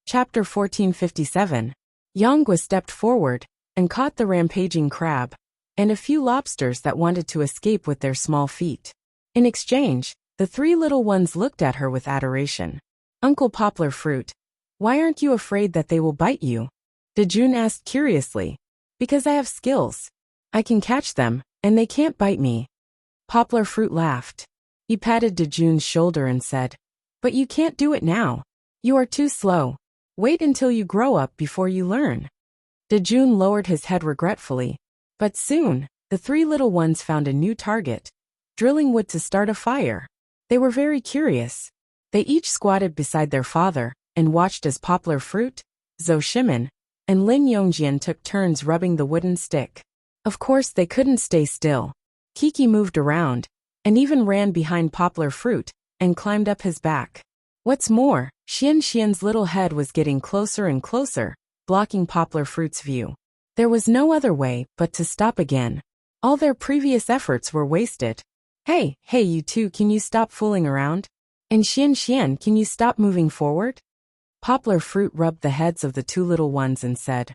Chapter 1457. Yongwa stepped forward and caught the rampaging crab and a few lobsters that wanted to escape with their small feet. In exchange, the three little ones looked at her with adoration. Uncle Poplar Fruit, why aren't you afraid that they will bite you? Dejun asked curiously. Because I have skills. I can catch them, and they can't bite me. Poplar Fruit laughed. He patted Dejun's shoulder and said, But you can't do it now. You are too slow. Wait until you grow up before you learn. Dejun lowered his head regretfully. But soon, the three little ones found a new target, drilling wood to start a fire. They were very curious. They each squatted beside their father and watched as Poplar Fruit, Zhou Shimin, and Lin Yongjian took turns rubbing the wooden stick. Of course they couldn't stay still. Kiki moved around, and even ran behind Poplar Fruit, and climbed up his back. What's more, Xian's little head was getting closer and closer, blocking Poplar Fruit's view. There was no other way but to stop again. All their previous efforts were wasted. Hey, you two, can you stop fooling around? And Xian, can you stop moving forward? Poplar Fruit rubbed the heads of the two little ones and said,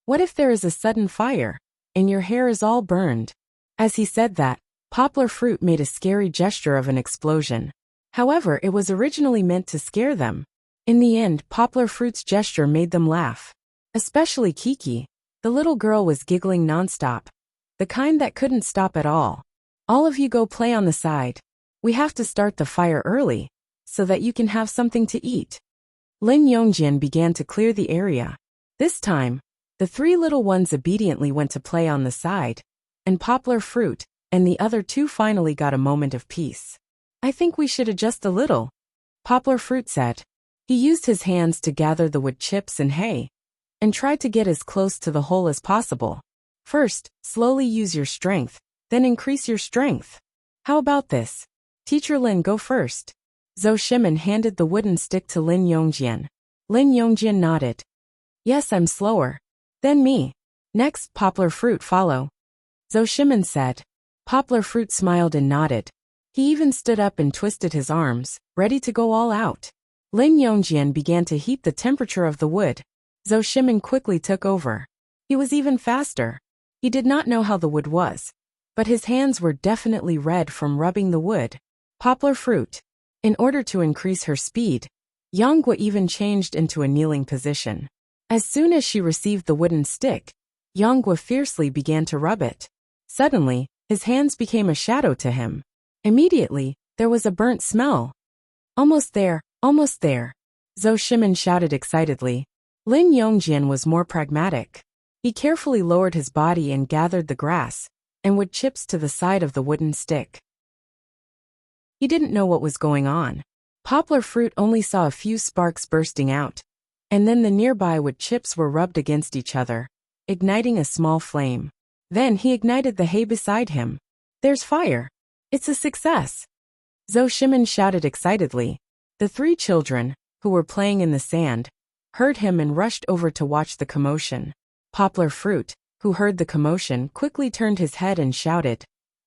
What if there is a sudden fire, and your hair is all burned? As he said that, Poplar Fruit made a scary gesture of an explosion. However, it was originally meant to scare them. In the end, Poplar Fruit's gesture made them laugh. Especially Kiki. The little girl was giggling nonstop. The kind that couldn't stop at all. All of you go play on the side. We have to start the fire early, so that you can have something to eat. Lin Yongjian began to clear the area. This time, the three little ones obediently went to play on the side, and Poplar Fruit and the other two finally got a moment of peace. I think we should adjust a little, Poplar Fruit said. He used his hands to gather the wood chips and hay, and tried to get as close to the hole as possible. First, slowly use your strength, then increase your strength. How about this? Teacher Lin, go first. Zhou Shimin handed the wooden stick to Lin Yongjian. Lin Yongjian nodded. Yes, I'm slower. Then me. Next, Poplar Fruit follow. Zhou Shimin said. Poplar Fruit smiled and nodded. He even stood up and twisted his arms, ready to go all out. Lin Yongjian began to heat the temperature of the wood. Zhou Shimin quickly took over. He was even faster. He did not know how the wood was, but his hands were definitely red from rubbing the wood. Poplar Fruit. In order to increase her speed, Yongwa even changed into a kneeling position. As soon as she received the wooden stick, Yongwa fiercely began to rub it. Suddenly, his hands became a shadow to him. Immediately, there was a burnt smell. Almost there, almost there. Zhou Shimin shouted excitedly. Lin Yongjian was more pragmatic. He carefully lowered his body and gathered the grass and wood chips to the side of the wooden stick. He didn't know what was going on. Poplar Fruit only saw a few sparks bursting out, and then the nearby wood chips were rubbed against each other, igniting a small flame. Then he ignited the hay beside him. There's fire. It's a success. Zhou Shimin shouted excitedly. The three children, who were playing in the sand, heard him and rushed over to watch the commotion. Poplar Fruit, who heard the commotion, quickly turned his head and shouted,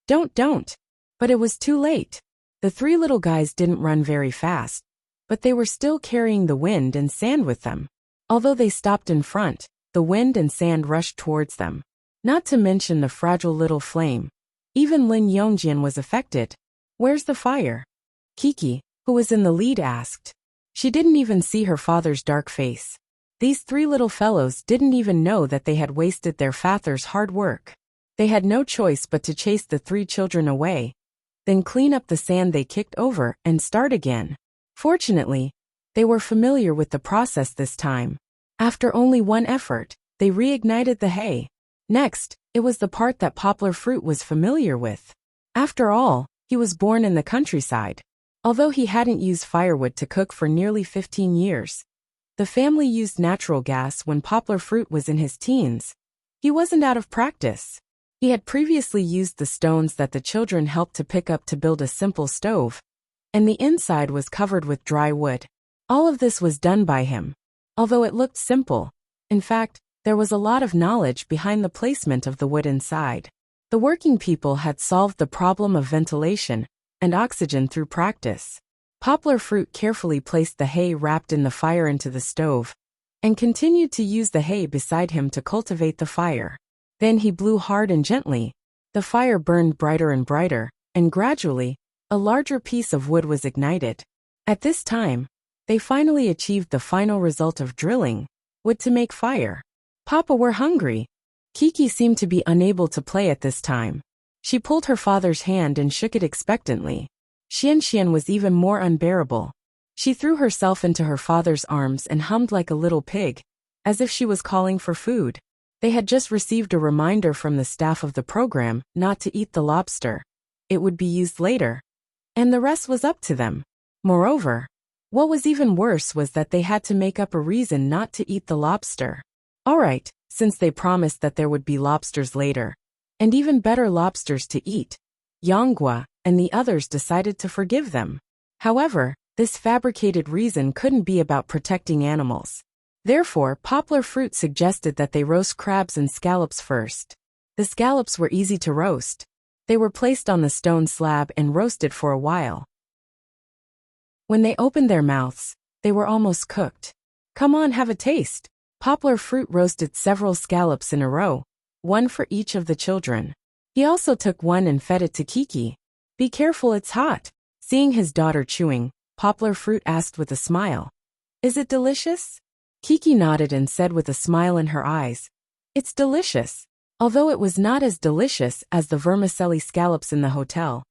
Don't. But it was too late. The three little guys didn't run very fast, but they were still carrying the wind and sand with them. Although they stopped in front, the wind and sand rushed towards them. Not to mention the fragile little flame. Even Lin Yongjian was affected. Where's the fire? Kiki, who was in the lead, asked. She didn't even see her father's dark face. These three little fellows didn't even know that they had wasted their father's hard work. They had no choice but to chase the three children away, then clean up the sand they kicked over and start again. Fortunately, they were familiar with the process this time. After only one effort, they reignited the hay. Next, it was the part that Poplar Fruit was familiar with. After all, he was born in the countryside. Although he hadn't used firewood to cook for nearly 15 years, the family used natural gas when Poplar Fruit was in his teens. He wasn't out of practice. He had previously used the stones that the children helped to pick up to build a simple stove, and the inside was covered with dry wood. All of this was done by him. Although it looked simple, in fact, there was a lot of knowledge behind the placement of the wood inside. The working people had solved the problem of ventilation and oxygen through practice. Poplar Fruit carefully placed the hay wrapped in the fire into the stove, and continued to use the hay beside him to cultivate the fire. Then he blew hard and gently. The fire burned brighter and brighter, and gradually, a larger piece of wood was ignited. At this time, they finally achieved the final result of drilling wood to make fire. Papa, we're hungry. Kiki seemed to be unable to play at this time. She pulled her father's hand and shook it expectantly. Xian was even more unbearable. She threw herself into her father's arms and hummed like a little pig, as if she was calling for food. They had just received a reminder from the staff of the program not to eat the lobster. It would be used later. And the rest was up to them. Moreover, what was even worse was that they had to make up a reason not to eat the lobster. All right, since they promised that there would be lobsters later, and even better lobsters to eat, Yanghua and the others decided to forgive them. However, this fabricated reason couldn't be about protecting animals. Therefore, Poplar Fruit suggested that they roast crabs and scallops first. The scallops were easy to roast. They were placed on the stone slab and roasted for a while. When they opened their mouths, they were almost cooked. Come on, have a taste. Poplar Fruit roasted several scallops in a row, one for each of the children. He also took one and fed it to Kiki. Be careful, it's hot. Seeing his daughter chewing, Poplar Fruit asked with a smile. Is it delicious? Kiki nodded and said with a smile in her eyes. It's delicious. Although it was not as delicious as the vermicelli scallops in the hotel.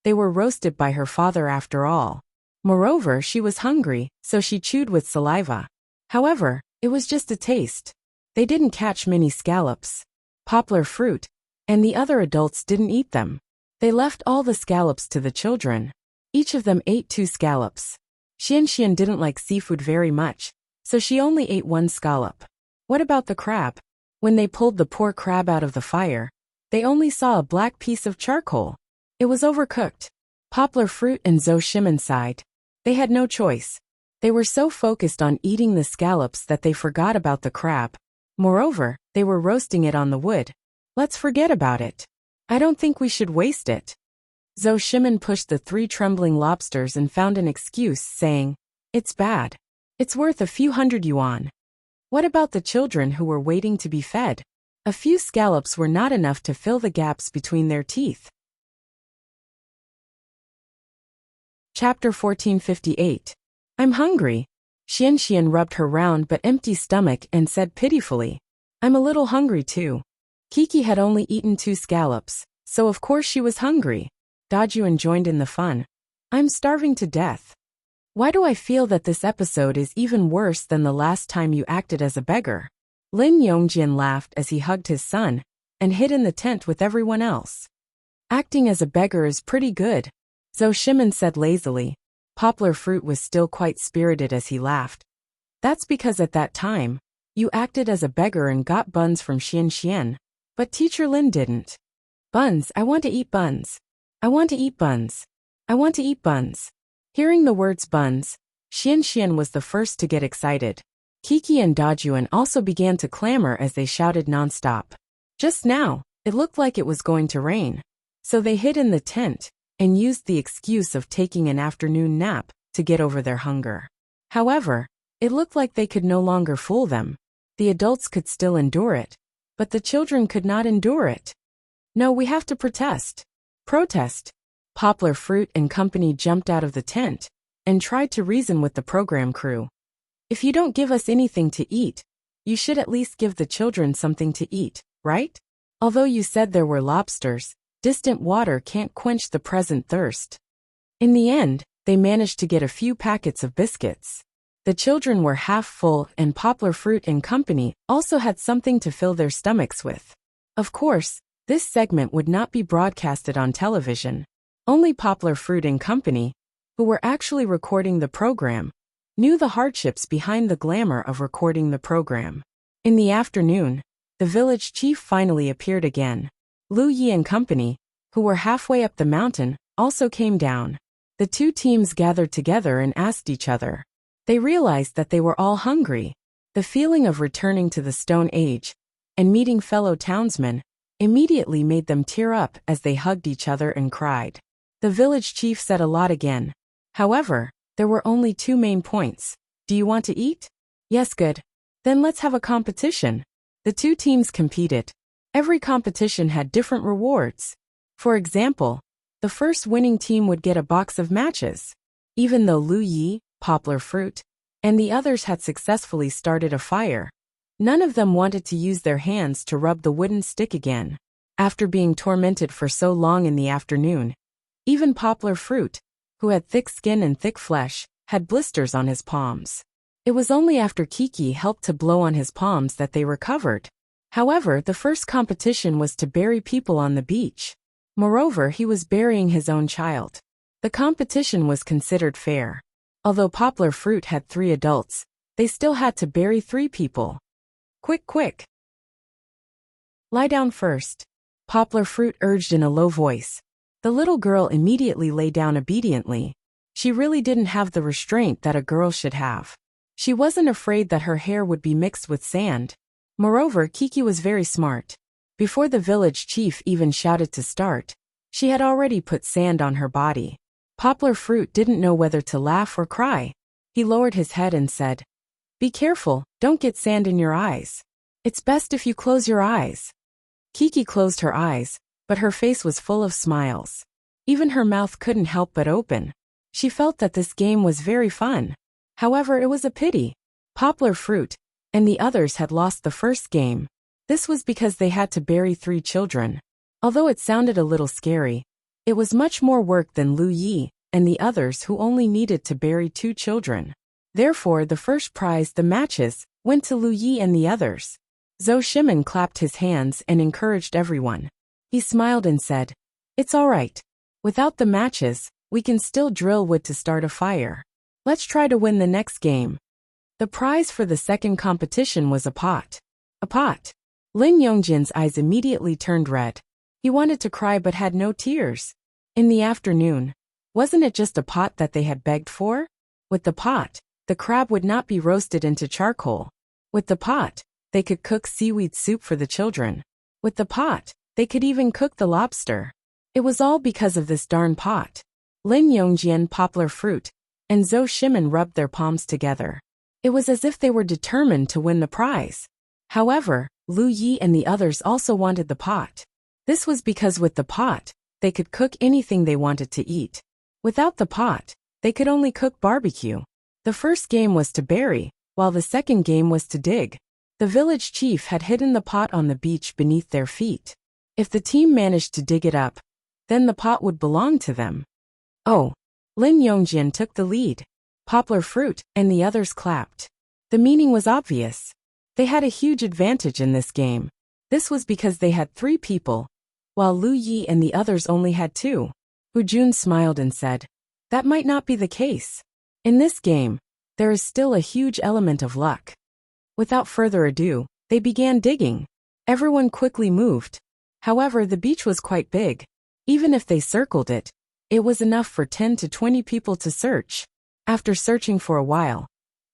They were roasted by her father after all. Moreover, she was hungry, so she chewed with saliva. However, it was just a taste. They didn't catch many scallops. Poplar Fruit and the other adults didn't eat them. They left all the scallops to the children. Each of them ate 2 scallops. Xian didn't like seafood very much, so she only ate 1 scallop. What about the crab? When they pulled the poor crab out of the fire, they only saw a black piece of charcoal. It was overcooked. Poplar Fruit and Zhou sighed. They had no choice. They were so focused on eating the scallops that they forgot about the crab. Moreover, they were roasting it on the wood. Let's forget about it. I don't think we should waste it. Zhou pushed the 3 trembling lobsters and found an excuse, saying, It's bad. It's worth a few hundred yuan. What about the children who were waiting to be fed? A few scallops were not enough to fill the gaps between their teeth. Chapter 1458. I'm hungry. Xian rubbed her round but empty stomach and said pitifully, I'm a little hungry too. Kiki had only eaten 2 scallops, so of course she was hungry. Dajuan joined in the fun. I'm starving to death. Why do I feel that this episode is even worse than the last time you acted as a beggar? Lin Yongjian laughed as he hugged his son and hid in the tent with everyone else. Acting as a beggar is pretty good, Zhou said lazily. Poplar Fruit was still quite spirited as he laughed. That's because at that time, you acted as a beggar and got buns from Xian, but Teacher Lin didn't. Buns, I want to eat buns. I want to eat buns. I want to eat buns. Hearing the words buns, Xian was the first to get excited. Kiki and Dajuan also began to clamor as they shouted nonstop. Just now, it looked like it was going to rain. So they hid in the tent and used the excuse of taking an afternoon nap to get over their hunger. However, it looked like they could no longer fool them. The adults could still endure it, but the children could not endure it. No, we have to protest. Protest. Poplar Fruit and company jumped out of the tent and tried to reason with the program crew. If you don't give us anything to eat, you should at least give the children something to eat, right? Although you said there were lobsters, distant water can't quench the present thirst. In the end, they managed to get a few packets of biscuits. The children were half full and Poplar Fruit and company also had something to fill their stomachs with. Of course, this segment would not be broadcasted on television. Only Poplar Fruit and company, who were actually recording the program, knew the hardships behind the glamour of recording the program. In the afternoon, the village chief finally appeared again. Lu Yi and company, who were halfway up the mountain, also came down. The 2 teams gathered together and asked each other. They realized that they were all hungry. The feeling of returning to the Stone Age and meeting fellow townsmen immediately made them tear up as they hugged each other and cried. The village chief said a lot again. However, there were only 2 main points. Do you want to eat? Yes, good. Then let's have a competition. The two teams competed. Every competition had different rewards. For example, the first winning team would get a box of matches. Even though Lu Yi, poplar fruit, and the others had successfully started a fire, none of them wanted to use their hands to rub the wooden stick again. After being tormented for so long in the afternoon, even poplar fruit, who had thick skin and thick flesh, had blisters on his palms. It was only after Kiki helped to blow on his palms that they recovered. However, the first competition was to bury people on the beach. Moreover, he was burying his own child. The competition was considered fair. Although poplar fruit had 3 adults, they still had to bury 3 people. Quick, quick! Lie down first. Poplar fruit urged in a low voice. The little girl immediately lay down obediently. She really didn't have the restraint that a girl should have. She wasn't afraid that her hair would be mixed with sand. Moreover, Kiki was very smart. Before the village chief even shouted to start, she had already put sand on her body. Poplar fruit didn't know whether to laugh or cry. He lowered his head and said, "Be careful, don't get sand in your eyes. It's best if you close your eyes." Kiki closed her eyes, but her face was full of smiles. Even her mouth couldn't help but open. She felt that this game was very fun. However, it was a pity. Poplar fruit and the others had lost the first game. This was because they had to bury 3 children. Although it sounded a little scary, it was much more work than Lu Yi and the others who only needed to bury 2 children. Therefore, the first prize, the matches, went to Lu Yi and the others. Zhou Shimin clapped his hands and encouraged everyone. He smiled and said, "It's all right. Without the matches, we can still drill wood to start a fire. Let's try to win the next game." The prize for the second competition was a pot. A pot. Lin Yongjin's eyes immediately turned red. He wanted to cry but had no tears. In the afternoon, wasn't it just a pot that they had begged for? With the pot, the crab would not be roasted into charcoal. With the pot, they could cook seaweed soup for the children. With the pot, they could even cook the lobster. It was all because of this darn pot. Lin Yongjian, poplar fruit, and Zhou Shimin rubbed their palms together. It was as if they were determined to win the prize. However, Lu Yi and the others also wanted the pot. This was because with the pot, they could cook anything they wanted to eat. Without the pot, they could only cook barbecue. The first game was to bury, while the second game was to dig. The village chief had hidden the pot on the beach beneath their feet. If the team managed to dig it up, then the pot would belong to them. Oh! Lin Yongjian took the lead. Poplar fruit and the others clapped. The meaning was obvious. They had a huge advantage in this game. This was because they had 3 people, while Lu Yi and the others only had 2. Hu Jun smiled and said, "That might not be the case. In this game, there is still a huge element of luck." Without further ado, they began digging. Everyone quickly moved. However, the beach was quite big. Even if they circled it, it was enough for 10 to 20 people to search. After searching for a while,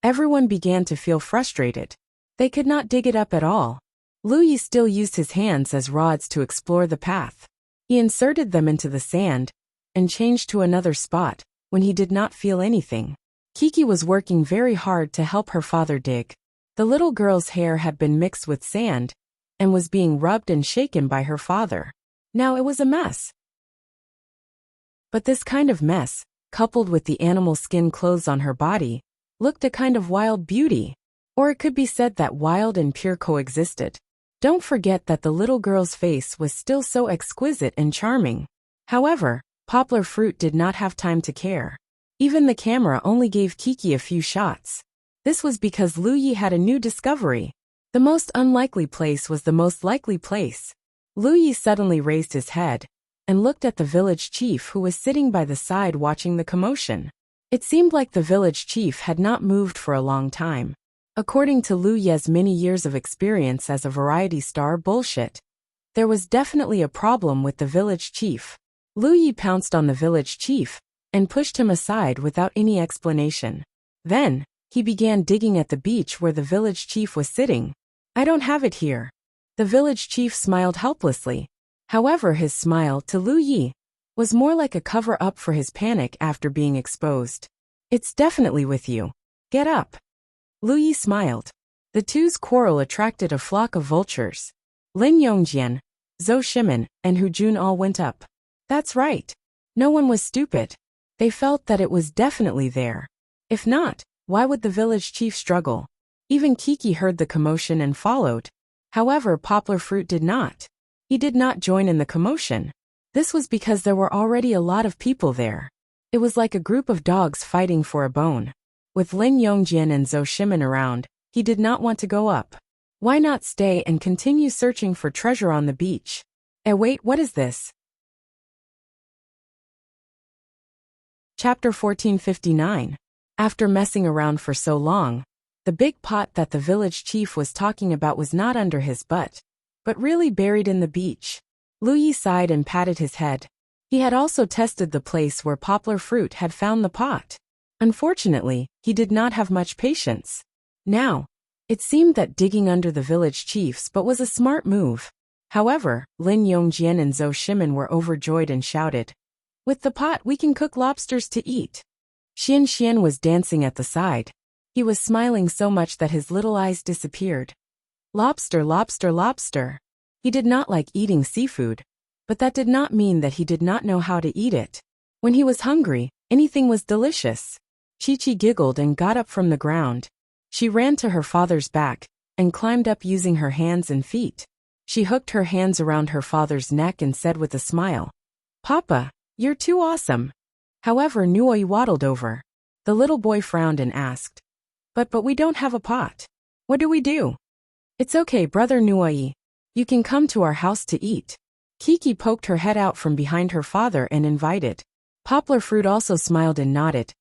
everyone began to feel frustrated. They could not dig it up at all. Lu Yi still used his hands as rods to explore the path. He inserted them into the sand and changed to another spot when he did not feel anything. Kiki was working very hard to help her father dig. The little girl's hair had been mixed with sand and was being rubbed and shaken by her father. Now it was a mess. But this kind of mess, coupled with the animal skin clothes on her body, looked a kind of wild beauty. Or it could be said that wild and pure coexisted. Don't forget that the little girl's face was still so exquisite and charming. However, poplar fruit did not have time to care. Even the camera only gave Kiki a few shots. This was because Lu Yi had a new discovery. The most unlikely place was the most likely place. Lu Yi suddenly raised his head and looked at the village chief who was sitting by the side watching the commotion. It seemed like the village chief had not moved for a long time. According to Lu Ye's many years of experience as a variety star bullshit, there was definitely a problem with the village chief. Lu Yi pounced on the village chief and pushed him aside without any explanation. Then, he began digging at the beach where the village chief was sitting. "I don't have it here." The village chief smiled helplessly. However, his smile to Lu Yi was more like a cover-up for his panic after being exposed. "It's definitely with you. Get up." Lu Yi smiled. The two's quarrel attracted a flock of vultures. Lin Yongjian, Zhou Shimin, and Hu Jun all went up. That's right. No one was stupid. They felt that it was definitely there. If not, why would the village chief struggle? Even Kiki heard the commotion and followed. However, Poplar Fruit did not. He did not join in the commotion. This was because there were already a lot of people there. It was like a group of dogs fighting for a bone. With Lin Yongjian and Zhou Shimin around, he did not want to go up. Why not stay and continue searching for treasure on the beach? Wait, what is this? Chapter 1459. After messing around for so long, the big pot that the village chief was talking about was not under his butt, but really buried in the beach. Lu Yi sighed and patted his head. He had also tested the place where Poplar Fruit had found the pot. Unfortunately, he did not have much patience. Now, it seemed that digging under the village chief's butt was a smart move. However, Lin Yongjian and Zhou Shimin were overjoyed and shouted, "With the pot we can cook lobsters to eat." Xian Xian was dancing at the side. He was smiling so much that his little eyes disappeared. Lobster, lobster, lobster. He did not like eating seafood, but that did not mean that he did not know how to eat it. When he was hungry, anything was delicious. Chi-Chi giggled and got up from the ground. She ran to her father's back and climbed up using her hands and feet. She hooked her hands around her father's neck and said with a smile, "Papa, you're too awesome." However, Nuoi waddled over. The little boy frowned and asked, But we don't have a pot. What do we do?" "It's okay, brother Nuoi. You can come to our house to eat." Kiki poked her head out from behind her father and invited. Poplar Fruit also smiled and nodded.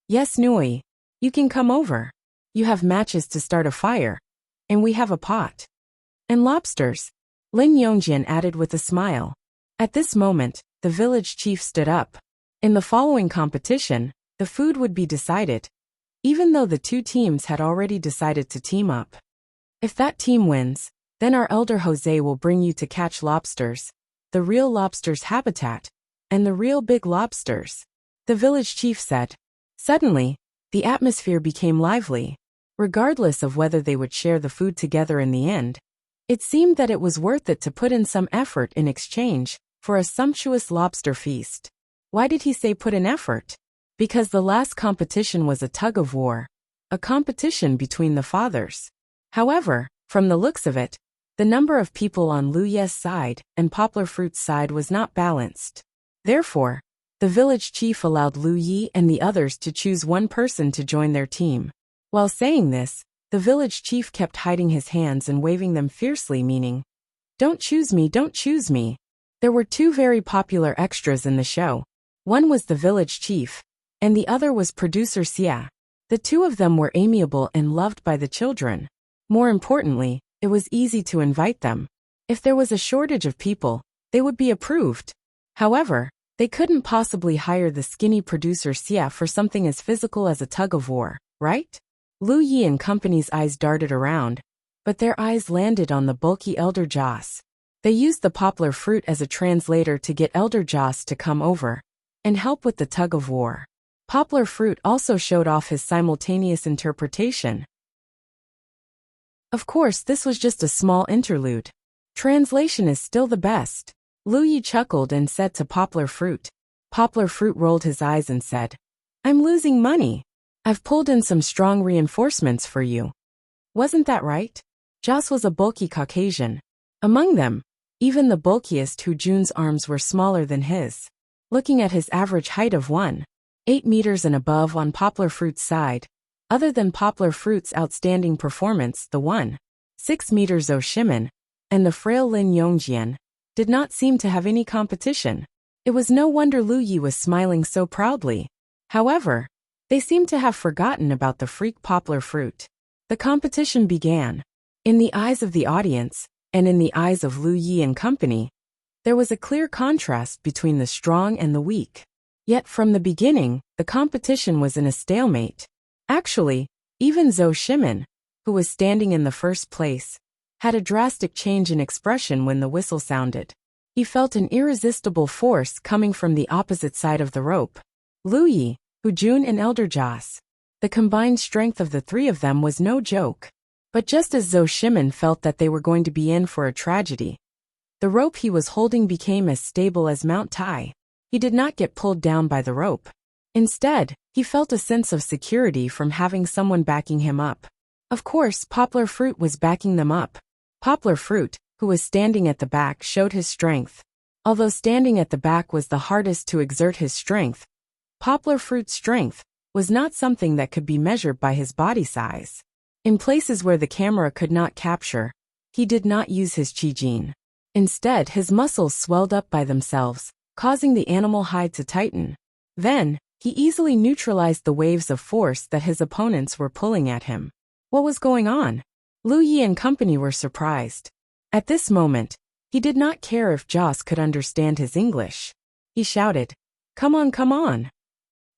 "Yes, Nuoi. You can come over. You have matches to start a fire. And we have a pot. And lobsters," Lin Yongjian added with a smile. At this moment, the village chief stood up. In the following competition, the food would be decided, even though the two teams had already decided to team up. If that team wins, then our elder Jose will bring you to catch lobsters, the real lobster's habitat, and the real big lobsters, the village chief said. Suddenly, the atmosphere became lively. Regardless of whether they would share the food together in the end, it seemed that it was worth it to put in some effort in exchange for a sumptuous lobster feast. Why did he say put in effort? Because the last competition was a tug-of-war, a competition between the fathers. However, from the looks of it, the number of people on Lu Ye's side and Poplar Fruit's side was not balanced. Therefore, the village chief allowed Lu Yi and the others to choose one person to join their team. While saying this, the village chief kept hiding his hands and waving them fiercely, meaning, "Don't choose me, don't choose me." There were two very popular extras in the show. One was the village chief, and the other was producer Xia. The two of them were amiable and loved by the children. More importantly, it was easy to invite them. If there was a shortage of people, they would be approved. However, they couldn't possibly hire the skinny producer Xia for something as physical as a tug-of-war, right? Lu Yi and company's eyes darted around, but their eyes landed on the bulky Elder Joss. They used the Poplar Fruit as a translator to get Elder Joss to come over and help with the tug-of-war. Poplar Fruit also showed off his simultaneous interpretation. Of course, this was just a small interlude. Translation is still the best. Lu Yi chuckled and said to Poplar Fruit. Poplar Fruit rolled his eyes and said, "I'm losing money. I've pulled in some strong reinforcements for you." Wasn't that right? Joss was a bulky Caucasian. Among them, even the bulkiest Hu Jun's arms were smaller than his. Looking at his average height of 1.8 meters and above on Poplar Fruit's side, other than Poplar Fruit's outstanding performance, the 1.6 meters Zhou Shimin, and the frail Lin Yongjian, did not seem to have any competition. It was no wonder Lu Yi was smiling so proudly. However, they seemed to have forgotten about the freak Poplar Fruit. The competition began. In the eyes of the audience, and in the eyes of Lu Yi and company, there was a clear contrast between the strong and the weak. Yet from the beginning, the competition was in a stalemate. Actually, even Zhou Shimin, who was standing in the first place, had a drastic change in expression when the whistle sounded. He felt an irresistible force coming from the opposite side of the rope. Lu Yi, Hu Jun and Elder Joss. The combined strength of the three of them was no joke. But just as Zhou Shimin felt that they were going to be in for a tragedy, the rope he was holding became as stable as Mount Tai. He did not get pulled down by the rope. Instead, he felt a sense of security from having someone backing him up. Of course, Poplar Fruit was backing them up. Poplar Fruit, who was standing at the back, showed his strength. Although standing at the back was the hardest to exert his strength, Poplar Fruit's strength was not something that could be measured by his body size. In places where the camera could not capture, he did not use his Qi Jin. Instead, his muscles swelled up by themselves, causing the animal hide to tighten. Then, he easily neutralized the waves of force that his opponents were pulling at him. What was going on? Lu Yi and company were surprised. At this moment, he did not care if Joss could understand his English. He shouted, "Come on, come on."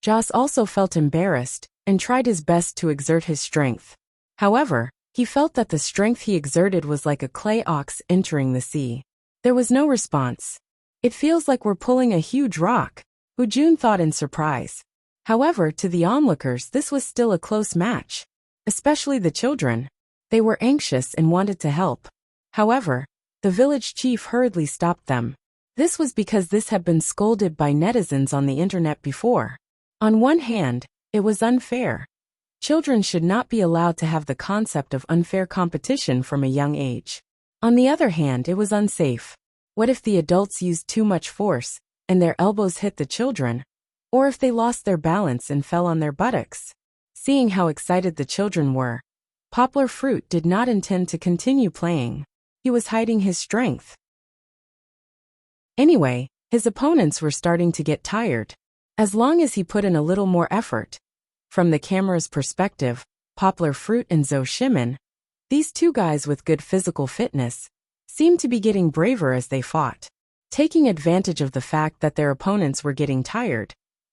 Joss also felt embarrassed and tried his best to exert his strength. However, he felt that the strength he exerted was like a clay ox entering the sea. There was no response. "It feels like we're pulling a huge rock," Hu Jun thought in surprise. However, to the onlookers this was still a close match. Especially the children. They were anxious and wanted to help. However, the village chief hurriedly stopped them. This was because this had been scolded by netizens on the internet before. On one hand, it was unfair. Children should not be allowed to have the concept of unfair competition from a young age. On the other hand, it was unsafe. What if the adults used too much force, and their elbows hit the children? Or if they lost their balance and fell on their buttocks? Seeing how excited the children were, Poplar Fruit did not intend to continue playing. He was hiding his strength. Anyway, his opponents were starting to get tired. As long as he put in a little more effort. From the camera's perspective, Poplar Fruit and Zhou Shimin, these two guys with good physical fitness, seemed to be getting braver as they fought. Taking advantage of the fact that their opponents were getting tired,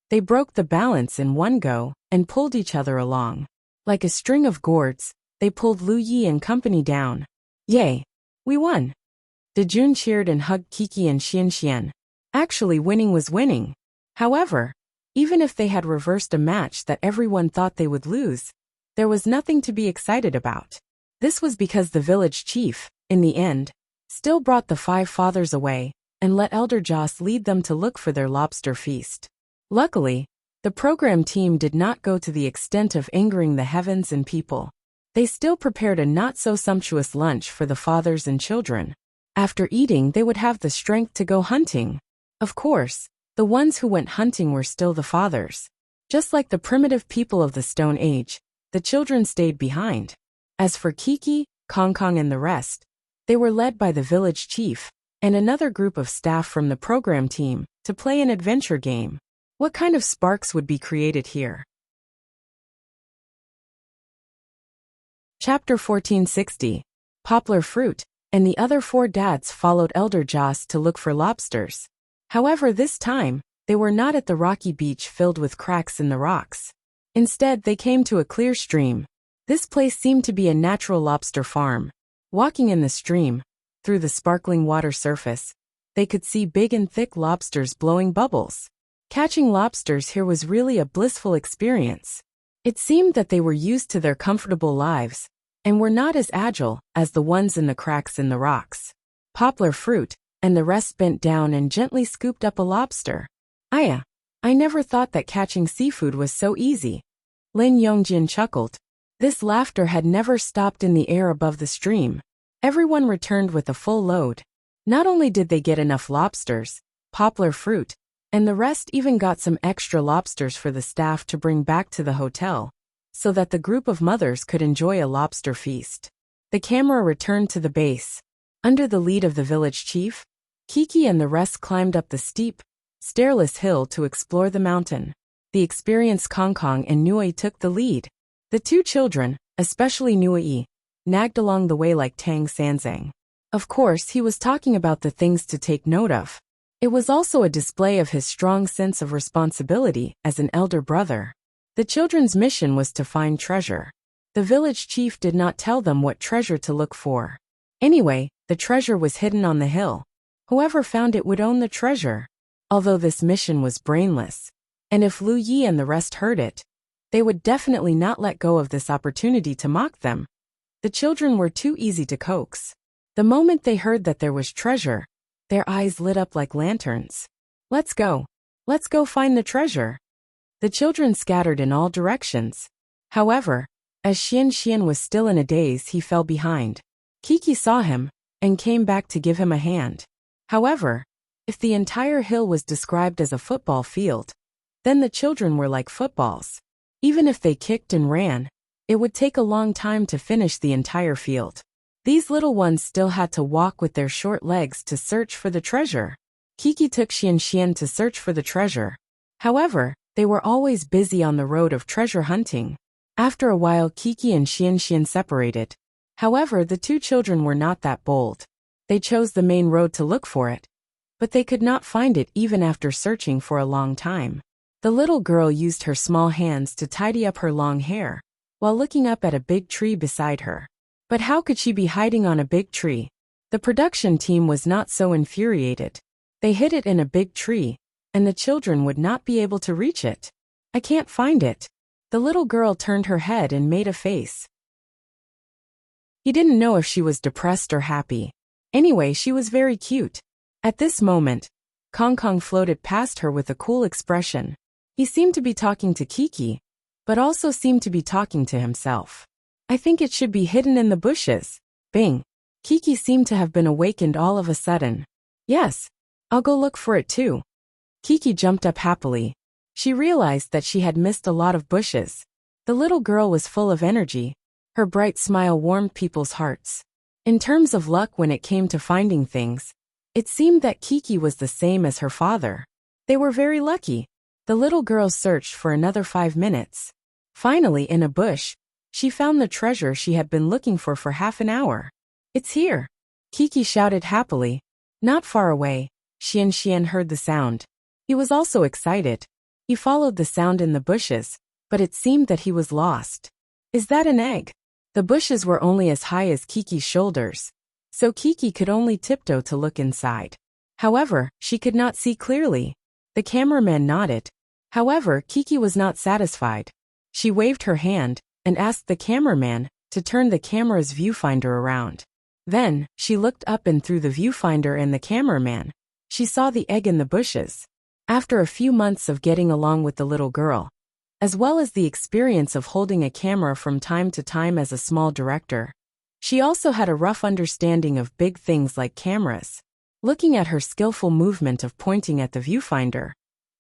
they broke the balance in one go and pulled each other along. Like a string of gourds, they pulled Lu Yi and company down. "Yay! We won!" Dejun cheered and hugged Kiki and Xian. Actually, winning was winning. However, even if they had reversed a match that everyone thought they would lose, there was nothing to be excited about. This was because the village chief, in the end, still brought the five fathers away and let Elder Joss lead them to look for their lobster feast. Luckily, the program team did not go to the extent of angering the heavens and people. They still prepared a not-so-sumptuous lunch for the fathers and children. After eating, they would have the strength to go hunting. Of course, the ones who went hunting were still the fathers. Just like the primitive people of the Stone Age, the children stayed behind. As for Kiki, Kong Kong and the rest, they were led by the village chief and another group of staff from the program team to play an adventure game. What kind of sparks would be created here? Chapter 1460. Poplar Fruit and the other four dads followed Elder Joss to look for lobsters. However, this time, they were not at the rocky beach filled with cracks in the rocks. Instead, they came to a clear stream. This place seemed to be a natural lobster farm. Walking in the stream, through the sparkling water surface, they could see big and thick lobsters blowing bubbles. Catching lobsters here was really a blissful experience. It seemed that they were used to their comfortable lives, and were not as agile as the ones in the cracks in the rocks. Poplar Fruit and the rest bent down and gently scooped up a lobster. "Aya, I never thought that catching seafood was so easy." Lin Yongjin chuckled. This laughter had never stopped in the air above the stream. Everyone returned with a full load. Not only did they get enough lobsters, Poplar Fruit, and the rest even got some extra lobsters for the staff to bring back to the hotel, so that the group of mothers could enjoy a lobster feast. The camera returned to the base. Under the lead of the village chief, Kiki and the rest climbed up the steep, stairless hill to explore the mountain. The experienced Kong Kong and Nui took the lead. The two children, especially Nui, nagged along the way like Tang Sanzang. Of course, he was talking about the things to take note of. It was also a display of his strong sense of responsibility as an elder brother. The children's mission was to find treasure. The village chief did not tell them what treasure to look for. Anyway, the treasure was hidden on the hill. Whoever found it would own the treasure. Although this mission was brainless, and if Lu Yi and the rest heard it, they would definitely not let go of this opportunity to mock them. The children were too easy to coax. The moment they heard that there was treasure, their eyes lit up like lanterns. Let's go. Let's go find the treasure. The children scattered in all directions. However, as Xian was still in a daze, he fell behind. Kiki saw him and came back to give him a hand. However, if the entire hill was described as a football field, then the children were like footballs. Even if they kicked and ran, it would take a long time to finish the entire field. These little ones still had to walk with their short legs to search for the treasure. Kiki took Xian to search for the treasure. However, they were always busy on the road of treasure hunting. After a while, Kiki and Xian separated. However, the two children were not that bold. They chose the main road to look for it, but they could not find it even after searching for a long time. The little girl used her small hands to tidy up her long hair, while looking up at a big tree beside her. But how could she be hiding on a big tree? The production team was not so infuriated. They hid it in a big tree, and the children would not be able to reach it. I can't find it. The little girl turned her head and made a face. He didn't know if she was depressed or happy. Anyway, she was very cute. At this moment, Kong floated past her with a cool expression. He seemed to be talking to Kiki, but also seemed to be talking to himself. I think it should be hidden in the bushes. Bing. Kiki seemed to have been awakened all of a sudden. Yes, I'll go look for it too. Kiki jumped up happily. She realized that she had missed a lot of bushes. The little girl was full of energy. Her bright smile warmed people's hearts. In terms of luck when it came to finding things, it seemed that Kiki was the same as her father. They were very lucky. The little girl searched for another 5 minutes. Finally, in a bush, she found the treasure she had been looking for half an hour. It's here! Kiki shouted happily. Not far away, Xian heard the sound. He was also excited. He followed the sound in the bushes, but it seemed that he was lost. Is that an egg? The bushes were only as high as Kiki's shoulders, so Kiki could only tiptoe to look inside. However, she could not see clearly. The cameraman nodded. However, Kiki was not satisfied. She waved her hand and asked the cameraman to turn the camera's viewfinder around. Then, she looked up and through the viewfinder and the cameraman, she saw the egg in the bushes. After a few months of getting along with the little girl, as well as the experience of holding a camera from time to time as a small director, she also had a rough understanding of big things like cameras. Looking at her skillful movement of pointing at the viewfinder,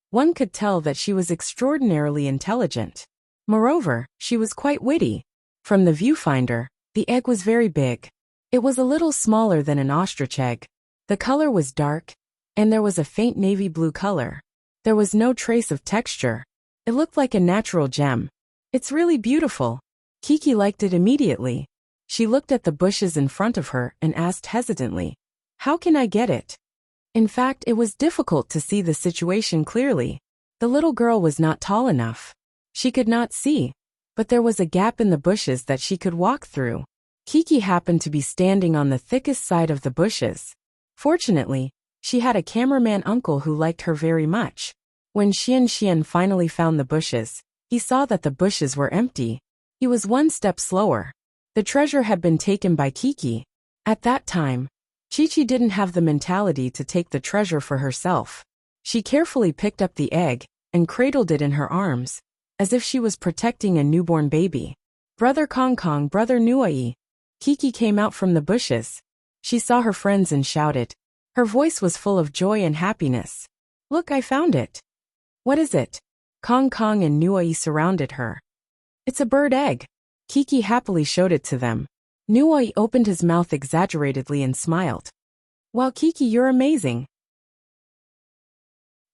one could tell that she was extraordinarily intelligent. Moreover, she was quite witty. From the viewfinder, the egg was very big. It was a little smaller than an ostrich egg. The color was dark, and there was a faint navy blue color. There was no trace of texture. It looked like a natural gem. It's really beautiful. Kiki liked it immediately. She looked at the bushes in front of her and asked hesitantly, "How can I get it?" In fact, it was difficult to see the situation clearly. The little girl was not tall enough. She could not see, but there was a gap in the bushes that she could walk through. Kiki happened to be standing on the thickest side of the bushes. Fortunately, she had a cameraman uncle who liked her very much. When Xian finally found the bushes, he saw that the bushes were empty. He was one step slower. The treasure had been taken by Kiki. At that time, Chi-Chi didn't have the mentality to take the treasure for herself. She carefully picked up the egg and cradled it in her arms, as if she was protecting a newborn baby. Brother Kong, Brother Nuai. Kiki came out from the bushes. She saw her friends and shouted. Her voice was full of joy and happiness. Look, I found it. What is it? Kong and Nuai surrounded her. It's a bird egg. Kiki happily showed it to them. Nuai opened his mouth exaggeratedly and smiled. Wow, Kiki, you're amazing.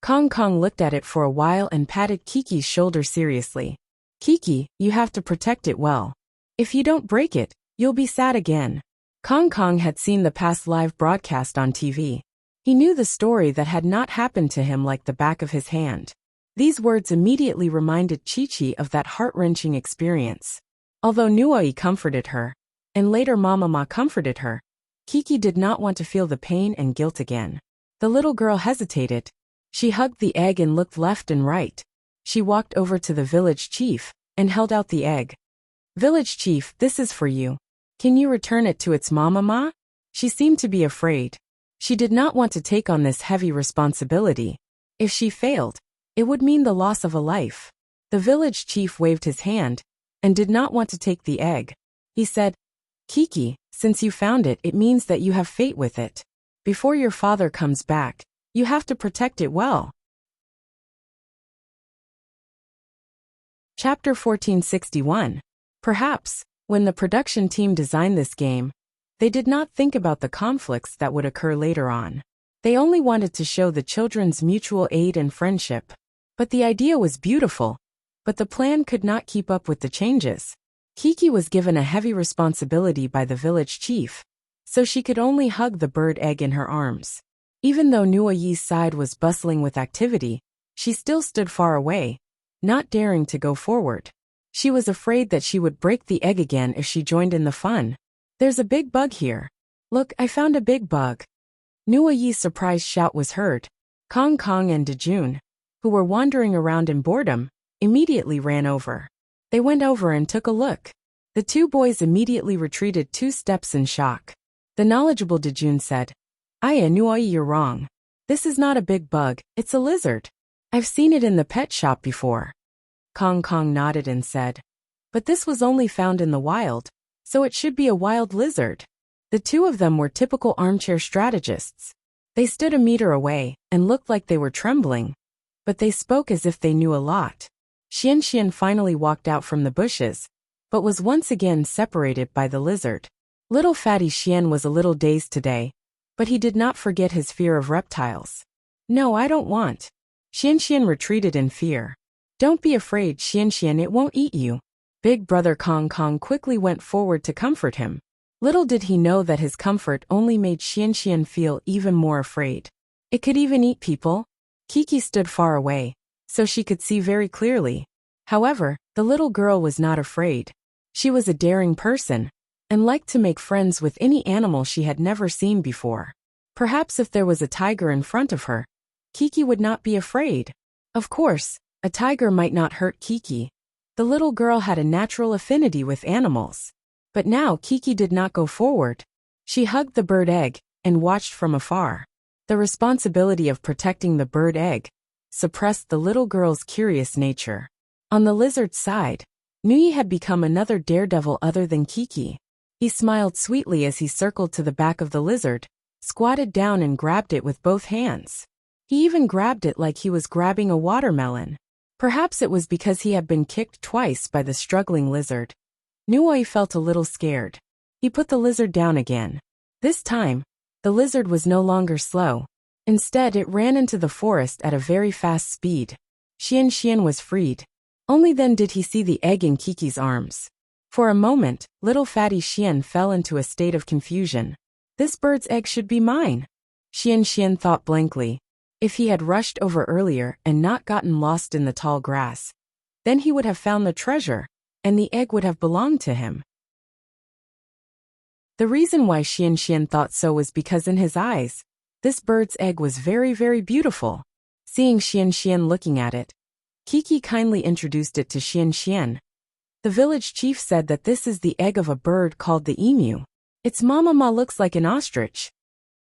Kong looked at it for a while and patted Kiki's shoulder seriously. Kiki, you have to protect it well. If you don't break it, you'll be sad again. Kong had seen the past live broadcast on TV. He knew the story that had not happened to him like the back of his hand. These words immediately reminded Chi-Chi of that heart-wrenching experience. Although Nuai comforted her, and later Mama comforted her, Kiki did not want to feel the pain and guilt again. The little girl hesitated. She hugged the egg and looked left and right. She walked over to the village chief and held out the egg. Village chief, this is for you. Can you return it to its mama, Ma? She seemed to be afraid. She did not want to take on this heavy responsibility. If she failed, it would mean the loss of a life. The village chief waved his hand and did not want to take the egg. He said, Kiki, since you found it, it means that you have fate with it. Before your father comes back, you have to protect it well. Chapter 1461. Perhaps, when the production team designed this game, they did not think about the conflicts that would occur later on. They only wanted to show the children's mutual aid and friendship. But the idea was beautiful, but the plan could not keep up with the changes. Kiki was given a heavy responsibility by the village chief, so she could only hug the bird egg in her arms. Even though Nuoyi's side was bustling with activity, she still stood far away, not daring to go forward. She was afraid that she would break the egg again if she joined in the fun. There's a big bug here. Look, I found a big bug. Nuoyi's surprised shout was heard. Kong Kong and Dejun, who were wandering around in boredom, immediately ran over. They went over and took a look. The two boys immediately retreated 2 steps in shock. The knowledgeable Dejun said, Aya Nuoyi, you're wrong. This is not a big bug, it's a lizard. I've seen it in the pet shop before. Kong Kong nodded and said, but this was only found in the wild, so it should be a wild lizard. The two of them were typical armchair strategists. They stood a meter away and looked like they were trembling, but they spoke as if they knew a lot. Xian finally walked out from the bushes, but was once again separated by the lizard. Little fatty Xian was a little dazed today, but he did not forget his fear of reptiles. No, I don't want. Xian retreated in fear. Don't be afraid, Xian, it won't eat you. Big brother Kong Kong quickly went forward to comfort him. Little did he know that his comfort only made Xian feel even more afraid. It could even eat people. Kiki stood far away, so she could see very clearly. However, the little girl was not afraid. She was a daring person, and liked to make friends with any animal she had never seen before. Perhaps if there was a tiger in front of her, Kiki would not be afraid. Of course, a tiger might not hurt Kiki. The little girl had a natural affinity with animals. But now Kiki did not go forward. She hugged the bird egg and watched from afar. The responsibility of protecting the bird egg suppressed the little girl's curious nature. On the lizard's side, Nuyi had become another daredevil other than Kiki. He smiled sweetly as he circled to the back of the lizard, squatted down and grabbed it with both hands. He even grabbed it like he was grabbing a watermelon. Perhaps it was because he had been kicked twice by the struggling lizard. Nuoi felt a little scared. He put the lizard down again. This time, the lizard was no longer slow. Instead, it ran into the forest at a very fast speed. Xian was freed. Only then did he see the egg in Kiki's arms. For a moment, little fatty Xian fell into a state of confusion. This bird's egg should be mine. Xian thought blankly. If he had rushed over earlier and not gotten lost in the tall grass, then he would have found the treasure, and the egg would have belonged to him. The reason why Xian thought so was because in his eyes, this bird's egg was very, very beautiful. Seeing Xian looking at it, Kiki kindly introduced it to Xian. The village chief said that this is the egg of a bird called the emu. Its mama looks like an ostrich.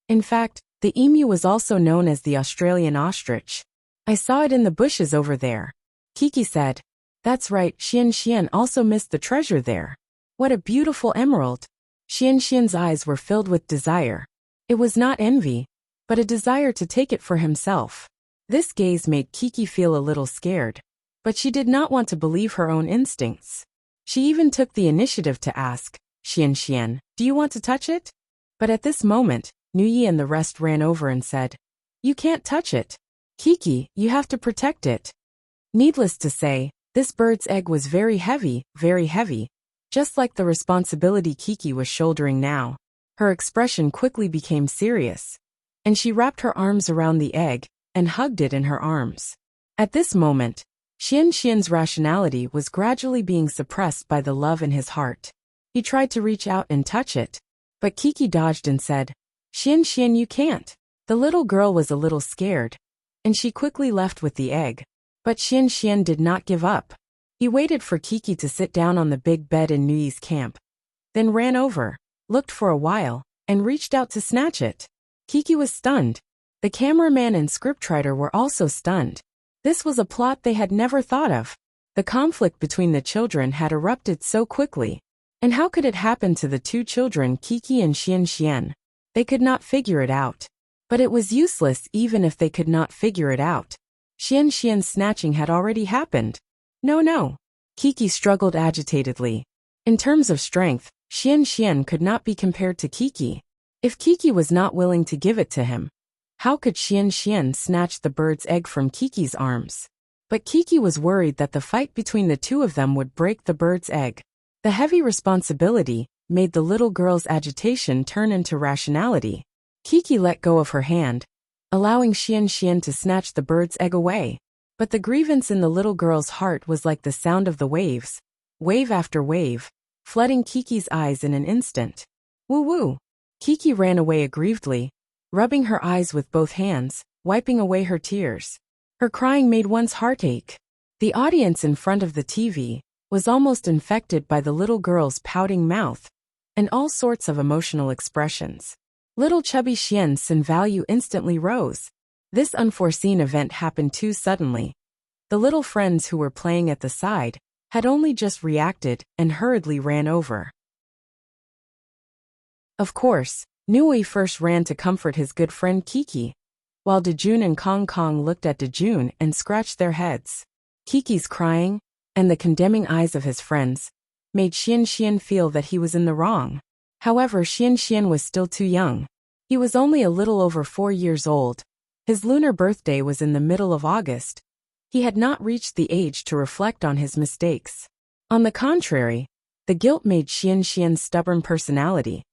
In fact, the emu was also known as the Australian ostrich. I saw it in the bushes over there. Kiki said. That's right, Xian also missed the treasure there. What a beautiful emerald. Xian's eyes were filled with desire. It was not envy, but a desire to take it for himself. This gaze made Kiki feel a little scared, but she did not want to believe her own instincts. She even took the initiative to ask, Xian, do you want to touch it? But at this moment, Nuyi and the rest ran over and said, you can't touch it. Kiki, you have to protect it. Needless to say, this bird's egg was very heavy, just like the responsibility Kiki was shouldering now. Her expression quickly became serious, and she wrapped her arms around the egg and hugged it in her arms. At this moment, Xian's rationality was gradually being suppressed by the love in his heart. He tried to reach out and touch it, but Kiki dodged and said, Xian, you can't. The little girl was a little scared, and she quickly left with the egg. But Xian did not give up. He waited for Kiki to sit down on the big bed in Nuyi's camp. then ran over, looked for a while, and reached out to snatch it. Kiki was stunned. The cameraman and scriptwriter were also stunned. This was a plot they had never thought of. The conflict between the children had erupted so quickly. And how could it happen to the two children, Kiki and Xian? They could not figure it out. But it was useless even if they could not figure it out. Xian's snatching had already happened. No. Kiki struggled agitatedly. In terms of strength, Xian could not be compared to Kiki. If Kiki was not willing to give it to him, how could Xian snatch the bird's egg from Kiki's arms? But Kiki was worried that the fight between the two of them would break the bird's egg. The heavy responsibility made the little girl's agitation turn into rationality. Kiki let go of her hand, allowing Xian to snatch the bird's egg away. But the grievance in the little girl's heart was like the sound of the waves, wave after wave, flooding Kiki's eyes in an instant. Woo! Kiki ran away aggrievedly, rubbing her eyes with both hands, wiping away her tears. Her crying made one's heart ache. The audience in front of the TV was almost infected by the little girl's pouting mouth and all sorts of emotional expressions. Little chubby Xian's value instantly rose. This unforeseen event happened too suddenly. The little friends who were playing at the side had only just reacted and hurriedly ran over. Of course, Nui first ran to comfort his good friend Kiki, while Dejun and Kong looked at Dejun and scratched their heads. Kiki's crying, and the condemning eyes of his friends, made Xian feel that he was in the wrong. However, Xian was still too young. He was only a little over 4 years old. His lunar birthday was in the middle of August. He had not reached the age to reflect on his mistakes. On the contrary, the guilt made Xian's stubborn personality,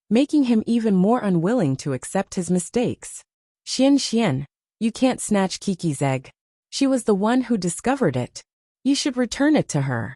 making him even more unwilling to accept his mistakes. Xian, you can't snatch Kiki's egg. She was the one who discovered it. You should return it to her.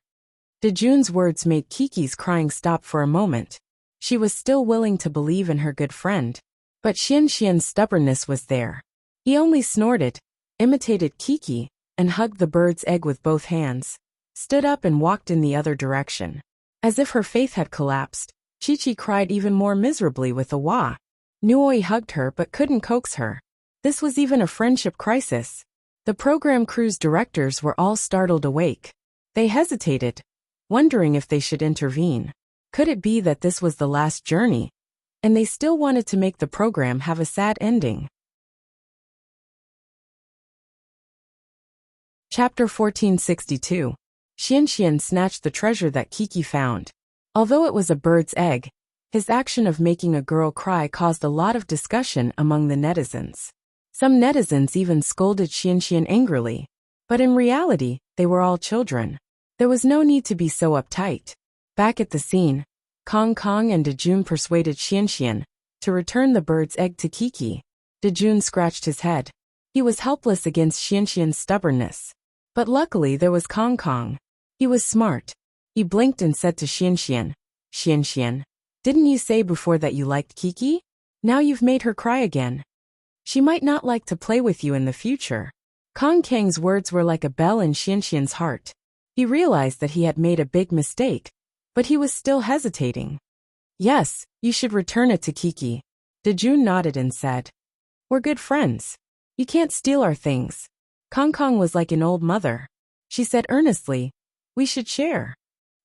Dejun's words made Kiki's crying stop for a moment. She was still willing to believe in her good friend. But Xian's stubbornness was there. He only snorted, imitated Kiki, and hugged the bird's egg with both hands, stood up and walked in the other direction. As if her faith had collapsed, Chi cried even more miserably with a wah. Nui hugged her but couldn't coax her. This was even a friendship crisis. The program crew's directors were all startled awake. They hesitated, wondering if they should intervene. Could it be that this was the last journey, and they still wanted to make the program have a sad ending? Chapter 1462. Xian snatched the treasure that Kiki found. Although it was a bird's egg, his action of making a girl cry caused a lot of discussion among the netizens. Some netizens even scolded Xian angrily. But in reality, they were all children. There was no need to be so uptight. Back at the scene, Kong and Dejun persuaded Xian to return the bird's egg to Kiki. Dejun scratched his head. He was helpless against Xian's stubbornness. But luckily there was Kong. He was smart. He blinked and said to Xian, didn't you say before that you liked Kiki? Now you've made her cry again. She might not like to play with you in the future. Kang's words were like a bell in Xian's heart. He realized that he had made a big mistake, but he was still hesitating. Yes, you should return it to Kiki. Dejun nodded and said, we're good friends. You can't steal our things. Kong was like an old mother. She said earnestly, we should share.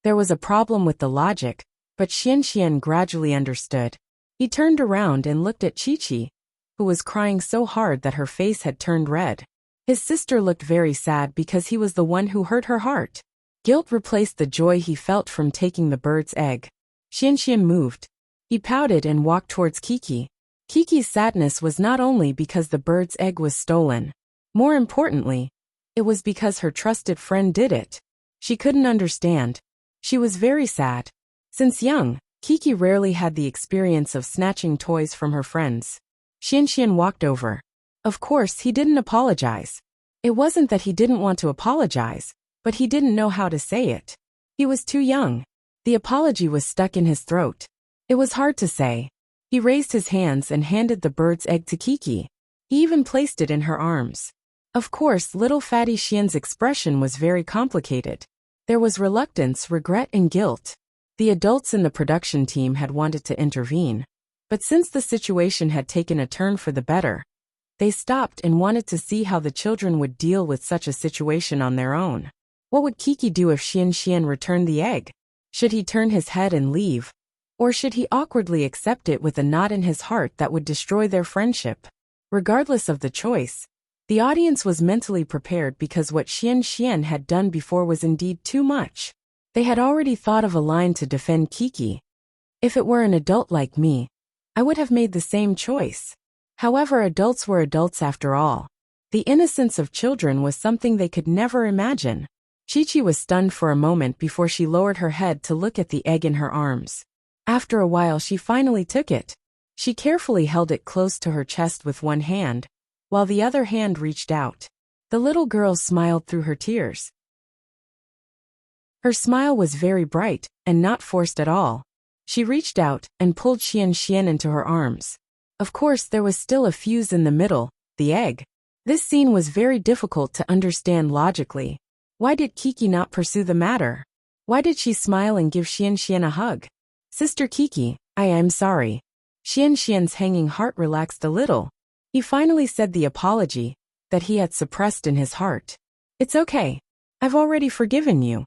There was a problem with the logic, but Xian gradually understood. He turned around and looked at Chi, who was crying so hard that her face had turned red. His sister looked very sad because he was the one who hurt her heart. Guilt replaced the joy he felt from taking the bird's egg. Xian moved. He pouted and walked towards Kiki. Kiki's sadness was not only because the bird's egg was stolen. More importantly, it was because her trusted friend did it. She couldn't understand. She was very sad. Since young, Kiki rarely had the experience of snatching toys from her friends. Xian walked over. Of course, he didn't apologize. It wasn't that he didn't want to apologize, but he didn't know how to say it. He was too young. The apology was stuck in his throat. It was hard to say. He raised his hands and handed the bird's egg to Kiki. He even placed it in her arms. Of course, little fatty Xian's expression was very complicated. There was reluctance, regret, and guilt. The adults in the production team had wanted to intervene, but since the situation had taken a turn for the better, they stopped and wanted to see how the children would deal with such a situation on their own. What would Kiki do if Xian returned the egg? Should he turn his head and leave? Or should he awkwardly accept it with a knot in his heart that would destroy their friendship? Regardless of the choice, the audience was mentally prepared because what Xian had done before was indeed too much. They had already thought of a line to defend Kiki. If it were an adult like me, I would have made the same choice. However, adults were adults after all. The innocence of children was something they could never imagine. Chi-Chi was stunned for a moment before she lowered her head to look at the egg in her arms. After a while, she finally took it. She carefully held it close to her chest with one hand, while the other hand reached out. The little girl smiled through her tears. Her smile was very bright and not forced at all. She reached out and pulled Xian into her arms. Of course, there was still a fuse in the middle, the egg. This scene was very difficult to understand logically. Why did Kiki not pursue the matter? Why did she smile and give Xian a hug? Sister Kiki, I am sorry. Xian's hanging heart relaxed a little. He finally said the apology that he had suppressed in his heart. It's okay. I've already forgiven you.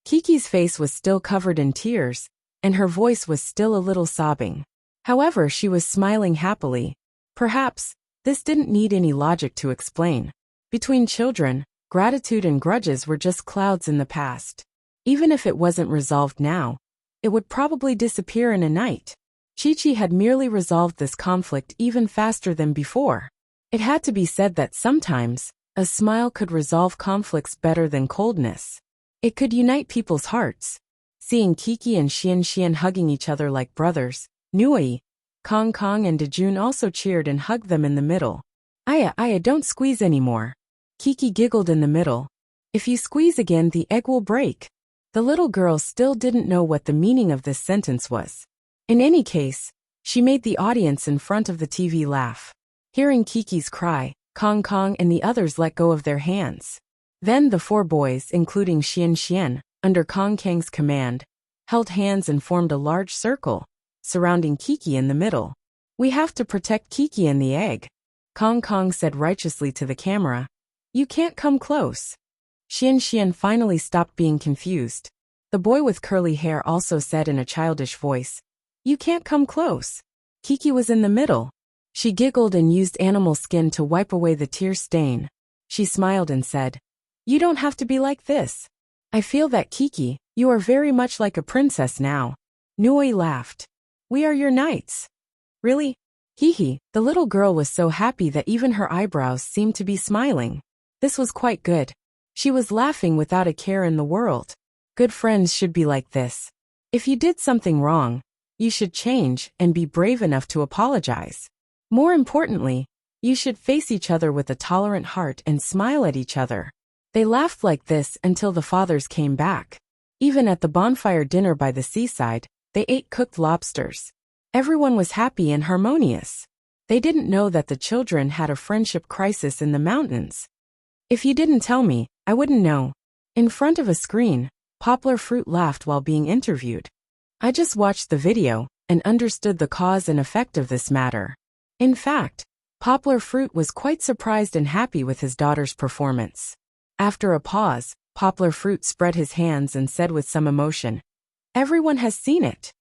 Kiki's face was still covered in tears, and her voice was still a little sobbing. However, she was smiling happily. Perhaps this didn't need any logic to explain. Between children, gratitude and grudges were just clouds in the past. Even if it wasn't resolved now, it would probably disappear in a night. Chi-Chi had merely resolved this conflict even faster than before. It had to be said that sometimes, a smile could resolve conflicts better than coldness. It could unite people's hearts. Seeing Kiki and Xian hugging each other like brothers, Nui, Kong and Dejun also cheered and hugged them in the middle. Aya, don't squeeze anymore. Kiki giggled in the middle. If you squeeze again, the egg will break. The little girl still didn't know what the meaning of this sentence was. In any case, she made the audience in front of the TV laugh. Hearing Kiki's cry, Kong and the others let go of their hands. Then the four boys, including Xian, under Kong Kang's command, held hands and formed a large circle, surrounding Kiki in the middle. We have to protect Kiki and the egg. Kong said righteously to the camera. You can't come close. Xian finally stopped being confused. The boy with curly hair also said in a childish voice, You can't come close. Kiki was in the middle. She giggled and used animal skin to wipe away the tear stain. She smiled and said, You don't have to be like this. I feel that, Kiki, you are very much like a princess now. Nui laughed. We are your knights. Really? Hee. The little girl was so happy that even her eyebrows seemed to be smiling. This was quite good. She was laughing without a care in the world. Good friends should be like this. If you did something wrong, you should change and be brave enough to apologize. More importantly, you should face each other with a tolerant heart and smile at each other. They laughed like this until the fathers came back. Even at the bonfire dinner by the seaside, they ate cooked lobsters. Everyone was happy and harmonious. They didn't know that the children had a friendship crisis in the mountains. If you didn't tell me, I wouldn't know. In front of a screen, Poplar Fruit laughed while being interviewed. I just watched the video and understood the cause and effect of this matter. In fact, Poplar Fruit was quite surprised and happy with his daughter's performance. After a pause, Poplar Fruit spread his hands and said with some emotion, Everyone has seen it.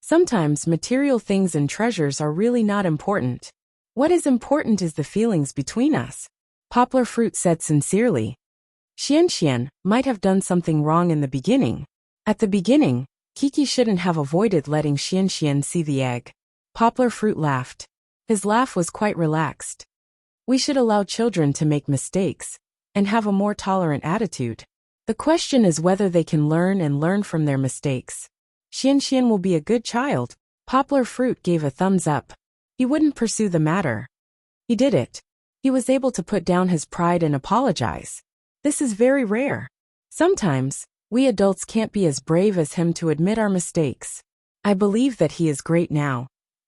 Sometimes material things and treasures are really not important. What is important is the feelings between us. Poplar Fruit said sincerely. Xian might have done something wrong in the beginning. At the beginning, Kiki shouldn't have avoided letting Xian see the egg. Poplar Fruit laughed. His laugh was quite relaxed. We should allow children to make mistakes and have a more tolerant attitude. The question is whether they can learn from their mistakes. Xian will be a good child. Poplar Fruit gave a thumbs up. He wouldn't pursue the matter. He did it. He was able to put down his pride and apologize. This is very rare. Sometimes, we adults can't be as brave as him to admit our mistakes. I believe that he is great now,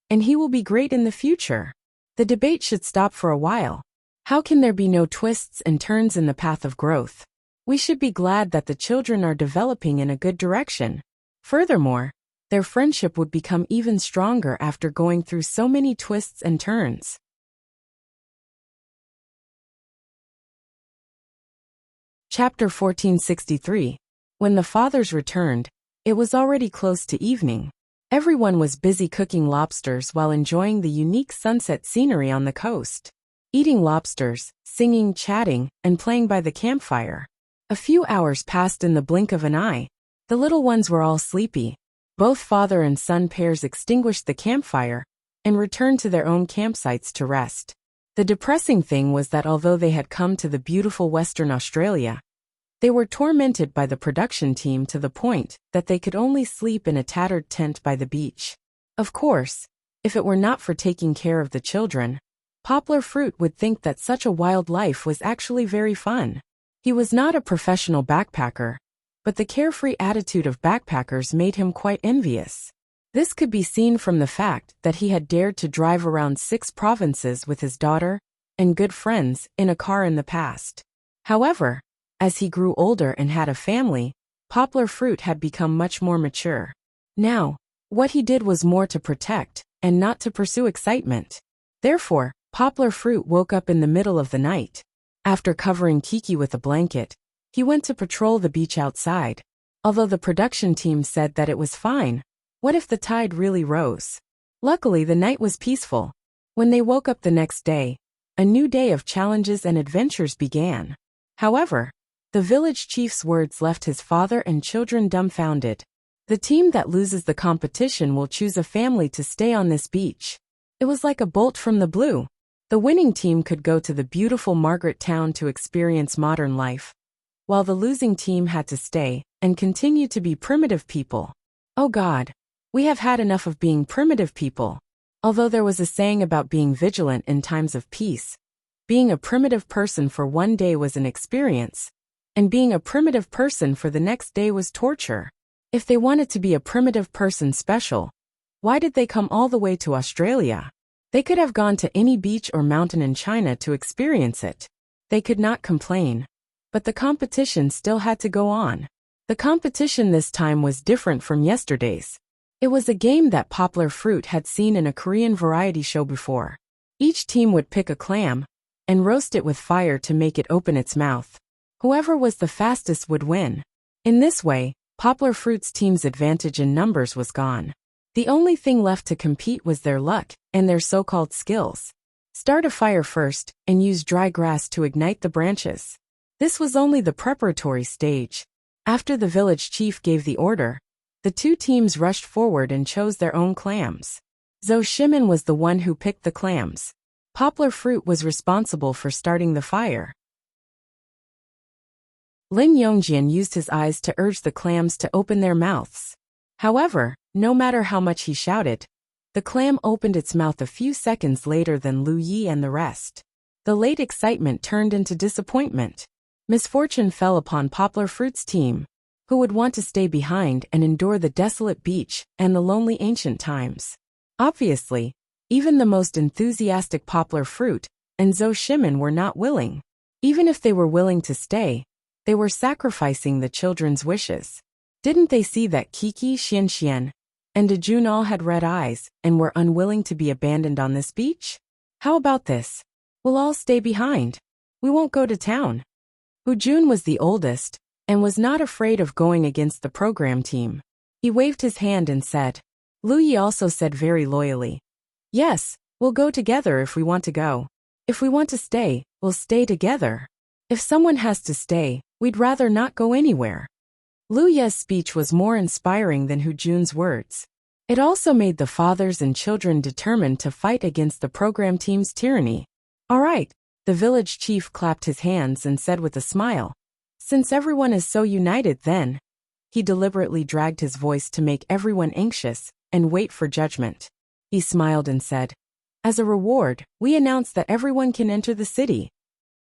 and he will be great in the future. The debate should stop for a while. How can there be no twists and turns in the path of growth? We should be glad that the children are developing in a good direction. Furthermore, their friendship would become even stronger after going through so many twists and turns. Chapter 1463. When the fathers returned, it was already close to evening. Everyone was busy cooking lobsters while enjoying the unique sunset scenery on the coast. Eating lobsters, singing, chatting, and playing by the campfire. A few hours passed in the blink of an eye. The little ones were all sleepy. Both father and son pairs extinguished the campfire and returned to their own campsites to rest. The depressing thing was that although they had come to the beautiful Western Australia, they were tormented by the production team to the point that they could only sleep in a tattered tent by the beach. Of course, if it were not for taking care of the children, Poplar Fruit would think that such a wild life was actually very fun. He was not a professional backpacker, but the carefree attitude of backpackers made him quite envious. This could be seen from the fact that he had dared to drive around 6 provinces with his daughter and good friends in a car in the past. However, as he grew older and had a family, Poplar Fruit had become much more mature. Now, what he did was more to protect and not to pursue excitement. Therefore, Poplar Fruit woke up in the middle of the night. After covering Kiki with a blanket, he went to patrol the beach outside. Although the production team said that it was fine, what if the tide really rose? Luckily, the night was peaceful. When they woke up the next day, a new day of challenges and adventures began. However, the village chief's words left his father and children dumbfounded. The team that loses the competition will choose a family to stay on this beach. It was like a bolt from the blue. The winning team could go to the beautiful Margaret Town to experience modern life, while the losing team had to stay and continue to be primitive people. Oh God, we have had enough of being primitive people. Although there was a saying about being vigilant in times of peace, being a primitive person for one day was an experience, and being a primitive person for the next day was torture. If they wanted to be a primitive person special, why did they come all the way to Australia? They could have gone to any beach or mountain in China to experience it. They could not complain. But the competition still had to go on. The competition this time was different from yesterday's. It was a game that Poplar Fruit had seen in a Korean variety show before. Each team would pick a clam and roast it with fire to make it open its mouth. Whoever was the fastest would win. In this way, Poplar Fruit's team's advantage in numbers was gone. The only thing left to compete was their luck and their so-called skills. Start a fire first and use dry grass to ignite the branches. This was only the preparatory stage. After the village chief gave the order, the 2 teams rushed forward and chose their own clams. Zhou Shimin was the one who picked the clams. Poplar Fruit was responsible for starting the fire. Lin Yongjian used his eyes to urge the clams to open their mouths. However, no matter how much he shouted, the clam opened its mouth a few seconds later than Lu Yi and the rest. The late excitement turned into disappointment. Misfortune fell upon Poplar Fruit's team, who would want to stay behind and endure the desolate beach and the lonely ancient times. Obviously, even the most enthusiastic Poplar Fruit and Zhou Shimin were not willing. Even if they were willing to stay, they were sacrificing the children's wishes. Didn't they see that Kiki, Xianxian, and Dejun all had red eyes and were unwilling to be abandoned on this beach? How about this? We'll all stay behind. We won't go to town. Hujun was the oldest and was not afraid of going against the program team. He waved his hand and said. Lu Yi also said very loyally, "Yes, we'll go together if we want to go. If we want to stay, we'll stay together. If someone has to stay, we'd rather not go anywhere." Lu Ye's speech was more inspiring than Hujun's words. It also made the fathers and children determined to fight against the program team's tyranny. All right, the village chief clapped his hands and said with a smile, "Since everyone is so united then." He deliberately dragged his voice to make everyone anxious and wait for judgment. He smiled and said, "As a reward, we announce that everyone can enter the city."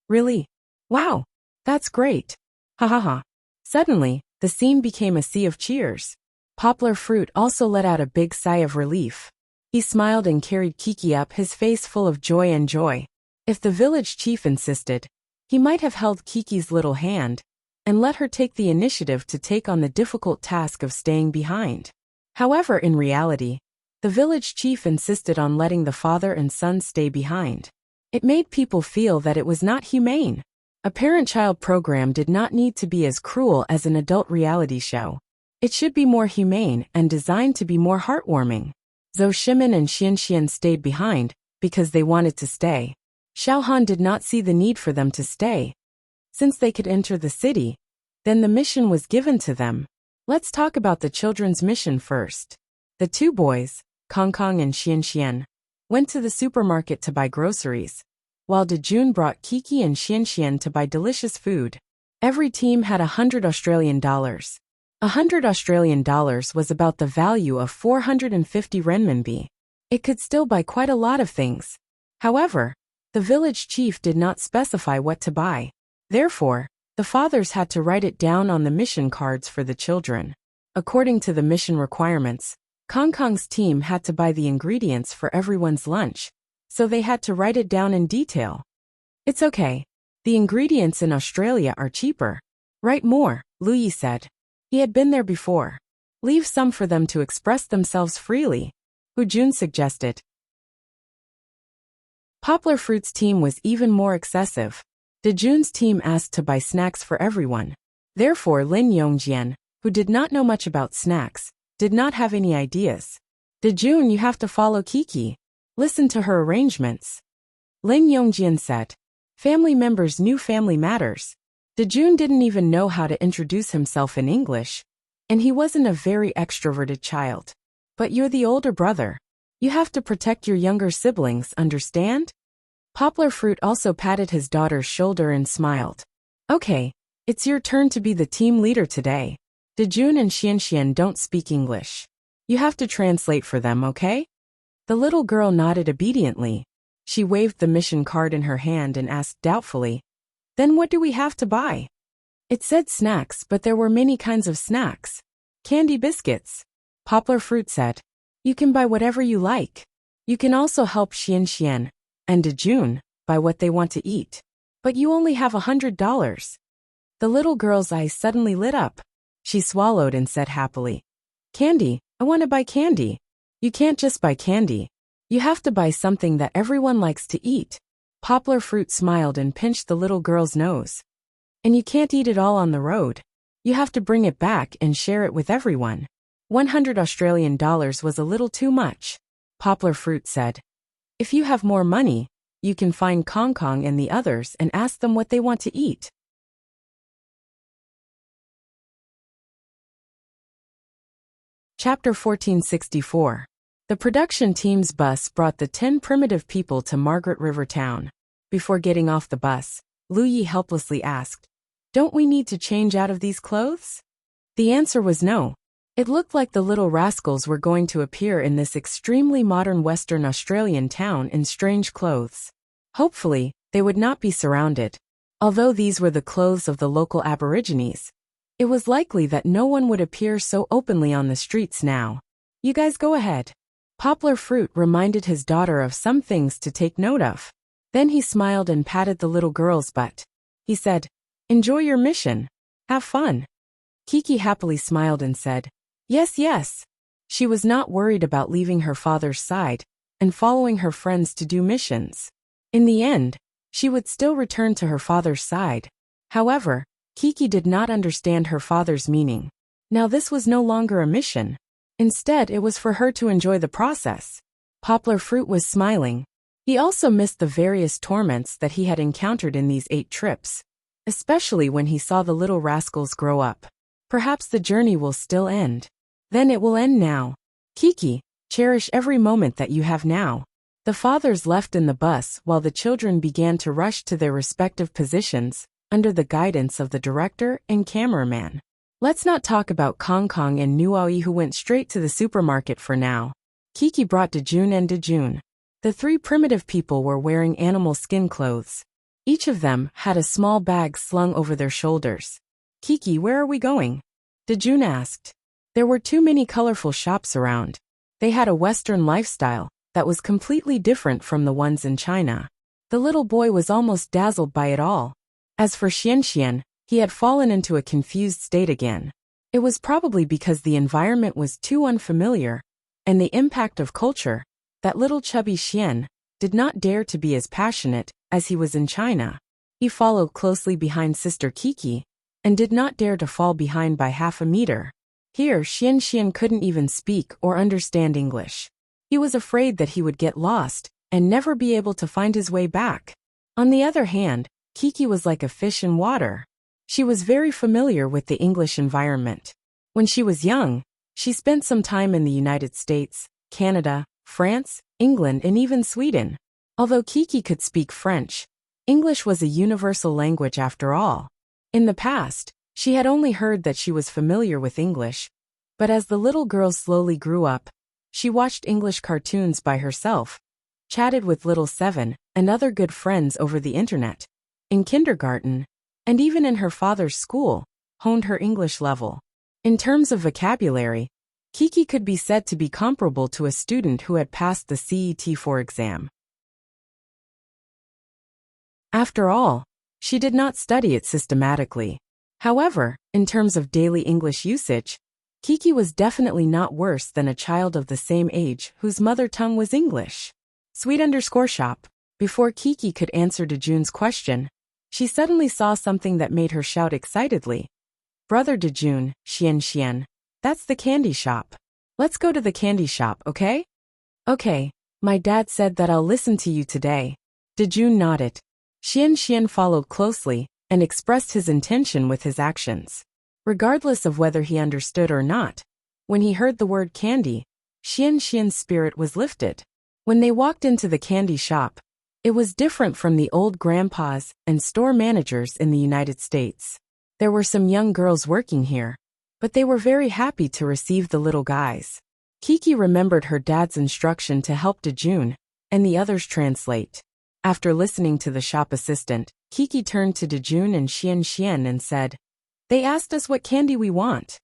Really? Wow, that's great. Ha ha ha. Suddenly, the scene became a sea of cheers. Poplar Fruit also let out a big sigh of relief. He smiled and carried Kiki up, his face full of joy and joy. If the village chief insisted, he might have held Kiki's little hand and let her take the initiative to take on the difficult task of staying behind. However, in reality, the village chief insisted on letting the father and son stay behind. It made people feel that it was not humane. A parent-child program did not need to be as cruel as an adult reality show. It should be more humane and designed to be more heartwarming. Zhou Shimin and Xianxian stayed behind because they wanted to stay. Xiaohan did not see the need for them to stay. Since they could enter the city, then the mission was given to them. Let's talk about the children's mission first. The two boys, Kongkong and Xianxian, went to the supermarket to buy groceries, while Dejun brought Kiki and Xianxian to buy delicious food. Every team had $100. 100 Australian dollars was about the value of 450 renminbi. It could still buy quite a lot of things. However, the village chief did not specify what to buy. Therefore, the fathers had to write it down on the mission cards for the children. According to the mission requirements, Kongkong's team had to buy the ingredients for everyone's lunch, so they had to write it down in detail. It's okay. The ingredients in Australia are cheaper. Write more, Lu Yi said. He had been there before. Leave some for them to express themselves freely, Hu Jun suggested. Poplar Fruit's team was even more excessive. Dejun's team asked to buy snacks for everyone. Therefore, Lin Yongjian, who did not know much about snacks, did not have any ideas. Dejun, you have to follow Kiki. Listen to her arrangements. Lin Yongjian said. Family members knew family matters. Dejun didn't even know how to introduce himself in English, and he wasn't a very extroverted child. But you're the older brother. You have to protect your younger siblings, understand? Poplar Fruit also patted his daughter's shoulder and smiled. Okay, it's your turn to be the team leader today. Dejun and Xianxian don't speak English. You have to translate for them, okay? The little girl nodded obediently. She waved the mission card in her hand and asked doubtfully, Then what do we have to buy? It said snacks, but there were many kinds of snacks. Candy biscuits. Poplar Fruit said. You can buy whatever you like. You can also help Xianxian and Dejun buy what they want to eat. But you only have $100. The little girl's eyes suddenly lit up. She swallowed and said happily, Candy, I want to buy candy. You can't just buy candy. You have to buy something that everyone likes to eat. Poplar Fruit smiled and pinched the little girl's nose. And you can't eat it all on the road. You have to bring it back and share it with everyone. 100 Australian dollars was a little too much. Poplar Fruit said. If you have more money, you can find Kongkong and the others and ask them what they want to eat. Chapter 1464. The production team's bus brought the 10 primitive people to Margaret River Town. Before getting off the bus, Lu Yi helplessly asked, Don't we need to change out of these clothes? The answer was no. It looked like the little rascals were going to appear in this extremely modern Western Australian town in strange clothes. Hopefully, they would not be surrounded. Although these were the clothes of the local Aborigines, it was likely that no one would appear so openly on the streets now. You guys go ahead. Poplar Fruit reminded his daughter of some things to take note of. Then he smiled and patted the little girl's butt. He said, Enjoy your mission. Have fun. Kiki happily smiled and said, Yes, yes. She was not worried about leaving her father's side and following her friends to do missions. In the end, she would still return to her father's side. However, Kiki did not understand her father's meaning. Now this was no longer a mission. Instead, it was for her to enjoy the process. Poplar Fruit was smiling. He also missed the various torments that he had encountered in these 8 trips, especially when he saw the little rascals grow up. Perhaps the journey will still end. Then it will end now. Kiki, cherish every moment that you have now. The fathers left in the bus while the children began to rush to their respective positions, under the guidance of the director and cameraman. Let's not talk about Kongkong and Nuai who went straight to the supermarket for now. Kiki brought Dejun and Dejun. The 3 primitive people were wearing animal skin clothes. Each of them had a small bag slung over their shoulders. Kiki, where are we going? Dejun asked. There were too many colorful shops around. They had a Western lifestyle that was completely different from the ones in China. The little boy was almost dazzled by it all. As for Xianxian, He had fallen into a confused state again. It was probably because the environment was too unfamiliar, and the impact of culture, that little chubby Xian did not dare to be as passionate as he was in China. He followed closely behind Sister Kiki, and did not dare to fall behind by half a meter. Here Xian couldn't even speak or understand English. He was afraid that he would get lost and never be able to find his way back. On the other hand, Kiki was like a fish in water. She was very familiar with the English environment. When she was young, she spent some time in the United States, Canada, France, England, and even Sweden. Although Kiki could speak French, English was a universal language after all. In the past, she had only heard that she was familiar with English, but as the little girl slowly grew up, she watched English cartoons by herself, chatted with Little Seven and other good friends over the internet, in kindergarten, and even in her father's school, honed her English level. In terms of vocabulary, Kiki could be said to be comparable to a student who had passed the CET4 exam. After all, she did not study it systematically. However, in terms of daily English usage, Kiki was definitely not worse than a child of the same age whose mother tongue was English. Sweet_shop. Before Kiki could answer Dejun's question, she suddenly saw something that made her shout excitedly. Brother Dejun, Xian, that's the candy shop. Let's go to the candy shop, okay? Okay, my dad said that I'll listen to you today. Dejun nodded. Xian followed closely and expressed his intention with his actions. Regardless of whether he understood or not, when he heard the word candy, Xian's spirit was lifted. When they walked into the candy shop, it was different from the old grandpas and store managers in the United States. There were some young girls working here, but they were very happy to receive the little guys. Kiki remembered her dad's instruction to help Dejun and the others translate. After listening to the shop assistant, Kiki turned to Dejun and Xian and said, "They asked us what candy we want."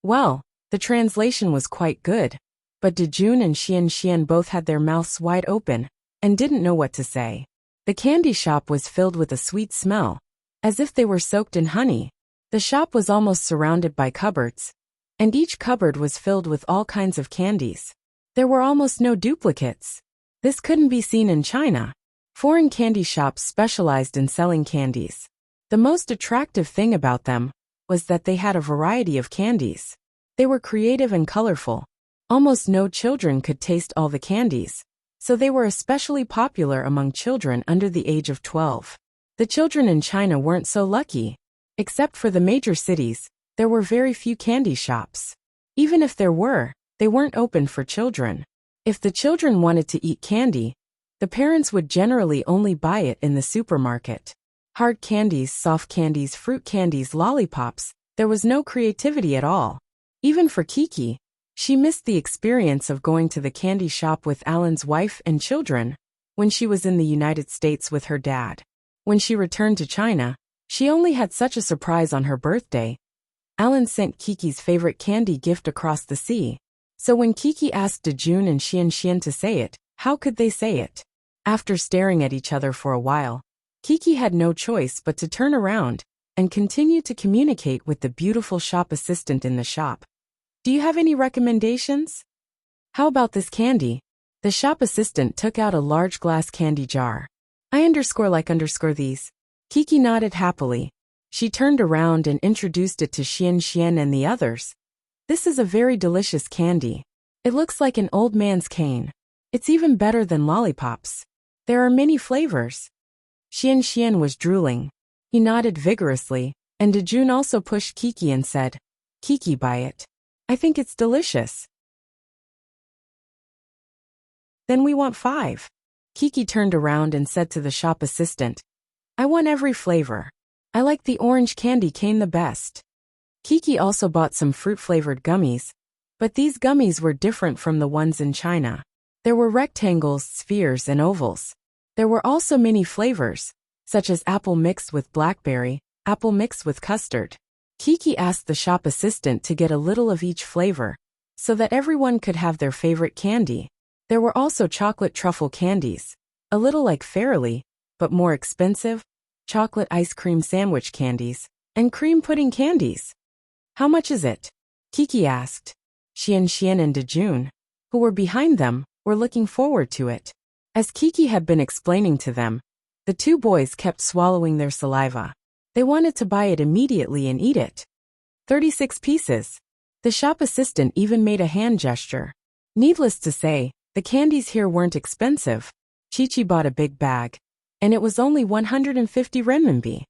Well, the translation was quite good, but Dejun and Xian both had their mouths wide open and didn't know what to say. The candy shop was filled with a sweet smell, as if they were soaked in honey. The shop was almost surrounded by cupboards, and each cupboard was filled with all kinds of candies. There were almost no duplicates. This couldn't be seen in China. Foreign candy shops specialized in selling candies. The most attractive thing about them was that they had a variety of candies. They were creative and colorful. Almost no children could taste all the candies, so they were especially popular among children under the age of 12. The children in China weren't so lucky. Except for the major cities, there were very few candy shops. Even if there were, they weren't open for children. If the children wanted to eat candy, the parents would generally only buy it in the supermarket. Hard candies, soft candies, fruit candies, lollipops, there was no creativity at all. Even for Kiki, she missed the experience of going to the candy shop with Alan's wife and children when she was in the United States with her dad. When she returned to China, she only had such a surprise on her birthday. Alan sent Kiki's favorite candy gift across the sea. So when Kiki asked Dejun and Xian to say it, how could they say it? After staring at each other for a while, Kiki had no choice but to turn around and continue to communicate with the beautiful shop assistant in the shop. Do you have any recommendations? How about this candy? The shop assistant took out a large glass candy jar. I like these. Kiki nodded happily. She turned around and introduced it to Xian and the others. This is a very delicious candy. It looks like an old man's cane. It's even better than lollipops. There are many flavors. Xian was drooling. He nodded vigorously, and Dejun also pushed Kiki and said, "Kiki, buy it. I think it's delicious." Then we want 5. Kiki turned around and said to the shop assistant, "I want every flavor. I like the orange candy cane the best." Kiki also bought some fruit-flavored gummies, but these gummies were different from the ones in China. There were rectangles, spheres, and ovals. There were also many flavors, such as apple mixed with blackberry, apple mixed with custard. Kiki asked the shop assistant to get a little of each flavor, so that everyone could have their favorite candy. There were also chocolate truffle candies, a little like Fairly, but more expensive, chocolate ice cream sandwich candies, And cream pudding candies. How much is it? Kiki asked. Xian and Dejun, who were behind them, were looking forward to it. As Kiki had been explaining to them, the two boys kept swallowing their saliva. They wanted to buy it immediately and eat it. 36 pieces. The shop assistant even made a hand gesture. Needless to say, the candies here weren't expensive. Chi-Chi bought a big bag, and it was only 150 renminbi.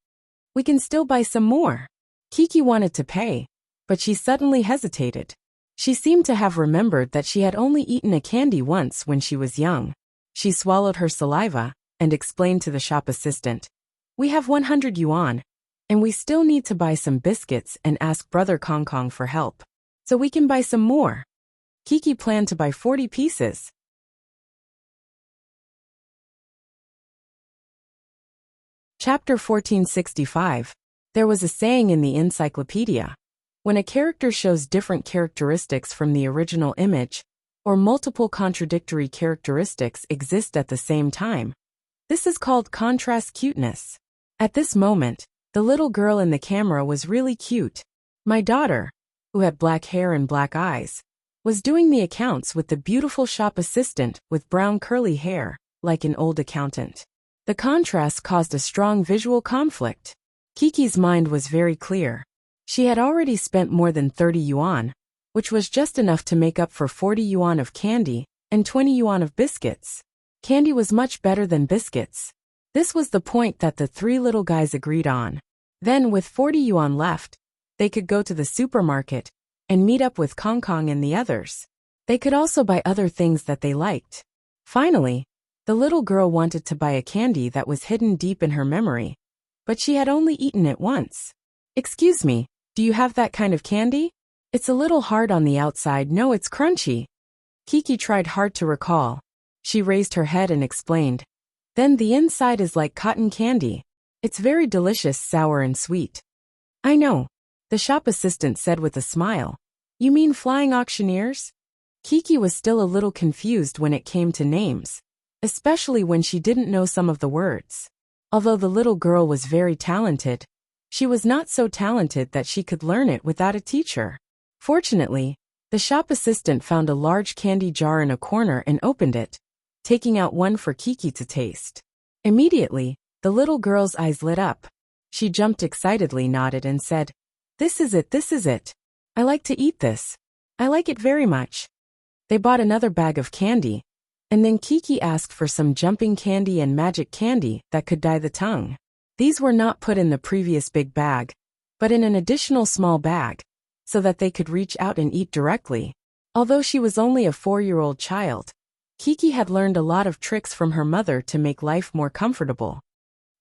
We can still buy some more. Kiki wanted to pay, but she suddenly hesitated. She seemed to have remembered that she had only eaten a candy once when she was young. She swallowed her saliva and explained to the shop assistant, "We have 100 yuan, and we still need to buy some biscuits and ask Brother Kong Kong for help. So we can buy some more." Kiki planned to buy 40 pieces. Chapter 1465. There was a saying in the encyclopedia. When a character shows different characteristics from the original image, or multiple contradictory characteristics exist at the same time, this is called contrast cuteness. At this moment, the little girl in the camera was really cute. My daughter, who had black hair and black eyes, was doing the accounts with the beautiful shop assistant with brown curly hair, like an old accountant. The contrast caused a strong visual conflict. Kiki's mind was very clear. She had already spent more than 30 yuan, which was just enough to make up for 40 yuan of candy and 20 yuan of biscuits. Candy was much better than biscuits. This was the point that the three little guys agreed on. Then, with 40 yuan left, they could go to the supermarket and meet up with Kong Kong and the others. They could also buy other things that they liked. Finally, the little girl wanted to buy a candy that was hidden deep in her memory, but she had only eaten it once. "Excuse me, do you have that kind of candy? It's a little hard on the outside. No, it's crunchy." Kiki tried hard to recall. She raised her head and explained. "Then the inside is like cotton candy. It's very delicious, sour and sweet." "I know," the shop assistant said with a smile. "You mean flying auctioneers?" Kiki was still a little confused when it came to names, especially when she didn't know some of the words. Although the little girl was very talented, she was not so talented that she could learn it without a teacher. Fortunately, the shop assistant found a large candy jar in a corner and opened it, taking out one for Kiki to taste. Immediately, the little girl's eyes lit up. She jumped excitedly, nodded and said, this is it. I like to eat this. I like it very much." They bought another bag of candy, and then Kiki asked for some jumping candy and magic candy that could dye the tongue. These were not put in the previous big bag, but in an additional small bag, so that they could reach out and eat directly. Although she was only a 4-year-old child, Kiki had learned a lot of tricks from her mother to make life more comfortable.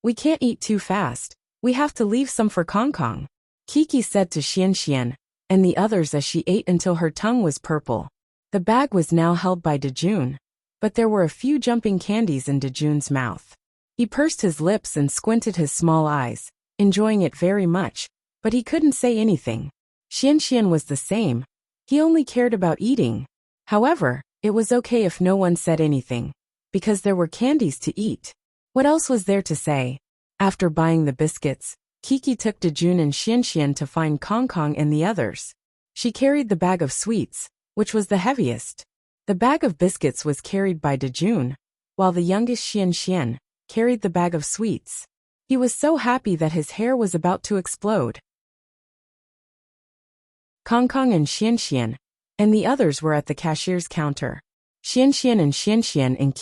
"We can't eat too fast. We have to leave some for Kong Kong," Kiki said to Xian and the others as she ate until her tongue was purple. The bag was now held by Dejun, but there were a few jumping candies in Dejun's mouth. He pursed his lips and squinted his small eyes, enjoying it very much, but he couldn't say anything. Xian was the same. He only cared about eating. However, it was okay if no one said anything, because there were candies to eat. What else was there to say? After buying the biscuits, Kiki took Dejun and Xian to find Kong Kong and the others. She carried the bag of sweets, which was the heaviest. The bag of biscuits was carried by Dejun, while the youngest Xian carried the bag of sweets. He was so happy that his hair was about to explode. Kong Kong and Xian and the others were at the cashier's counter. Xian and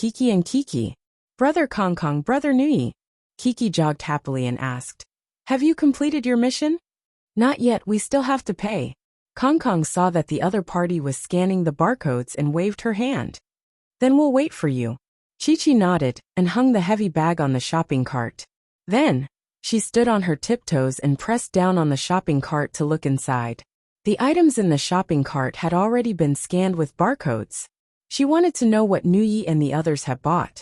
Kiki. "Brother Kong Kong, Brother Nui." Kiki jogged happily and asked, "Have you completed your mission?" "Not yet, we still have to pay." Kong Kong saw that the other party was scanning the barcodes and waved her hand. "Then we'll wait for you." Chi-Chi nodded and hung the heavy bag on the shopping cart. Then, she stood on her tiptoes and pressed down on the shopping cart to look inside. The items in the shopping cart had already been scanned with barcodes. She wanted to know what Nuyi and the others had bought.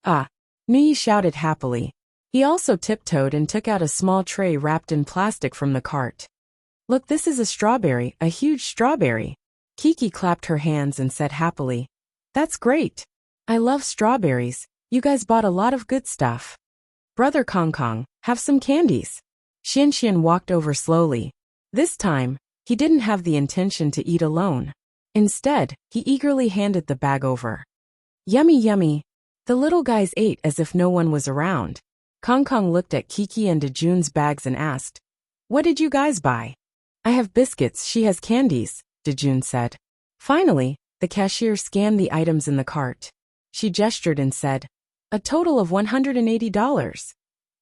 "Ah!" Nuyi shouted happily. He also tiptoed and took out a small tray wrapped in plastic from the cart. "Look, this is a strawberry, a huge strawberry." Kiki clapped her hands and said happily, "That's great. I love strawberries. You guys bought a lot of good stuff." "Brother Kong Kong, have some candies." Xian walked over slowly. This time, he didn't have the intention to eat alone. Instead, he eagerly handed the bag over. Yummy yummy. The little guys ate as if no one was around. Kong Kong looked at Kiki and Dejun's bags and asked, "What did you guys buy?" "I have biscuits, she has candies," Dejun said. Finally, the cashier scanned the items in the cart. She gestured and said, "A total of $180.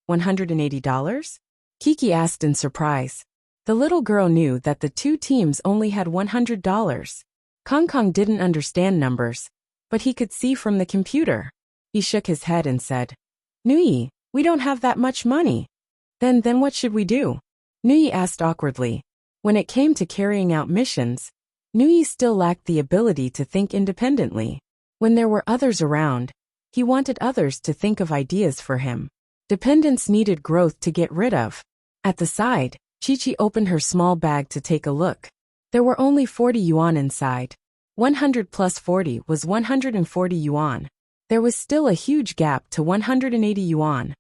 $180? Kiki asked in surprise. The little girl knew that the two teams only had $100. Kong Kong didn't understand numbers, but he could see from the computer. He shook his head and said, "Nui, we don't have that much money." Then what should we do?" Nui asked awkwardly. When it came to carrying out missions, Nui still lacked the ability to think independently. When there were others around, he wanted others to think of ideas for him. Dependence needed growth to get rid of. At the side, Chi-Chi opened her small bag to take a look. There were only 40 yuan inside. 100 plus 40 was 140 yuan. There was still a huge gap to 180 yuan.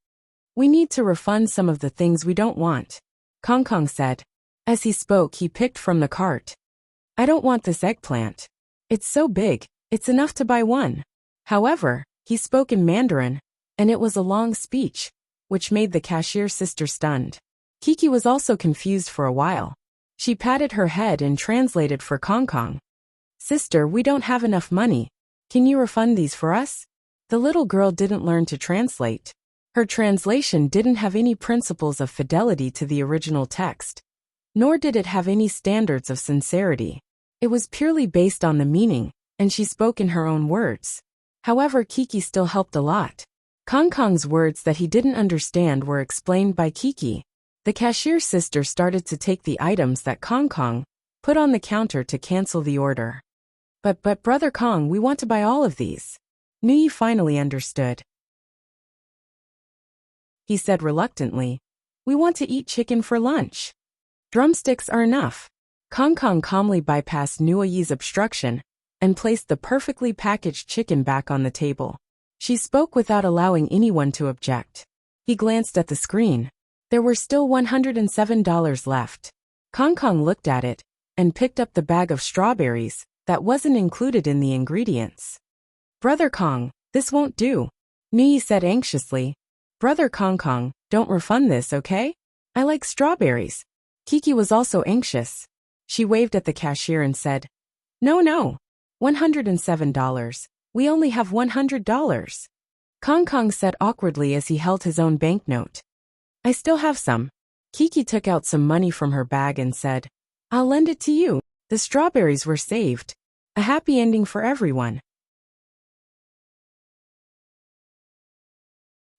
"We need to refund some of the things we don't want," Kong Kong said. As he spoke, he picked from the cart. "I don't want this eggplant. It's so big, it's enough to buy one." However, he spoke in Mandarin, and it was a long speech, which made the cashier sister stunned. Kiki was also confused for a while. She patted her head and translated for Kong Kong. "Sister, we don't have enough money. Can you refund these for us?" The little girl didn't learn to translate. Her translation didn't have any principles of fidelity to the original text, nor did it have any standards of sincerity. It was purely based on the meaning, and she spoke in her own words. However, Kiki still helped a lot. Kong Kong's words that he didn't understand were explained by Kiki. The cashier sister started to take the items that Kong Kong put on the counter to cancel the order. But Brother Kong, we want to buy all of these." Nui finally understood. He said reluctantly, "We want to eat chicken for lunch. Drumsticks are enough." Kong Kong calmly bypassed Nui's obstruction and placed the perfectly packaged chicken back on the table. She spoke without allowing anyone to object. He glanced at the screen. There were still $107 left. Kong Kong looked at it and picked up the bag of strawberries that wasn't included in the ingredients. "Brother Kong, this won't do," Nui said anxiously. "Brother Kong Kong, don't refund this, okay? I like strawberries." Kiki was also anxious. She waved at the cashier and said, No, $107. We only have $100. Kong Kong said awkwardly as he held his own banknote. "I still have some." Kiki took out some money from her bag and said, "I'll lend it to you." The strawberries were saved. A happy ending for everyone.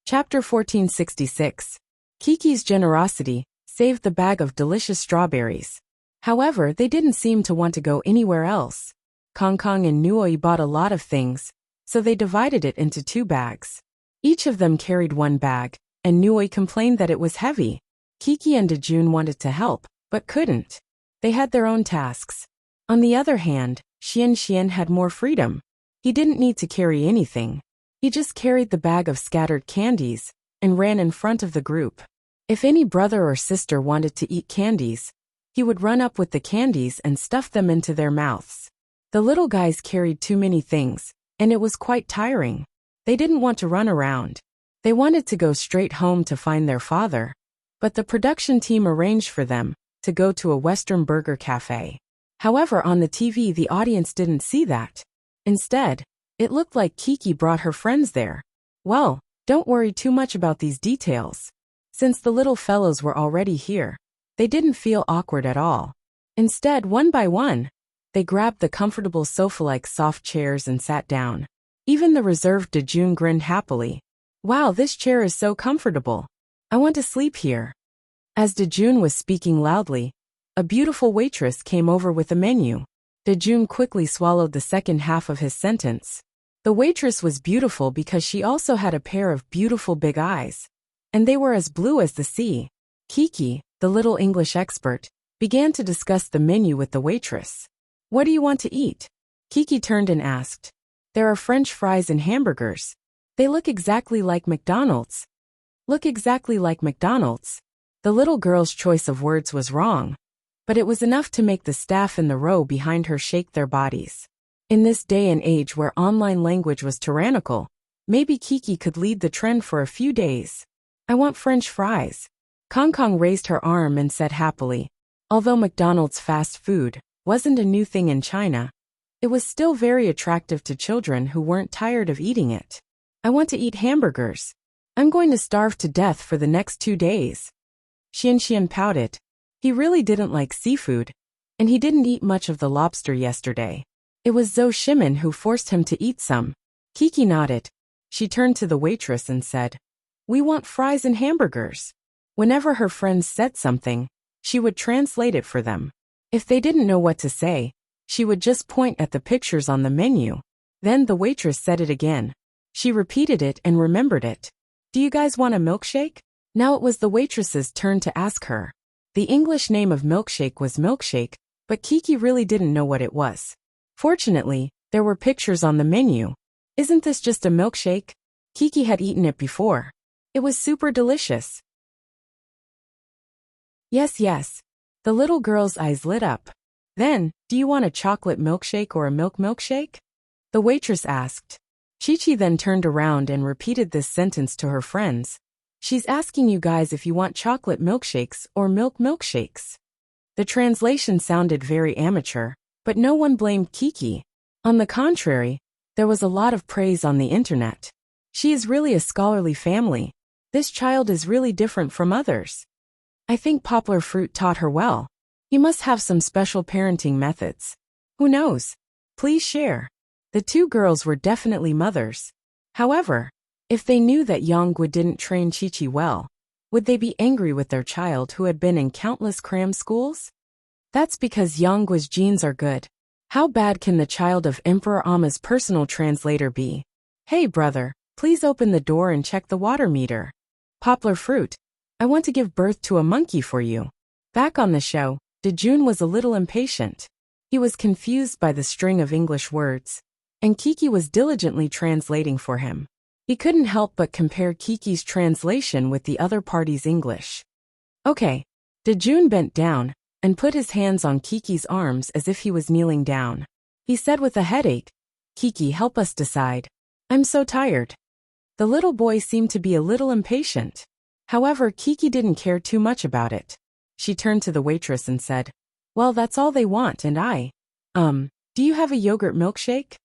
Chapter 1466. Kiki's generosity saved the bag of delicious strawberries. However, they didn't seem to want to go anywhere else. Kong Kong and Nui bought a lot of things, so they divided it into 2 bags. Each of them carried 1 bag, and Nui complained that it was heavy. Kiki and Dejun wanted to help, but couldn't. They had their own tasks. On the other hand, Xian had more freedom. He didn't need to carry anything. He just carried the bag of scattered candies and ran in front of the group. If any brother or sister wanted to eat candies, he would run up with the candies and stuff them into their mouths. The little guys carried too many things, and it was quite tiring. They didn't want to run around. They wanted to go straight home to find their father, but the production team arranged for them to go to a Western burger cafe. However, on the TV, the audience didn't see that. Instead, it looked like Kiki brought her friends there. Well, don't worry too much about these details. Since the little fellows were already here, they didn't feel awkward at all. Instead, one by one, they grabbed the comfortable sofa-like soft chairs and sat down. Even the reserved Dejun grinned happily. "Wow, this chair is so comfortable. I want to sleep here." As Dejun was speaking loudly, a beautiful waitress came over with a menu. Dejun quickly swallowed the second half of his sentence. The waitress was beautiful because she also had a pair of beautiful big eyes, and they were as blue as the sea. Kiki, the little English expert, began to discuss the menu with the waitress. "What do you want to eat?" Kiki turned and asked. "There are French fries and hamburgers. They look exactly like McDonald's." "Look exactly like McDonald's?" The little girl's choice of words was wrong, but it was enough to make the staff in the row behind her shake their bodies. In this day and age where online language was tyrannical, maybe Kiki could lead the trend for a few days. I want French fries. Kong Kong raised her arm and said happily. Although McDonald's fast food wasn't a new thing in China, it was still very attractive to children who weren't tired of eating it. I want to eat hamburgers. I'm going to starve to death for the next 2 days. Xian pouted. He really didn't like seafood, and he didn't eat much of the lobster yesterday. It was Zhou Shimin who forced him to eat some. Kiki nodded. She turned to the waitress and said, "We want fries and hamburgers." Whenever her friends said something, she would translate it for them. If they didn't know what to say, she would just point at the pictures on the menu. Then the waitress said it again. She repeated it and remembered it. "Do you guys want a milkshake?" Now it was the waitress's turn to ask her. The English name of milkshake was milkshake, but Kiki really didn't know what it was. Fortunately, there were pictures on the menu. "Isn't this just a milkshake?" Kiki had eaten it before. It was super delicious. Yes. The little girl's eyes lit up. Then, "Do you want a chocolate milkshake or a milkshake?" The waitress asked. Chi-Chi then turned around and repeated this sentence to her friends. "She's asking you guys if you want chocolate milkshakes or milkshakes." The translation sounded very amateur, but no one blamed Kiki. On the contrary, there was a lot of praise on the internet. She is really a scholarly family. This child is really different from others. I think Poplar Fruit taught her well. He must have some special parenting methods. Who knows? Please share. The two girls were definitely mothers. However, if they knew that Yonggu didn't train Chi-Chi well, would they be angry with their child who had been in countless cram schools? That's because Yonggu's genes are good. How bad can the child of Emperor Ama's personal translator be? "Hey brother, please open the door and check the water meter." "Poplar Fruit, I want to give birth to a monkey for you." Back on the show, Dejun was a little impatient. He was confused by the string of English words, and Kiki was diligently translating for him. He couldn't help but compare Kiki's translation with the other party's English. "Okay." Dejun bent down and put his hands on Kiki's arms as if he was kneeling down. He said with a headache, "Kiki, help us decide. I'm so tired." The little boy seemed to be a little impatient. However, Kiki didn't care too much about it. She turned to the waitress and said, "Well, that's all they want, and do you have a yogurt milkshake?"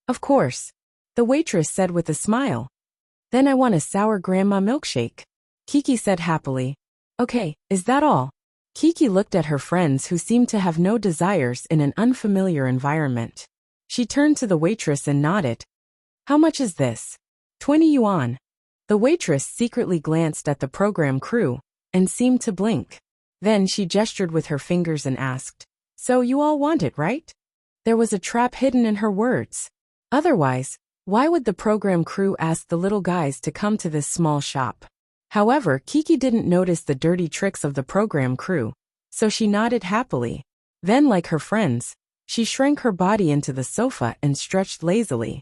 "Of course," the waitress said with a smile. "Then I want a sour grandma milkshake," Kiki said happily. "Okay, is that all?" Kiki looked at her friends who seemed to have no desires in an unfamiliar environment. She turned to the waitress and nodded. "How much is this?" 20 yuan. The waitress secretly glanced at the program crew and seemed to blink. Then she gestured with her fingers and asked, "So you all want it, right?" There was a trap hidden in her words. Otherwise, why would the program crew ask the little guys to come to this small shop? However, Kiki didn't notice the dirty tricks of the program crew, so she nodded happily. Then, like her friends, she shrank her body into the sofa and stretched lazily.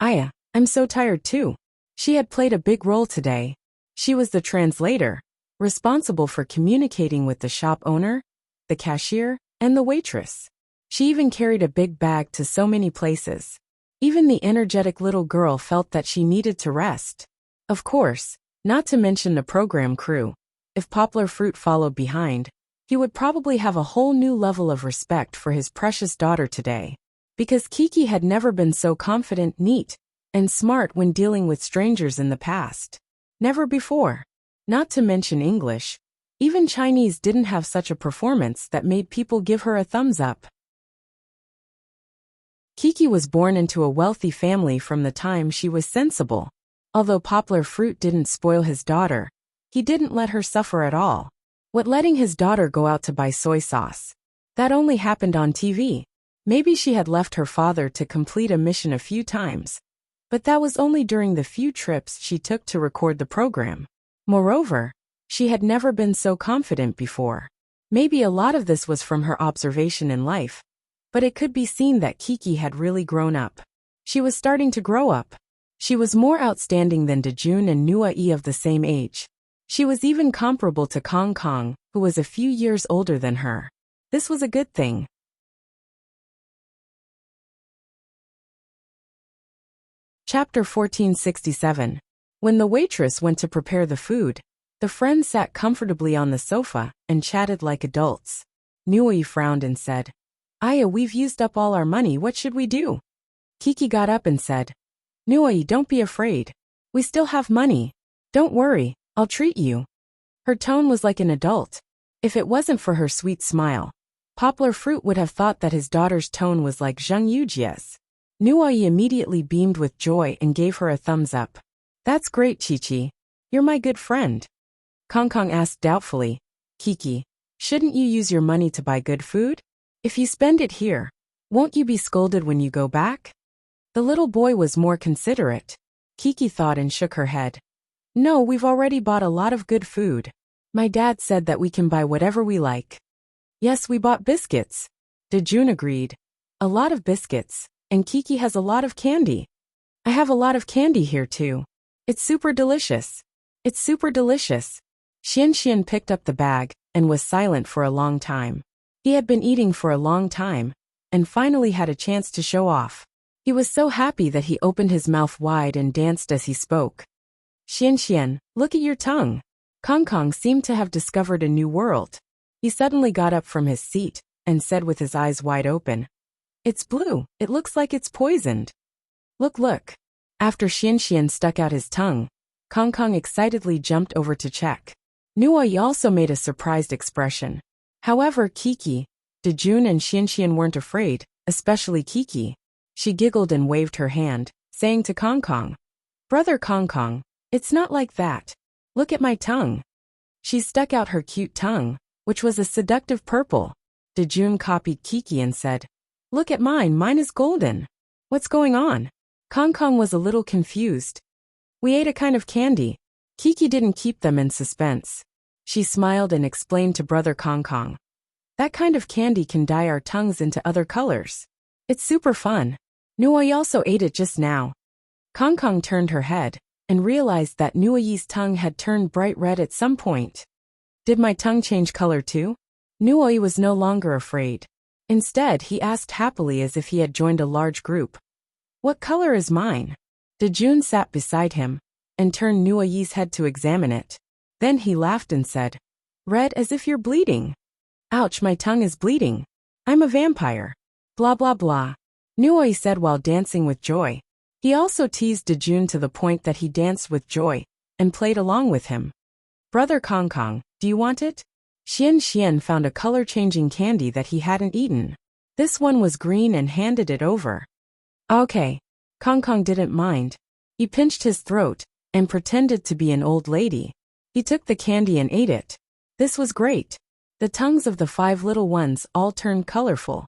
"Aya, I'm so tired too." She had played a big role today. She was the translator, responsible for communicating with the shop owner, the cashier, and the waitress. She even carried a big bag to so many places. Even the energetic little girl felt that she needed to rest. Of course, not to mention the program crew. If Poplar Fruit followed behind, he would probably have a whole new level of respect for his precious daughter today. Because Kiki had never been so confident, neat, and smart when dealing with strangers in the past. Never before. Not to mention English. Even Chinese didn't have such a performance that made people give her a thumbs up. Kiki was born into a wealthy family from the time she was sensible. Although Poplar Fruit didn't spoil his daughter, he didn't let her suffer at all. What letting his daughter go out to buy soy sauce? That only happened on TV. Maybe she had left her father to complete a mission a few times, but that was only during the few trips she took to record the program. Moreover, she had never been so confident before. Maybe a lot of this was from her observation in life, but it could be seen that Kiki had really grown up. She was starting to grow up. She was more outstanding than Dejun and Nua E of the same age. She was even comparable to Kong Kong, who was a few years older than her. This was a good thing. Chapter 1467. When the waitress went to prepare the food, the friends sat comfortably on the sofa and chatted like adults. Nui frowned and said, "Aya, we've used up all our money, what should we do?" Kiki got up and said, "Nui, don't be afraid. We still have money. Don't worry, I'll treat you." Her tone was like an adult. If it wasn't for her sweet smile, Poplar Fruit would have thought that his daughter's tone was like Zheng Yujia's. Nui immediately beamed with joy and gave her a thumbs up. "That's great, Chi-Chi. You're my good friend." Kong Kong asked doubtfully, "Kiki, shouldn't you use your money to buy good food? If you spend it here, won't you be scolded when you go back?" The little boy was more considerate. Kiki thought and shook her head. "No, we've already bought a lot of good food. My dad said that we can buy whatever we like." "Yes, we bought biscuits." Dejun agreed. "A lot of biscuits, and Kiki has a lot of candy." "I have a lot of candy here too. It's super delicious. It's super delicious." Xian picked up the bag and was silent for a long time. He had been eating for a long time and finally had a chance to show off. He was so happy that he opened his mouth wide and danced as he spoke. Xian, look at your tongue." Kong Kong seemed to have discovered a new world. He suddenly got up from his seat and said with his eyes wide open, "It's blue. It looks like it's poisoned." Look. After Xian stuck out his tongue, Kong Kong excitedly jumped over to check. Nui also made a surprised expression. However, Kiki, Dejun and Xian weren't afraid, especially Kiki. She giggled and waved her hand, saying to Kong Kong, "Brother Kong Kong, it's not like that. Look at my tongue." She stuck out her cute tongue, which was a seductive purple. Dejun copied Kiki and said, "Look at mine is golden. What's going on?" Kong Kong was a little confused. "We ate a kind of candy." Kiki didn't keep them in suspense. She smiled and explained to Brother Kong Kong, "That kind of candy can dye our tongues into other colors. It's super fun. Nui also ate it just now." Kong Kong turned her head and realized that Nui's tongue had turned bright red at some point. "Did my tongue change color too?" Nui was no longer afraid. Instead, he asked happily as if he had joined a large group, "What color is mine?" Dejun sat beside him and turned Nui's head to examine it. Then he laughed and said, "Red as if you're bleeding." "Ouch, my tongue is bleeding. I'm a vampire." Blah blah blah. Nui said while dancing with joy. He also teased Dejun to the point that he danced with joy and played along with him. "Brother Kong Kong, do you want it?" Xian found a color-changing candy that he hadn't eaten. This one was green and handed it over. "Okay." Kong Kong didn't mind. He pinched his throat and pretended to be an old lady. He took the candy and ate it. This was great. The tongues of the 5 little ones all turned colorful.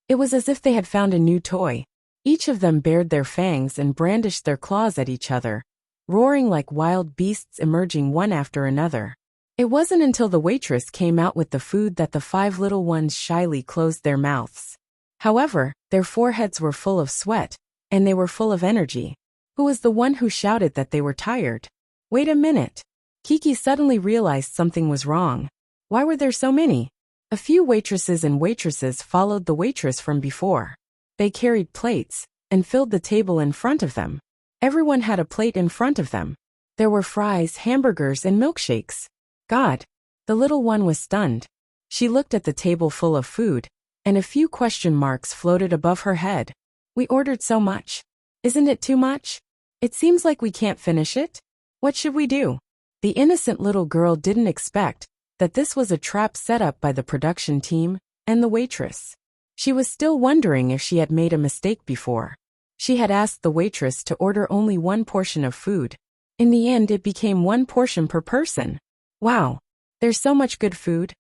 It was as if they had found a new toy. Each of them bared their fangs and brandished their claws at each other, roaring like wild beasts emerging one after another. It wasn't until the waitress came out with the food that the 5 little ones shyly closed their mouths. However, their foreheads were full of sweat, and they were full of energy. Who was the one who shouted that they were tired? Wait a minute. Kiki suddenly realized something was wrong. Why were there so many? A few waitresses and waitresses followed the waitress from before. They carried plates and filled the table in front of them. Everyone had a plate in front of them. There were fries, hamburgers, and milkshakes. God! The little one was stunned. She looked at the table full of food, and a few question marks floated above her head. We ordered so much. Isn't it too much? It seems like we can't finish it. What should we do? The innocent little girl didn't expect that this was a trap set up by the production team and the waitress. She was still wondering if she had made a mistake before. She had asked the waitress to order only one portion of food. In the end, it became one portion per person. Wow, there's so much good food.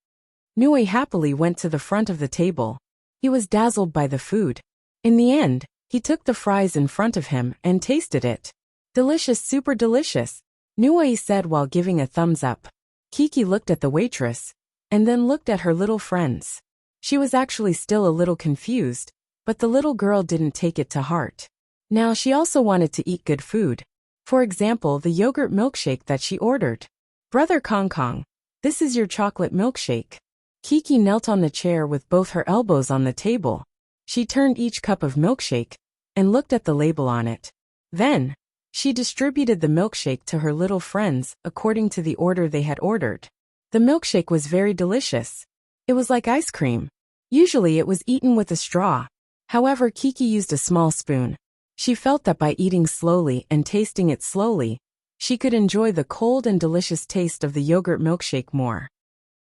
Nui happily went to the front of the table. He was dazzled by the food. In the end, he took the fries in front of him and tasted it. Delicious, super delicious, Nui said while giving a thumbs up. Kiki looked at the waitress, and then looked at her little friends. She was actually still a little confused, but the little girl didn't take it to heart. Now she also wanted to eat good food. For example, the yogurt milkshake that she ordered. Brother Kong Kong, this is your chocolate milkshake. Kiki knelt on the chair with both her elbows on the table. She turned each cup of milkshake and looked at the label on it. Then, she distributed the milkshake to her little friends according to the order they had ordered. The milkshake was very delicious. It was like ice cream. Usually it was eaten with a straw. However, Kiki used a small spoon. She felt that by eating slowly and tasting it slowly, she could enjoy the cold and delicious taste of the yogurt milkshake more.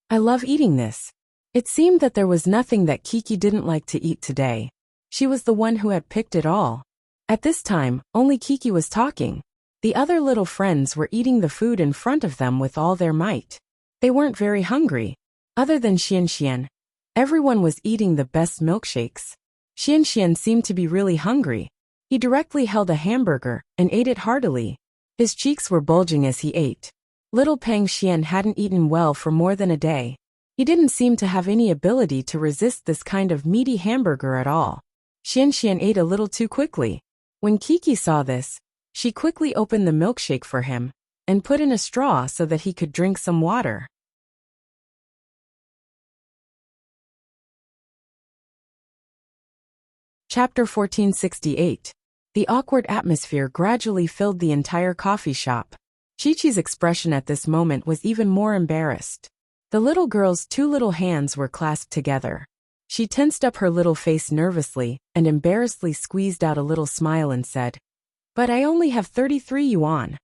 I love eating this. It seemed that there was nothing that Kiki didn't like to eat today. She was the one who had picked it all. At this time, only Kiki was talking. The other little friends were eating the food in front of them with all their might. They weren't very hungry. Other than Xian, everyone was eating the best milkshakes. Xian seemed to be really hungry. He directly held a hamburger and ate it heartily. His cheeks were bulging as he ate. Little Peng Xian hadn't eaten well for more than a day. He didn't seem to have any ability to resist this kind of meaty hamburger at all. Xian ate a little too quickly. When Kiki saw this, she quickly opened the milkshake for him and put in a straw so that he could drink some water. Chapter 1468. The awkward atmosphere gradually filled the entire coffee shop. Chi-Chi's expression at this moment was even more embarrassed. The little girl's two little hands were clasped together. She tensed up her little face nervously and embarrassedly squeezed out a little smile and said, "But I only have 33 yuan."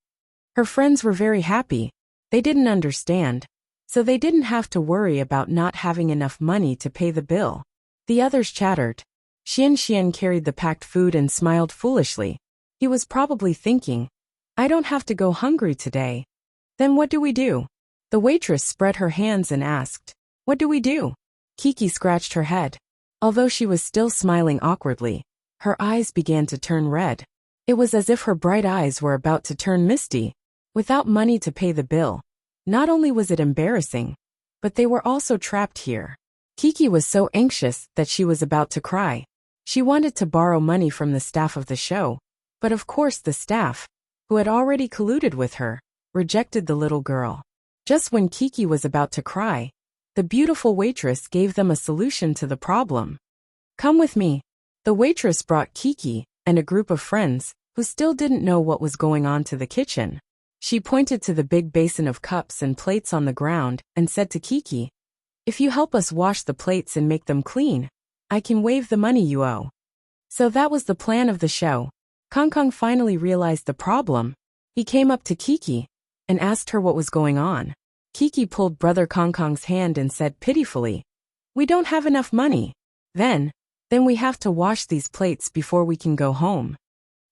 Her friends were very happy. They didn't understand, so they didn't have to worry about not having enough money to pay the bill. The others chattered. Xian carried the packed food and smiled foolishly. He was probably thinking, "I don't have to go hungry today. Then what do we do?" The waitress spread her hands and asked, "What do we do?" Kiki scratched her head. Although she was still smiling awkwardly, her eyes began to turn red. It was as if her bright eyes were about to turn misty. Without money to pay the bill, not only was it embarrassing, but they were also trapped here. Kiki was so anxious that she was about to cry. She wanted to borrow money from the staff of the show, but of course the staff, who had already colluded with her, rejected the little girl. Just when Kiki was about to cry, the beautiful waitress gave them a solution to the problem. "Come with me." The waitress brought Kiki and a group of friends who still didn't know what was going on to the kitchen. She pointed to the big basin of cups and plates on the ground and said to Kiki, "If you help us wash the plates and make them clean, I can waive the money you owe." So that was the plan of the show. Kong Kong finally realized the problem. He came up to Kiki and asked her what was going on. Kiki pulled Brother Kong Kong's hand and said pitifully, "We don't have enough money. Then we have to wash these plates before we can go home."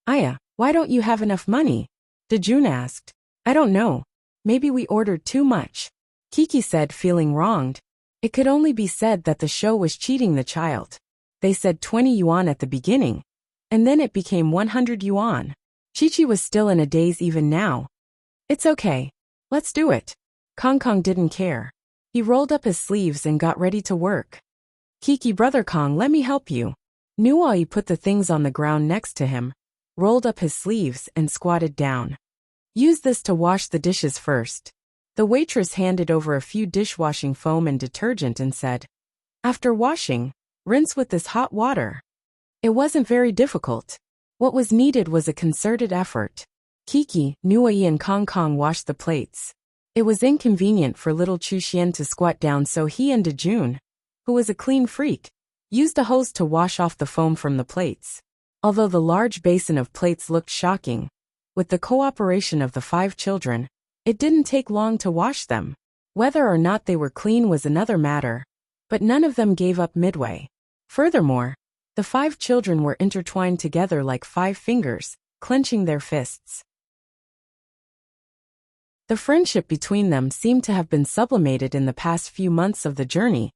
"Aya, why don't you have enough money?" Dejun asked. "I don't know. Maybe we ordered too much." Kiki said, feeling wronged. It could only be said that the show was cheating the child. They said 20 yuan at the beginning, and then it became 100 yuan. Chi-Chi was still in a daze even now. "It's okay. Let's do it." Kong Kong didn't care. He rolled up his sleeves and got ready to work. "Kiki, Brother Kong, let me help you." Nuai put the things on the ground next to him, rolled up his sleeves and squatted down. "Use this to wash the dishes first." The waitress handed over a few dishwashing foam and detergent and said, "After washing, rinse with this hot water." It wasn't very difficult. What was needed was a concerted effort. Kiki, Nuai and Kong Kong washed the plates. It was inconvenient for little Chu Xian to squat down, so he and Dejun, who was a clean freak, used a hose to wash off the foam from the plates. Although the large basin of plates looked shocking, with the cooperation of the 5 children, it didn't take long to wash them. Whether or not they were clean was another matter, but none of them gave up midway. Furthermore, the 5 children were intertwined together like 5 fingers, clenching their fists. The friendship between them seemed to have been sublimated in the past few months of the journey,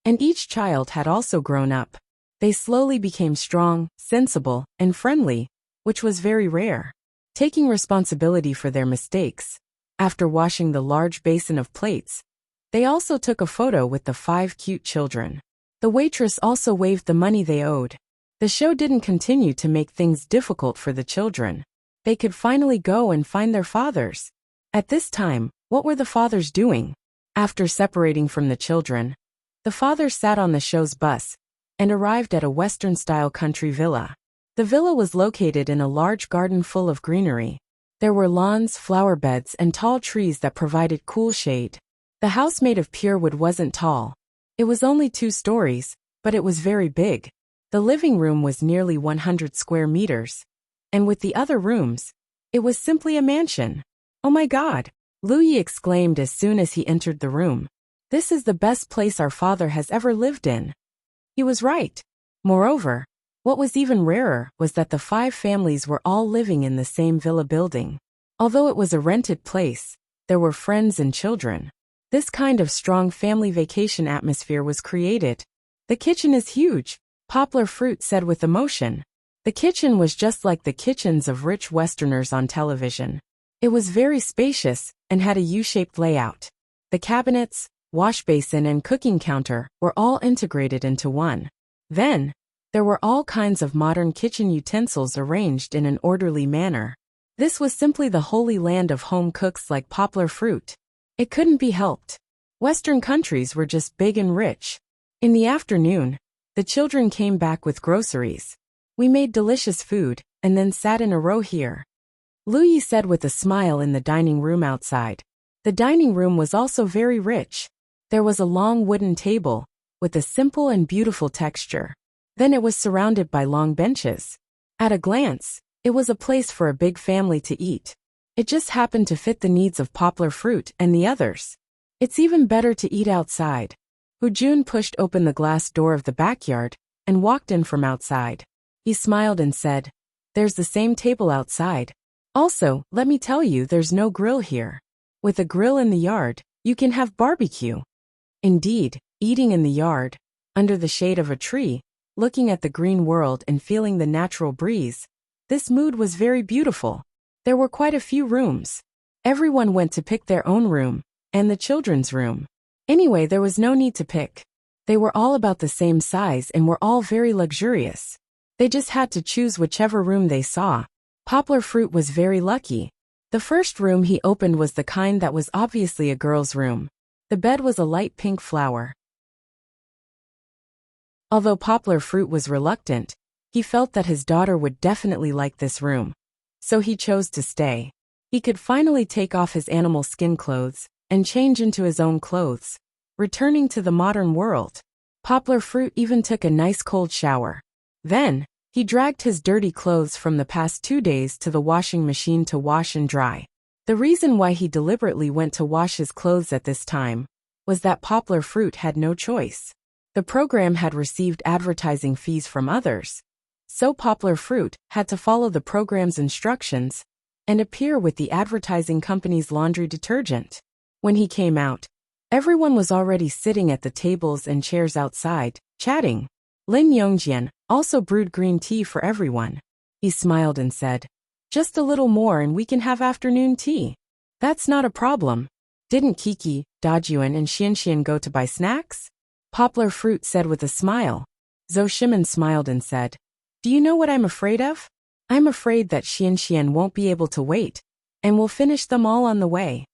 and each child had also grown up. They slowly became strong, sensible, and friendly, which was very rare. Taking responsibility for their mistakes, after washing the large basin of plates, they also took a photo with the 5 cute children. The waitress also waived the money they owed. The show didn't continue to make things difficult for the children. They could finally go and find their fathers. At this time, what were the fathers doing? After separating from the children, the fathers sat on the show's bus and arrived at a Western-style country villa. The villa was located in a large garden full of greenery. There were lawns, flower beds, and tall trees that provided cool shade. The house made of pure wood wasn't tall. It was only 2 stories, but it was very big. The living room was nearly 100 square meters. And with the other rooms, it was simply a mansion. "Oh my God!" Louis exclaimed as soon as he entered the room. "This is the best place our father has ever lived in." He was right. Moreover, what was even rarer was that the 5 families were all living in the same villa building. Although it was a rented place, there were friends and children. This kind of strong family vacation atmosphere was created. "The kitchen is huge," Poplar Fruit said with emotion. The kitchen was just like the kitchens of rich Westerners on television. It was very spacious and had a U-shaped layout. The cabinets, wash basin, and cooking counter were all integrated into one. Then, there were all kinds of modern kitchen utensils arranged in an orderly manner. This was simply the holy land of home cooks like Poplar Fruit. It couldn't be helped. Western countries were just big and rich. In the afternoon, the children came back with groceries. "We made delicious food, and then sat in a row here," Louis said with a smile in the dining room outside. The dining room was also very rich. There was a long wooden table, with a simple and beautiful texture. Then it was surrounded by long benches. At a glance, it was a place for a big family to eat. It just happened to fit the needs of Poplar Fruit and the others. "It's even better to eat outside." Hujun pushed open the glass door of the backyard and walked in from outside. He smiled and said, "There's the same table outside. Also, let me tell you, there's no grill here. With a grill in the yard, you can have barbecue." Indeed, eating in the yard, under the shade of a tree, looking at the green world and feeling the natural breeze, this mood was very beautiful. There were quite a few rooms. Everyone went to pick their own room, and the children's room. Anyway, there was no need to pick. They were all about the same size and were all very luxurious. They just had to choose whichever room they saw. Poplar Fruit was very lucky. The first room he opened was the kind that was obviously a girl's room. The bed was a light pink flower. Although Poplar Fruit was reluctant, he felt that his daughter would definitely like this room. So he chose to stay. He could finally take off his animal skin clothes and change into his own clothes, returning to the modern world. Poplar Fruit even took a nice cold shower. Then, he dragged his dirty clothes from the past 2 days to the washing machine to wash and dry. The reason why he deliberately went to wash his clothes at this time was that Poplar Fruit had no choice. The program had received advertising fees from others, so Poplar Fruit had to follow the program's instructions and appear with the advertising company's laundry detergent. When he came out, everyone was already sitting at the tables and chairs outside, chatting. Lin Yongjian also brewed green tea for everyone. He smiled and said, "Just a little more and we can have afternoon tea." "That's not a problem." "Didn't Kiki, Dajuan, and Xianxian go to buy snacks?" Poplar Fruit said with a smile. Zhou Shimen smiled and said, "Do you know what I'm afraid of? I'm afraid that Xianxian won't be able to wait, and we'll finish them all on the way."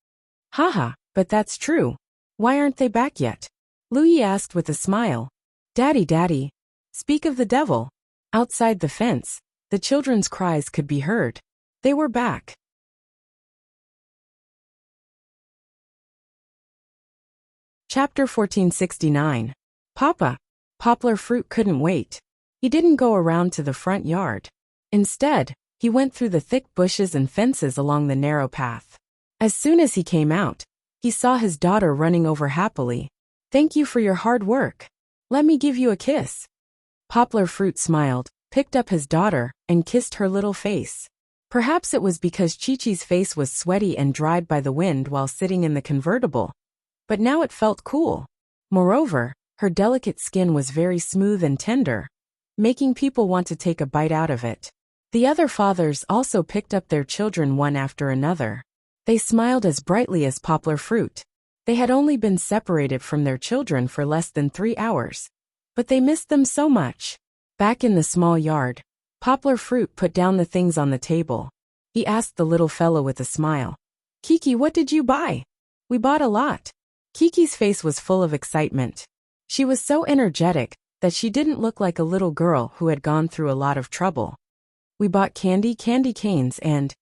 "Haha, but that's true. Why aren't they back yet?" Louis asked with a smile. Daddy, speak of the devil." Outside the fence, the children's cries could be heard. They were back. Chapter 1469. Papa. Poplar Fruit couldn't wait. He didn't go around to the front yard. Instead, he went through the thick bushes and fences along the narrow path. As soon as he came out, he saw his daughter running over happily. "Thank you for your hard work. Let me give you a kiss." Poplar Fruit smiled, picked up his daughter, and kissed her little face. Perhaps it was because Chi-Chi's face was sweaty and dried by the wind while sitting in the convertible. But now it felt cool. Moreover, her delicate skin was very smooth and tender, making people want to take a bite out of it. The other fathers also picked up their children one after another. They smiled as brightly as Poplar Fruit. They had only been separated from their children for less than 3 hours, but they missed them so much. Back in the small yard, Poplar Fruit put down the things on the table. he asked the little fellow with a smile. Kiki, what did you buy? We bought a lot. Kiki's face was full of excitement. She was so energetic that she didn't look like a little girl who had gone through a lot of trouble. We bought candy canes and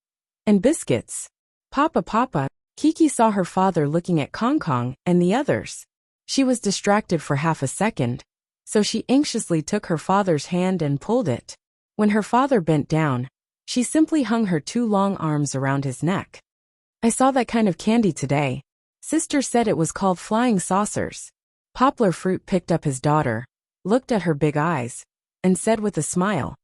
biscuits. Papa, Kiki saw her father looking at Kong Kong and the others. She was distracted for half a second, so she anxiously took her father's hand and pulled it. When her father bent down, she simply hung her two long arms around his neck. I saw that kind of candy today. Sister said it was called flying saucers. Poplar Fruit picked up his daughter, looked at her big eyes, and said with a smile,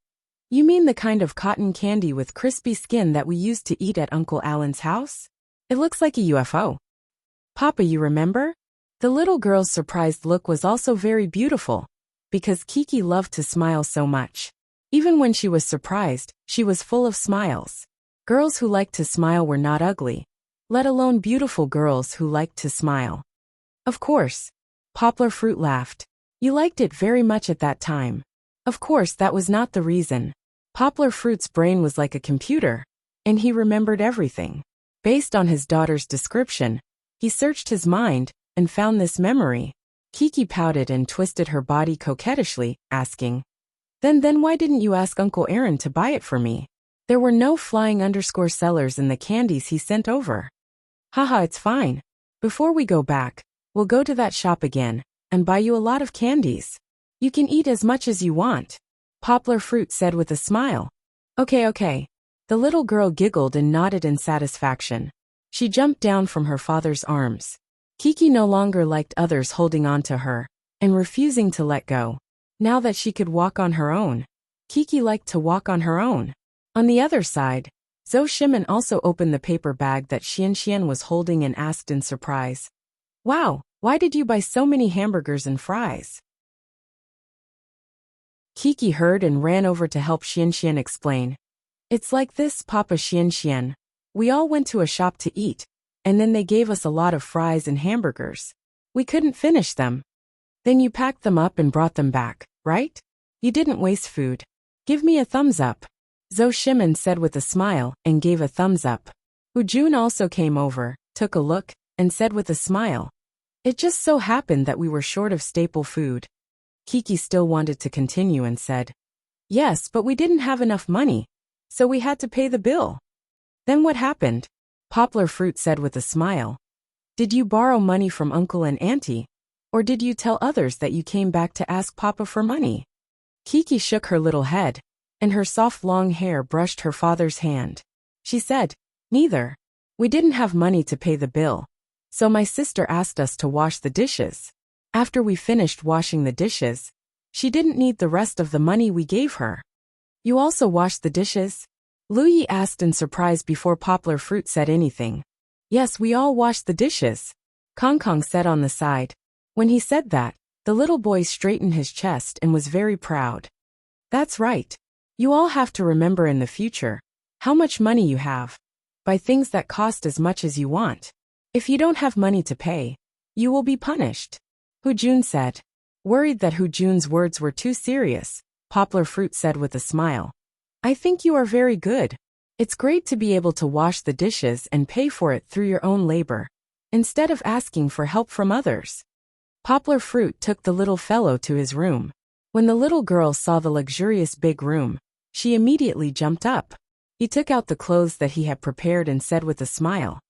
You mean the kind of cotton candy with crispy skin that we used to eat at Uncle Alan's house? It looks like a UFO. Papa, you remember? The little girl's surprised look was also very beautiful, because Kiki loved to smile so much. Even when she was surprised, she was full of smiles. Girls who liked to smile were not ugly, let alone beautiful girls who liked to smile. Of course. Poplar Fruit laughed. You liked it very much at that time. Of course, that was not the reason. Poplar Fruit's brain was like a computer, and he remembered everything. Based on his daughter's description, he searched his mind and found this memory. Kiki pouted and twisted her body coquettishly, asking, Then why didn't you ask Uncle Aaron to buy it for me? There were no flying_sellers in the candies he sent over. Haha, it's fine. Before we go back, we'll go to that shop again and buy you a lot of candies. You can eat as much as you want. Poplar Fruit said with a smile. Okay. The little girl giggled and nodded in satisfaction. She jumped down from her father's arms. Kiki no longer liked others holding on to her and refusing to let go. Now that she could walk on her own, Kiki liked to walk on her own. On the other side, Zhou Shimin also opened the paper bag that Xian was holding and asked in surprise, Wow, why did you buy so many hamburgers and fries? Kiki heard and ran over to help Xian explain. It's like this, Papa Xian. We all went to a shop to eat, and then they gave us a lot of fries and hamburgers. We couldn't finish them. Then you packed them up and brought them back, right? You didn't waste food. Give me a thumbs up. Zhou Shimin said with a smile and gave a thumbs up. Hu Jun also came over, took a look, and said with a smile. It just so happened that we were short of staple food. Kiki still wanted to continue and said, Yes, but we didn't have enough money, so we had to pay the bill. Then what happened? Poplar Fruit said with a smile. Did you borrow money from Uncle and Auntie? Or did you tell others that you came back to ask Papa for money? Kiki shook her little head, and her soft long hair brushed her father's hand. She said, Neither. We didn't have money to pay the bill, so my sister asked us to wash the dishes. After we finished washing the dishes, she didn't need the rest of the money we gave her. You also washed the dishes? Lu Yi asked in surprise before Poplar Fruit said anything. Yes, we all washed the dishes, Kong Kong said on the side. When he said that, the little boy straightened his chest and was very proud. That's right. You all have to remember in the future how much money you have. Buy things that cost as much as you want. If you don't have money to pay, you will be punished. Hu Jun said. Worried that Hu Jun's words were too serious, Poplar Fruit said with a smile. I think you are very good. It's great to be able to wash the dishes and pay for it through your own labor, instead of asking for help from others. Poplar Fruit took the little fellow to his room. When the little girl saw the luxurious big room, she immediately jumped up. He took out the clothes that he had prepared and said with a smile,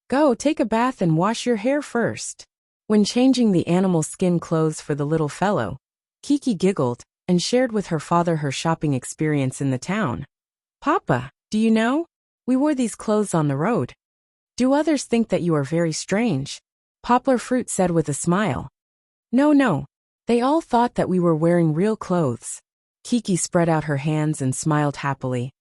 Go, take a bath and wash your hair first. When changing the animal skin clothes for the little fellow, Kiki giggled and shared with her father her shopping experience in the town. Papa, do you know? We wore these clothes on the road. Do others think that you are very strange? Poplar Fruit said with a smile. No. They all thought that we were wearing real clothes. Kiki spread out her hands and smiled happily.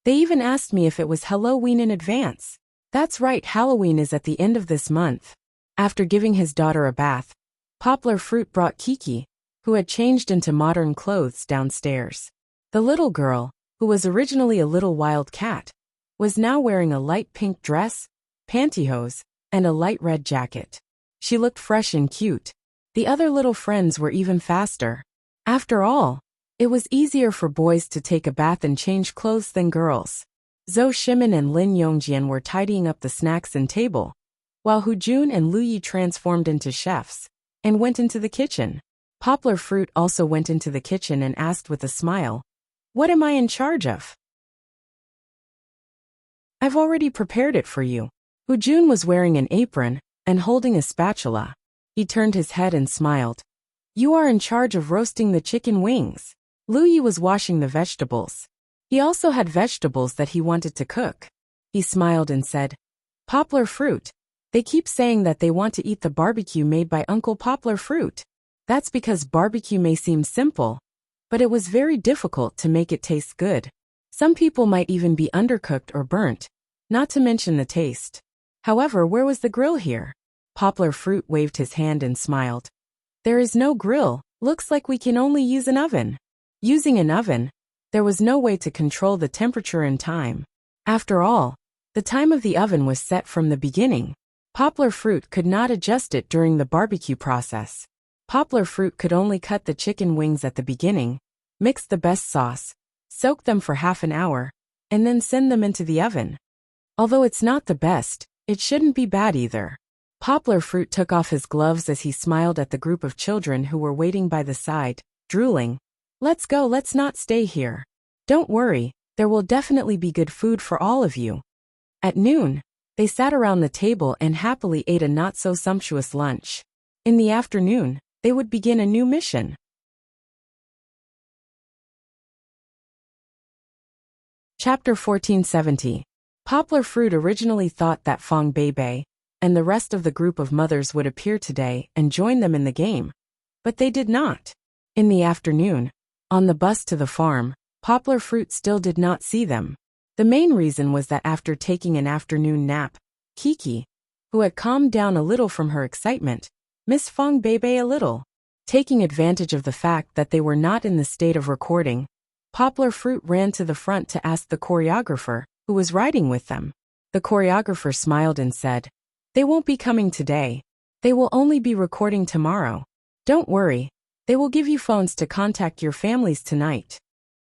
They even asked me if it was Halloween in advance. That's right, Halloween is at the end of this month. After giving his daughter a bath, Poplar Fruit brought Kiki, who had changed into modern clothes, downstairs. The little girl, who was originally a little wild cat, was now wearing a light pink dress, pantyhose, and a light red jacket. She looked fresh and cute. The other little friends were even faster. After all, it was easier for boys to take a bath and change clothes than girls. Zhou Shimin and Lin Yongjian were tidying up the snacks and table, while Hu Jun and Lu Yi transformed into chefs and went into the kitchen. Poplar Fruit also went into the kitchen and asked with a smile, "What am I in charge of?" "I've already prepared it for you." Hu Jun was wearing an apron and holding a spatula. He turned his head and smiled. "You are in charge of roasting the chicken wings." Lu Yi was washing the vegetables. He also had vegetables that he wanted to cook. He smiled and said, "Poplar Fruit, they keep saying that they want to eat the barbecue made by Uncle Poplar Fruit. That's because barbecue may seem simple, but it was very difficult to make it taste good. Some people might even be undercooked or burnt, not to mention the taste. However, where was the grill here?" Poplar Fruit waved his hand and smiled. "There is no grill. Looks like we can only use an oven." Using an oven, there was no way to control the temperature and time. After all, the time of the oven was set from the beginning. Poplar Fruit could not adjust it during the barbecue process. Poplar Fruit could only cut the chicken wings at the beginning, mix the best sauce, soak them for half an hour, and then send them into the oven. Although it's not the best, it shouldn't be bad either. Poplar Fruit took off his gloves as he smiled at the group of children who were waiting by the side, drooling. "Let's go, let's not stay here. Don't worry, there will definitely be good food for all of you." At noon, they sat around the table and happily ate a not-so-sumptuous lunch. In the afternoon, they would begin a new mission. Chapter 1470. Poplar Fruit originally thought that Fong Beibei and the rest of the group of mothers would appear today and join them in the game. But they did not. In the afternoon, on the bus to the farm, Poplar Fruit still did not see them. The main reason was that after taking an afternoon nap, Kiki, who had calmed down a little from her excitement, missed Fong Beibei a little. Taking advantage of the fact that they were not in the state of recording, Poplar Fruit ran to the front to ask the choreographer, who was riding with them. The choreographer smiled and said, "They won't be coming today. They will only be recording tomorrow. Don't worry, they will give you phones to contact your families tonight."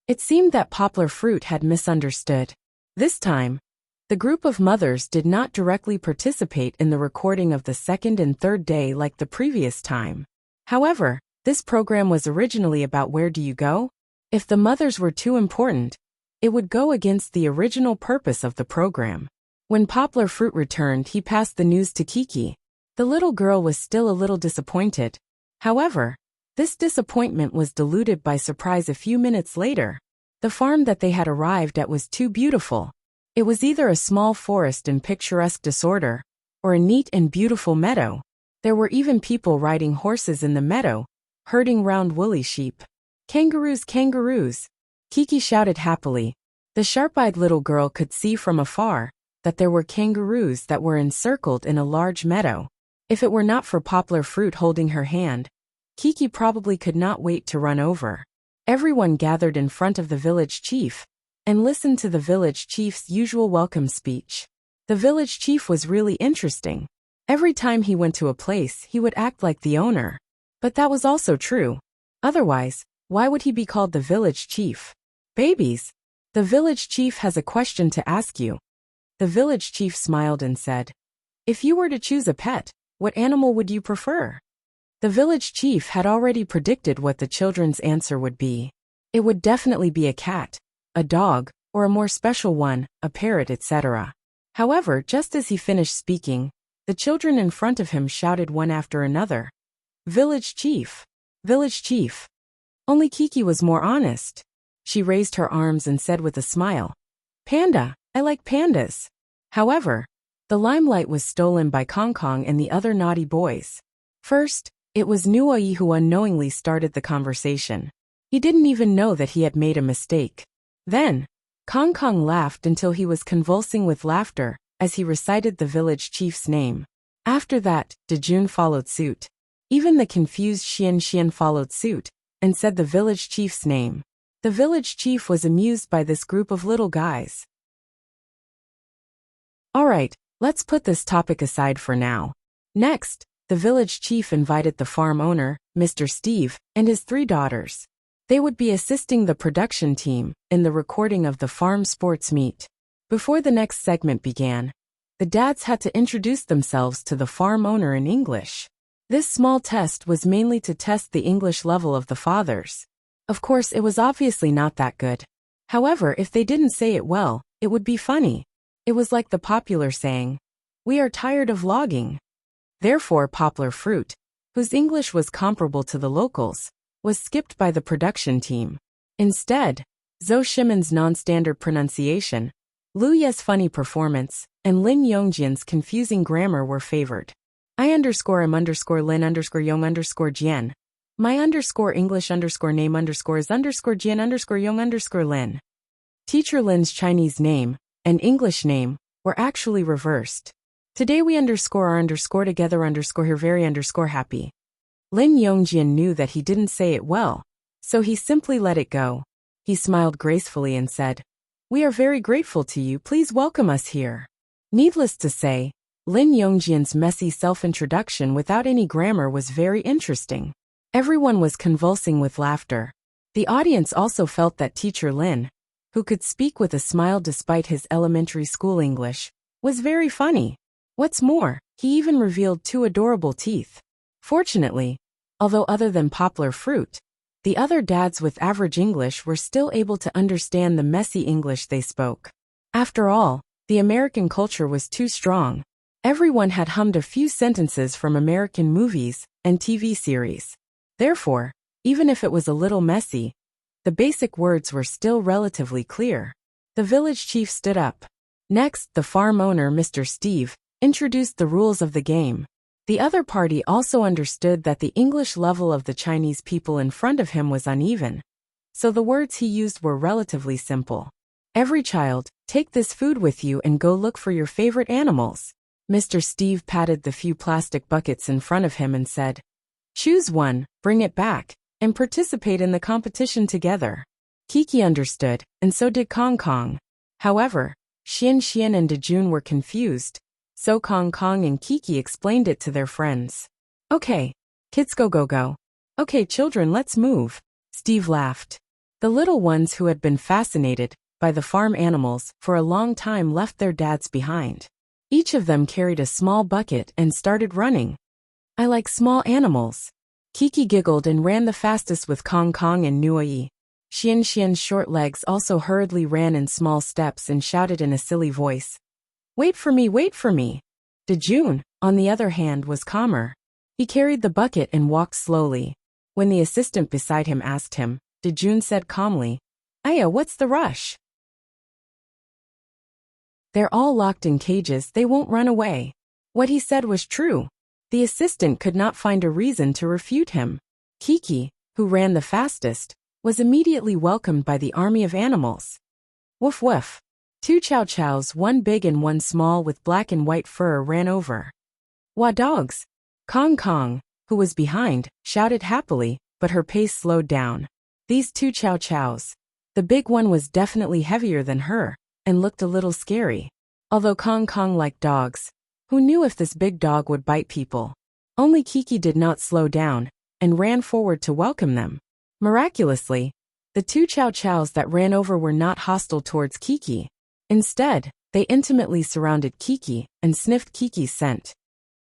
It seemed that Poplar Fruit had misunderstood. This time, the group of mothers did not directly participate in the recording of the second and third day like the previous time. However, this program was originally about where do you go? If the mothers were too important, it would go against the original purpose of the program. When Poplar Fruit returned, he passed the news to Kiki. The little girl was still a little disappointed. However, this disappointment was diluted by surprise a few minutes later. The farm that they had arrived at was too beautiful. It was either a small forest in picturesque disorder, or a neat and beautiful meadow. There were even people riding horses in the meadow, herding round woolly sheep. "Kangaroos, kangaroos!" Kiki shouted happily. The sharp-eyed little girl could see from afar that there were kangaroos that were encircled in a large meadow. If it were not for Poplar Fruit holding her hand, Kiki probably could not wait to run over. Everyone gathered in front of the village chief and listened to the village chief's usual welcome speech. The village chief was really interesting. Every time he went to a place, he would act like the owner. But that was also true. Otherwise, why would he be called the village chief? "Babies, the village chief has a question to ask you." The village chief smiled and said, "If you were to choose a pet, what animal would you prefer?" The village chief had already predicted what the children's answer would be. It would definitely be a cat, a dog, or a more special one, a parrot, etc. However, just as he finished speaking, the children in front of him shouted one after another, "Village chief! Village chief!" Only Kiki was more honest. She raised her arms and said with a smile, "Panda, I like pandas." However, the limelight was stolen by Kong Kong and the other naughty boys. First, it was Nuoi who unknowingly started the conversation. He didn't even know that he had made a mistake. Then, Kong Kong laughed until he was convulsing with laughter as he recited the village chief's name. After that, Dejun followed suit. Even the confused Xian followed suit and said the village chief's name. The village chief was amused by this group of little guys. Alright, let's put this topic aside for now. Next, the village chief invited the farm owner, Mr. Steve, and his 3 daughters. They would be assisting the production team in the recording of the farm sports meet. Before the next segment began, the dads had to introduce themselves to the farm owner in English. This small test was mainly to test the English level of the fathers. Of course, it was obviously not that good. However, if they didn't say it well, it would be funny. It was like the popular saying, "We are tired of logging." Therefore, Poplar Fruit, whose English was comparable to the locals, was skipped by the production team. Instead, Zhou Shimon's non-standard pronunciation, Lu Ye's funny performance, and Lin Yongjian's confusing grammar were favored. I_M_Lin_Yong_Jian. My_English_name_is_Jian_Yong_Lin. Teacher Lin's Chinese name and English name were actually reversed. Today we _together_here very happy. Lin Yongjian knew that he didn't say it well, so he simply let it go. He smiled gracefully and said, "We are very grateful to you, please welcome us here." Needless to say, Lin Yongjian's messy self-introduction without any grammar was very interesting. Everyone was convulsing with laughter. The audience also felt that Teacher Lin, who could speak with a smile despite his elementary school English, was very funny. What's more, he even revealed 2 adorable teeth. Fortunately, although other than Poplar Fruit, the other dads with average English were still able to understand the messy English they spoke. After all, the American culture was too strong. Everyone had hummed a few sentences from American movies and TV series. Therefore, even if it was a little messy, the basic words were still relatively clear. The village chief stood up. Next, the farm owner, Mr. Steve, introduced the rules of the game. The other party also understood that the English level of the Chinese people in front of him was uneven, so the words he used were relatively simple. "Every child, take this food with you and go look for your favorite animals." Mr. Steve patted the few plastic buckets in front of him and said, "Choose one, bring it back, and participate in the competition together." Kiki understood, and so did Kong Kong. However, Xian and Dejun were confused, so Kong Kong and Kiki explained it to their friends. "Okay, kids go. Okay children, let's move." Steve laughed. The little ones who had been fascinated by the farm animals for a long time left their dads behind. Each of them carried a small bucket and started running. "I like small animals." Kiki giggled and ran the fastest with Kong Kong and Nuai. Xian's short legs also hurriedly ran in small steps and shouted in a silly voice, wait for me. Dejun, on the other hand, was calmer. He carried the bucket and walked slowly. When the assistant beside him asked him, Dejun said calmly, "Aya, what's the rush? They're all locked in cages, they won't run away." What he said was true. The assistant could not find a reason to refute him. Kiki, who ran the fastest, was immediately welcomed by the army of animals. Woof woof. 2 chow chows, one big and one small with black and white fur, ran over. "Wah dogs!" Kong Kong, who was behind, shouted happily, but her pace slowed down. These 2 chow chows. The big one was definitely heavier than her, and looked a little scary. Although Kong Kong liked dogs, who knew if this big dog would bite people? Only Kiki did not slow down, and ran forward to welcome them. Miraculously, the 2 chow chows that ran over were not hostile towards Kiki. Instead, they intimately surrounded Kiki and sniffed Kiki's scent.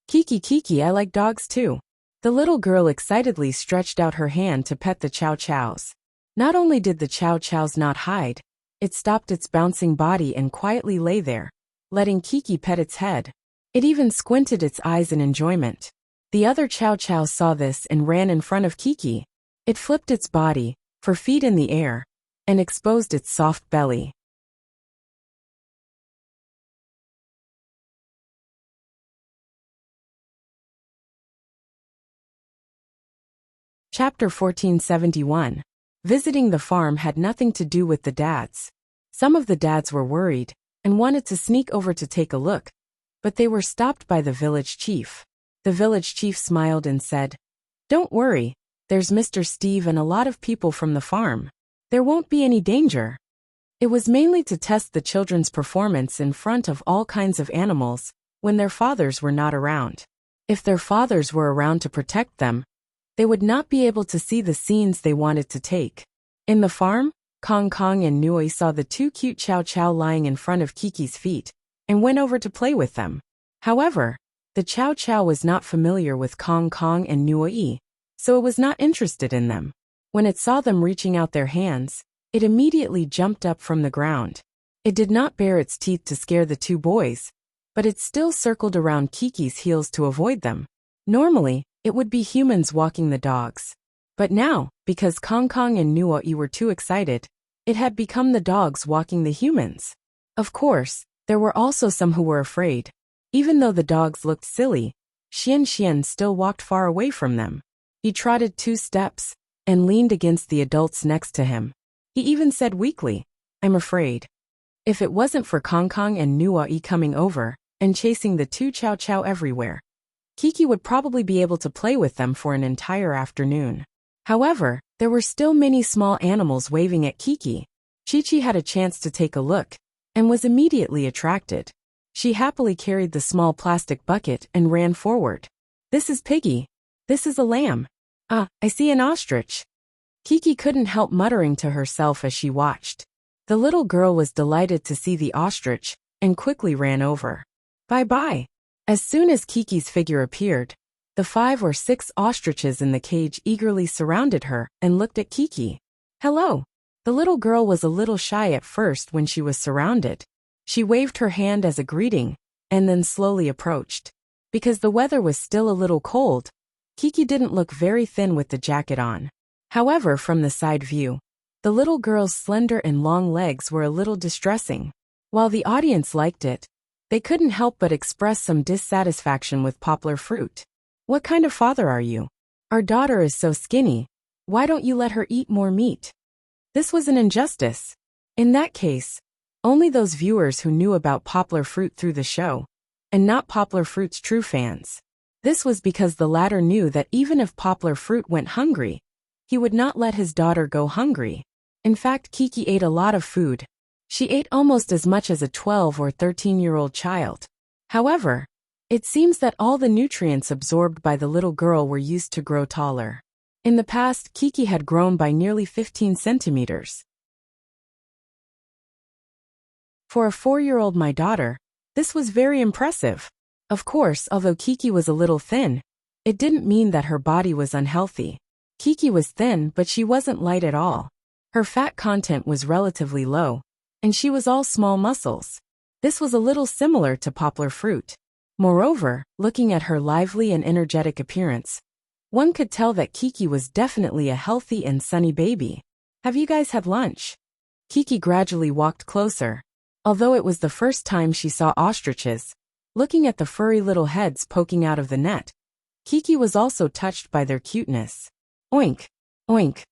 Kiki, I like dogs too." The little girl excitedly stretched out her hand to pet the chow chows. Not only did the chow chows not hide, it stopped its bouncing body and quietly lay there, letting Kiki pet its head. It even squinted its eyes in enjoyment. The other chow chow saw this and ran in front of Kiki. It flipped its body, 4 feet in the air, and exposed its soft belly. Chapter 1471. Visiting the farm had nothing to do with the dads. Some of the dads were worried and wanted to sneak over to take a look, but they were stopped by the village chief. The village chief smiled and said, "Don't worry, there's Mr. Steve and a lot of people from the farm. There won't be any danger." It was mainly to test the children's performance in front of all kinds of animals when their fathers were not around. If their fathers were around to protect them, they would not be able to see the scenes they wanted to take. In the farm, Kong Kong and Nui saw the two cute Chow Chow lying in front of Kiki's feet and went over to play with them. However, the Chow Chow was not familiar with Kong Kong and Nui, so it was not interested in them. When it saw them reaching out their hands, it immediately jumped up from the ground. It did not bare its teeth to scare the two boys, but it still circled around Kiki's heels to avoid them. Normally, it would be humans walking the dogs. But now, because Kong Kong and Nui were too excited, it had become the dogs walking the humans. Of course, there were also some who were afraid. Even though the dogs looked silly, Xian still walked far away from them. He trotted 2 steps and leaned against the adults next to him. He even said weakly, "I'm afraid." If it wasn't for Kong Kong and Nui coming over and chasing the two Chow Chow everywhere, Kiki would probably be able to play with them for an entire afternoon. However, there were still many small animals waving at Kiki. Chi-Chi had a chance to take a look and was immediately attracted. She happily carried the small plastic bucket and ran forward. "This is Piggy. This is a lamb. Ah, I see an ostrich." Kiki couldn't help muttering to herself as she watched. The little girl was delighted to see the ostrich and quickly ran over. "Bye-bye." As soon as Kiki's figure appeared, the 5 or 6 ostriches in the cage eagerly surrounded her and looked at Kiki. "Hello." The little girl was a little shy at first when she was surrounded. She waved her hand as a greeting and then slowly approached. Because the weather was still a little cold, Kiki didn't look very thin with the jacket on. However, from the side view, the little girl's slender and long legs were a little distressing. While the audience liked it, they couldn't help but express some dissatisfaction with Poplar Fruit. "What kind of father are you? Our daughter is so skinny. Why don't you let her eat more meat?" This was an injustice. In that case, only those viewers who knew about Poplar Fruit through the show, and not Poplar Fruit's true fans. This was because the latter knew that even if Poplar Fruit went hungry, he would not let his daughter go hungry. In fact, Kiki ate a lot of food. She ate almost as much as a 12 or 13-year-old child. However, it seems that all the nutrients absorbed by the little girl were used to grow taller. In the past, Kiki had grown by nearly 15 centimeters. For a 4-year-old my daughter, this was very impressive. Of course, although Kiki was a little thin, it didn't mean that her body was unhealthy. Kiki was thin, but she wasn't light at all. Her fat content was relatively low, and she was all small muscles. This was a little similar to Poplar Fruit. Moreover, looking at her lively and energetic appearance, one could tell that Kiki was definitely a healthy and sunny baby. "Have you guys had lunch?" Kiki gradually walked closer. Although it was the first time she saw ostriches, looking at the furry little heads poking out of the net, Kiki was also touched by their cuteness. Oink! Oink!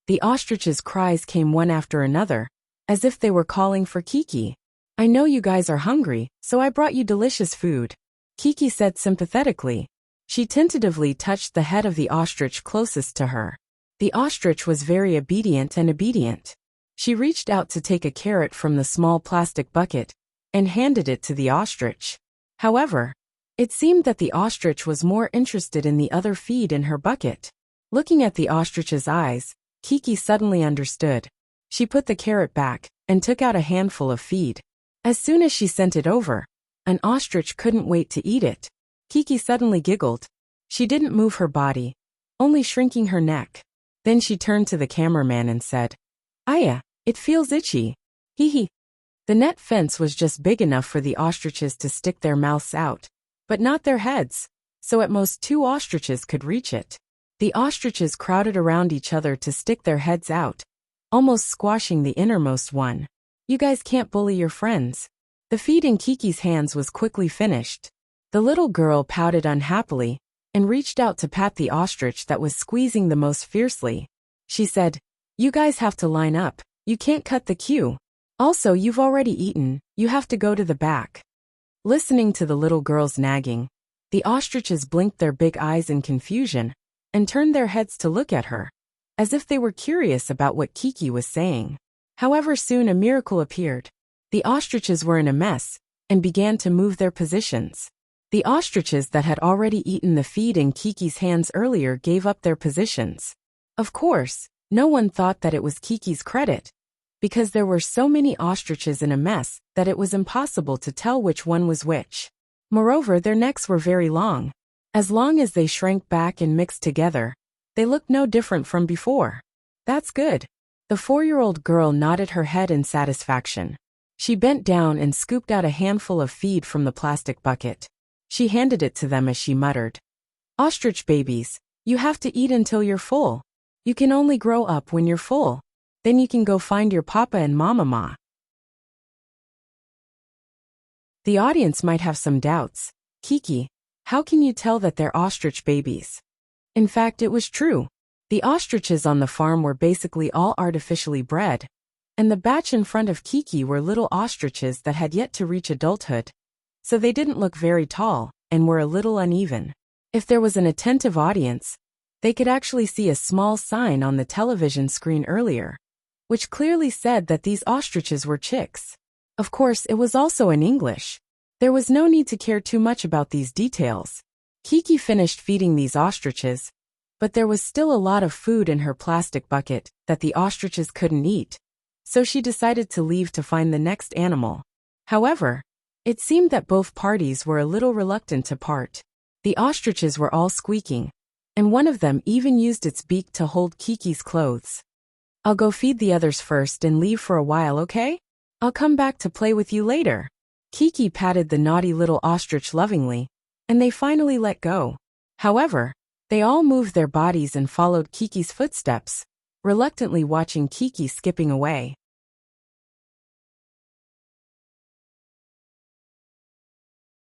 The ostriches' cries came one after another, as if they were calling for Kiki. "I know you guys are hungry, so I brought you delicious food," Kiki said sympathetically. She tentatively touched the head of the ostrich closest to her. The ostrich was very obedient. She reached out to take a carrot from the small plastic bucket and handed it to the ostrich. However, it seemed that the ostrich was more interested in the other feed in her bucket. Looking at the ostrich's eyes, Kiki suddenly understood. She put the carrot back and took out a handful of feed. As soon as she sent it over, an ostrich couldn't wait to eat it. Kiki suddenly giggled. She didn't move her body, only shrinking her neck. Then she turned to the cameraman and said, "Aya, it feels itchy. Hee hee." The net fence was just big enough for the ostriches to stick their mouths out, but not their heads, so at most 2 ostriches could reach it. The ostriches crowded around each other to stick their heads out, almost squashing the innermost one. "You guys can't bully your friends." The feed in Kiki's hands was quickly finished. The little girl pouted unhappily and reached out to pat the ostrich that was squeezing the most fiercely. She said, "You guys have to line up. You can't cut the queue. Also, you've already eaten. You have to go to the back." Listening to the little girl's nagging, the ostriches blinked their big eyes in confusion and turned their heads to look at her, as if they were curious about what Kiki was saying. However, soon a miracle appeared. The ostriches were in a mess and began to move their positions. The ostriches that had already eaten the feed in Kiki's hands earlier gave up their positions. Of course, no one thought that it was Kiki's credit, because there were so many ostriches in a mess that it was impossible to tell which one was which. Moreover, their necks were very long. As long as they shrank back and mixed together, they looked no different from before. That's good. The 4-year-old girl nodded her head in satisfaction. She bent down and scooped out a handful of feed from the plastic bucket. She handed it to them as she muttered, "Ostrich babies, you have to eat until you're full. You can only grow up when you're full. Then you can go find your papa and mama." The audience might have some doubts. Kiki, how can you tell that they're ostrich babies? In fact, it was true. The ostriches on the farm were basically all artificially bred, and the batch in front of Kiki were little ostriches that had yet to reach adulthood, so they didn't look very tall and were a little uneven. If there was an attentive audience, they could actually see a small sign on the television screen earlier, which clearly said that these ostriches were chicks. Of course, it was also in English. There was no need to care too much about these details. Kiki finished feeding these ostriches, but there was still a lot of food in her plastic bucket that the ostriches couldn't eat, so she decided to leave to find the next animal. However, it seemed that both parties were a little reluctant to part. The ostriches were all squeaking, and one of them even used its beak to hold Kiki's clothes. "I'll go feed the others first and leave for a while, okay? I'll come back to play with you later." Kiki patted the naughty little ostrich lovingly, and they finally let go. However, they all moved their bodies and followed Kiki's footsteps, reluctantly watching Kiki skipping away.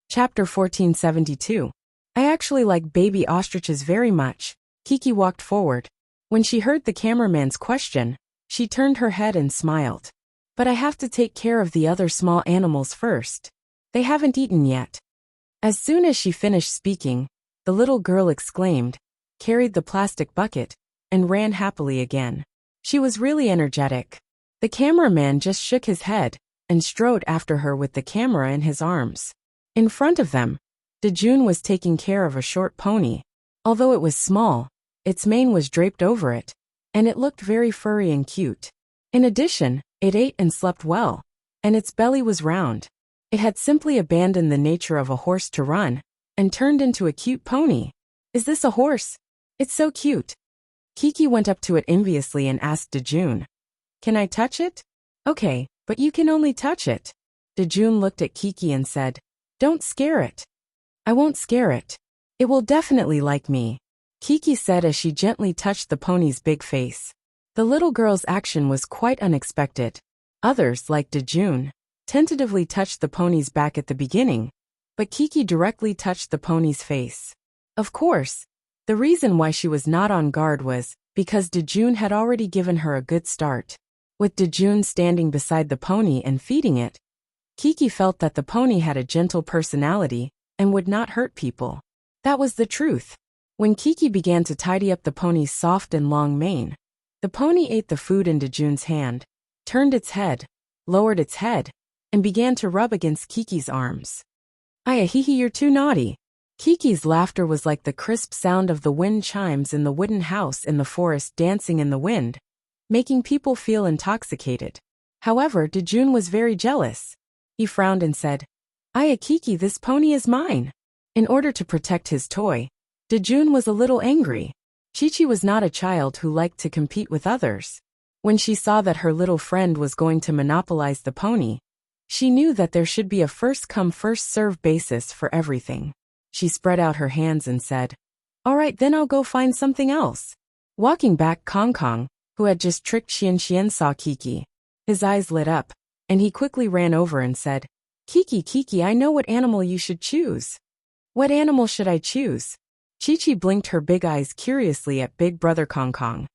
Chapter 1472. I actually like baby ostriches very much. Kiki walked forward. When she heard the cameraman's question, she turned her head and smiled. "But I have to take care of the other small animals first. They haven't eaten yet." As soon as she finished speaking, the little girl exclaimed, carried the plastic bucket, and ran happily again. She was really energetic. The cameraman just shook his head and strode after her with the camera in his arms. In front of them, Dejun was taking care of a short pony. Although it was small, its mane was draped over it, and it looked very furry and cute. In addition, it ate and slept well, and its belly was round. It had simply abandoned the nature of a horse to run, and turned into a cute pony. "Is this a horse? It's so cute." Kiki went up to it enviously and asked Dejun, "Can I touch it?" "Okay, but you can only touch it." Dejun looked at Kiki and said, "Don't scare it." "I won't scare it. It will definitely like me," Kiki said as she gently touched the pony's big face. The little girl's action was quite unexpected. Others, like Dejun, tentatively touched the pony's back at the beginning, but Kiki directly touched the pony's face. Of course, the reason why she was not on guard was because Dejun had already given her a good start. With Dejun standing beside the pony and feeding it, Kiki felt that the pony had a gentle personality and would not hurt people. That was the truth. When Kiki began to tidy up the pony's soft and long mane, the pony ate the food in Dejun's hand, turned its head, lowered its head, and began to rub against Kiki's arms. "Ayahihi, you're too naughty." Kiki's laughter was like the crisp sound of the wind chimes in the wooden house in the forest dancing in the wind, making people feel intoxicated. However, Dejun was very jealous. He frowned and said, "Aya Kiki, this pony is mine." In order to protect his toy, Dejun was a little angry. Chi-Chi was not a child who liked to compete with others. When she saw that her little friend was going to monopolize the pony, she knew that there should be a first-come first-served basis for everything. She spread out her hands and said, "All right, then I'll go find something else." Walking back, Kong Kong, who had just tricked Xian Xian, saw Kiki. His eyes lit up, and he quickly ran over and said, "Kiki, Kiki, I know what animal you should choose." "What animal should I choose?" Chi-Chi blinked her big eyes curiously at Big Brother Kong Kong.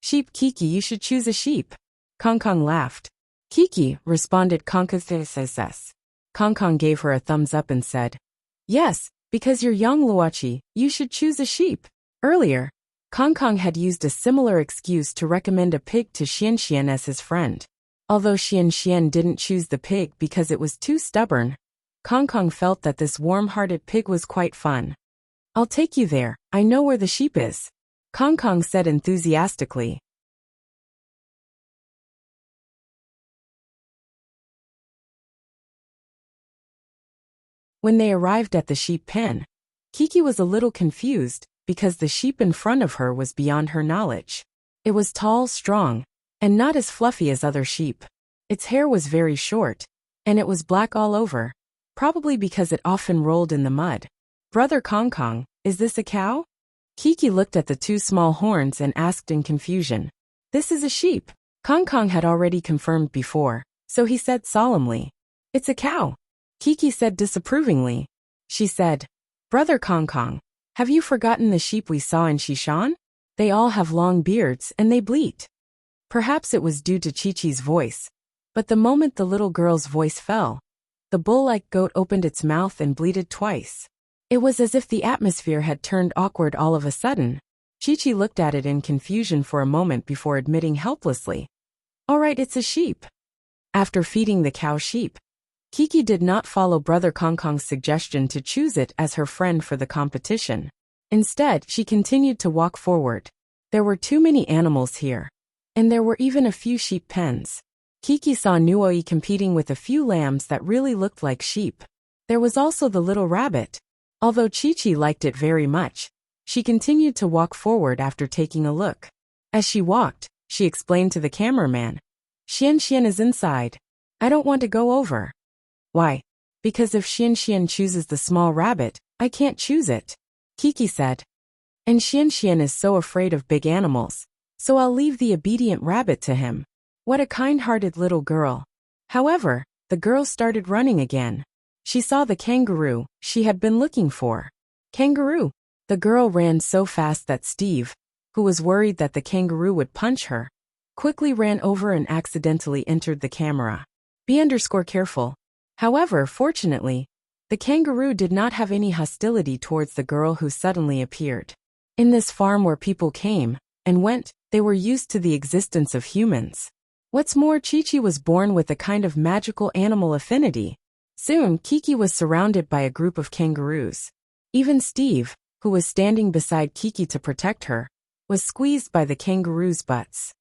"Sheep, Kiki, you should choose a sheep." Kong Kong laughed. "Kiki," responded Kong Kong gave her a thumbs up and said, "Yes, because you're young, Luachi, you should choose a sheep." Earlier, Kong Kong had used a similar excuse to recommend a pig to Xian Xian as his friend. Although Xian Xian didn't choose the pig because it was too stubborn, Kong Kong felt that this warm-hearted pig was quite fun. "I'll take you there, I know where the sheep is," Kong Kong said enthusiastically. When they arrived at the sheep pen, Kiki was a little confused because the sheep in front of her was beyond her knowledge. It was tall, strong, and not as fluffy as other sheep. Its hair was very short, and it was black all over, probably because it often rolled in the mud. Brother Kong Kong, is this a cow? Kiki looked at the two small horns and asked in confusion. This is a sheep. Kong Kong had already confirmed before, so he said solemnly. It's a cow. Kiki said disapprovingly. She said, Brother Kong Kong, have you forgotten the sheep we saw in Shishan? They all have long beards and they bleat. Perhaps it was due to Chi-Chi's voice, but the moment the little girl's voice fell, the bull-like goat opened its mouth and bleated twice. It was as if the atmosphere had turned awkward all of a sudden. Chi-Chi looked at it in confusion for a moment before admitting helplessly, All right, it's a sheep. After feeding the cow sheep, Kiki did not follow Brother Kong Kong's suggestion to choose it as her friend for the competition. Instead, she continued to walk forward. There were too many animals here, and there were even a few sheep pens. Kiki saw Nuoi competing with a few lambs that really looked like sheep. There was also the little rabbit. Although Chi-Chi liked it very much, she continued to walk forward after taking a look. As she walked, she explained to the cameraman, Xian is inside. I don't want to go over. Why? Because if Xian chooses the small rabbit, I can't choose it, Kiki said. And Xian is so afraid of big animals, so I'll leave the obedient rabbit to him. What a kind-hearted little girl. However, the girl started running again. She saw the kangaroo she had been looking for. Kangaroo! The girl ran so fast that Steve, who was worried that the kangaroo would punch her, quickly ran over and accidentally entered the camera. Be_careful. However, fortunately, the kangaroo did not have any hostility towards the girl who suddenly appeared. In this farm where people came and went, they were used to the existence of humans. What's more, Chi-Chi was born with a kind of magical animal affinity. Soon, Kiki was surrounded by a group of kangaroos. Even Steve, who was standing beside Kiki to protect her, was squeezed by the kangaroos' butts.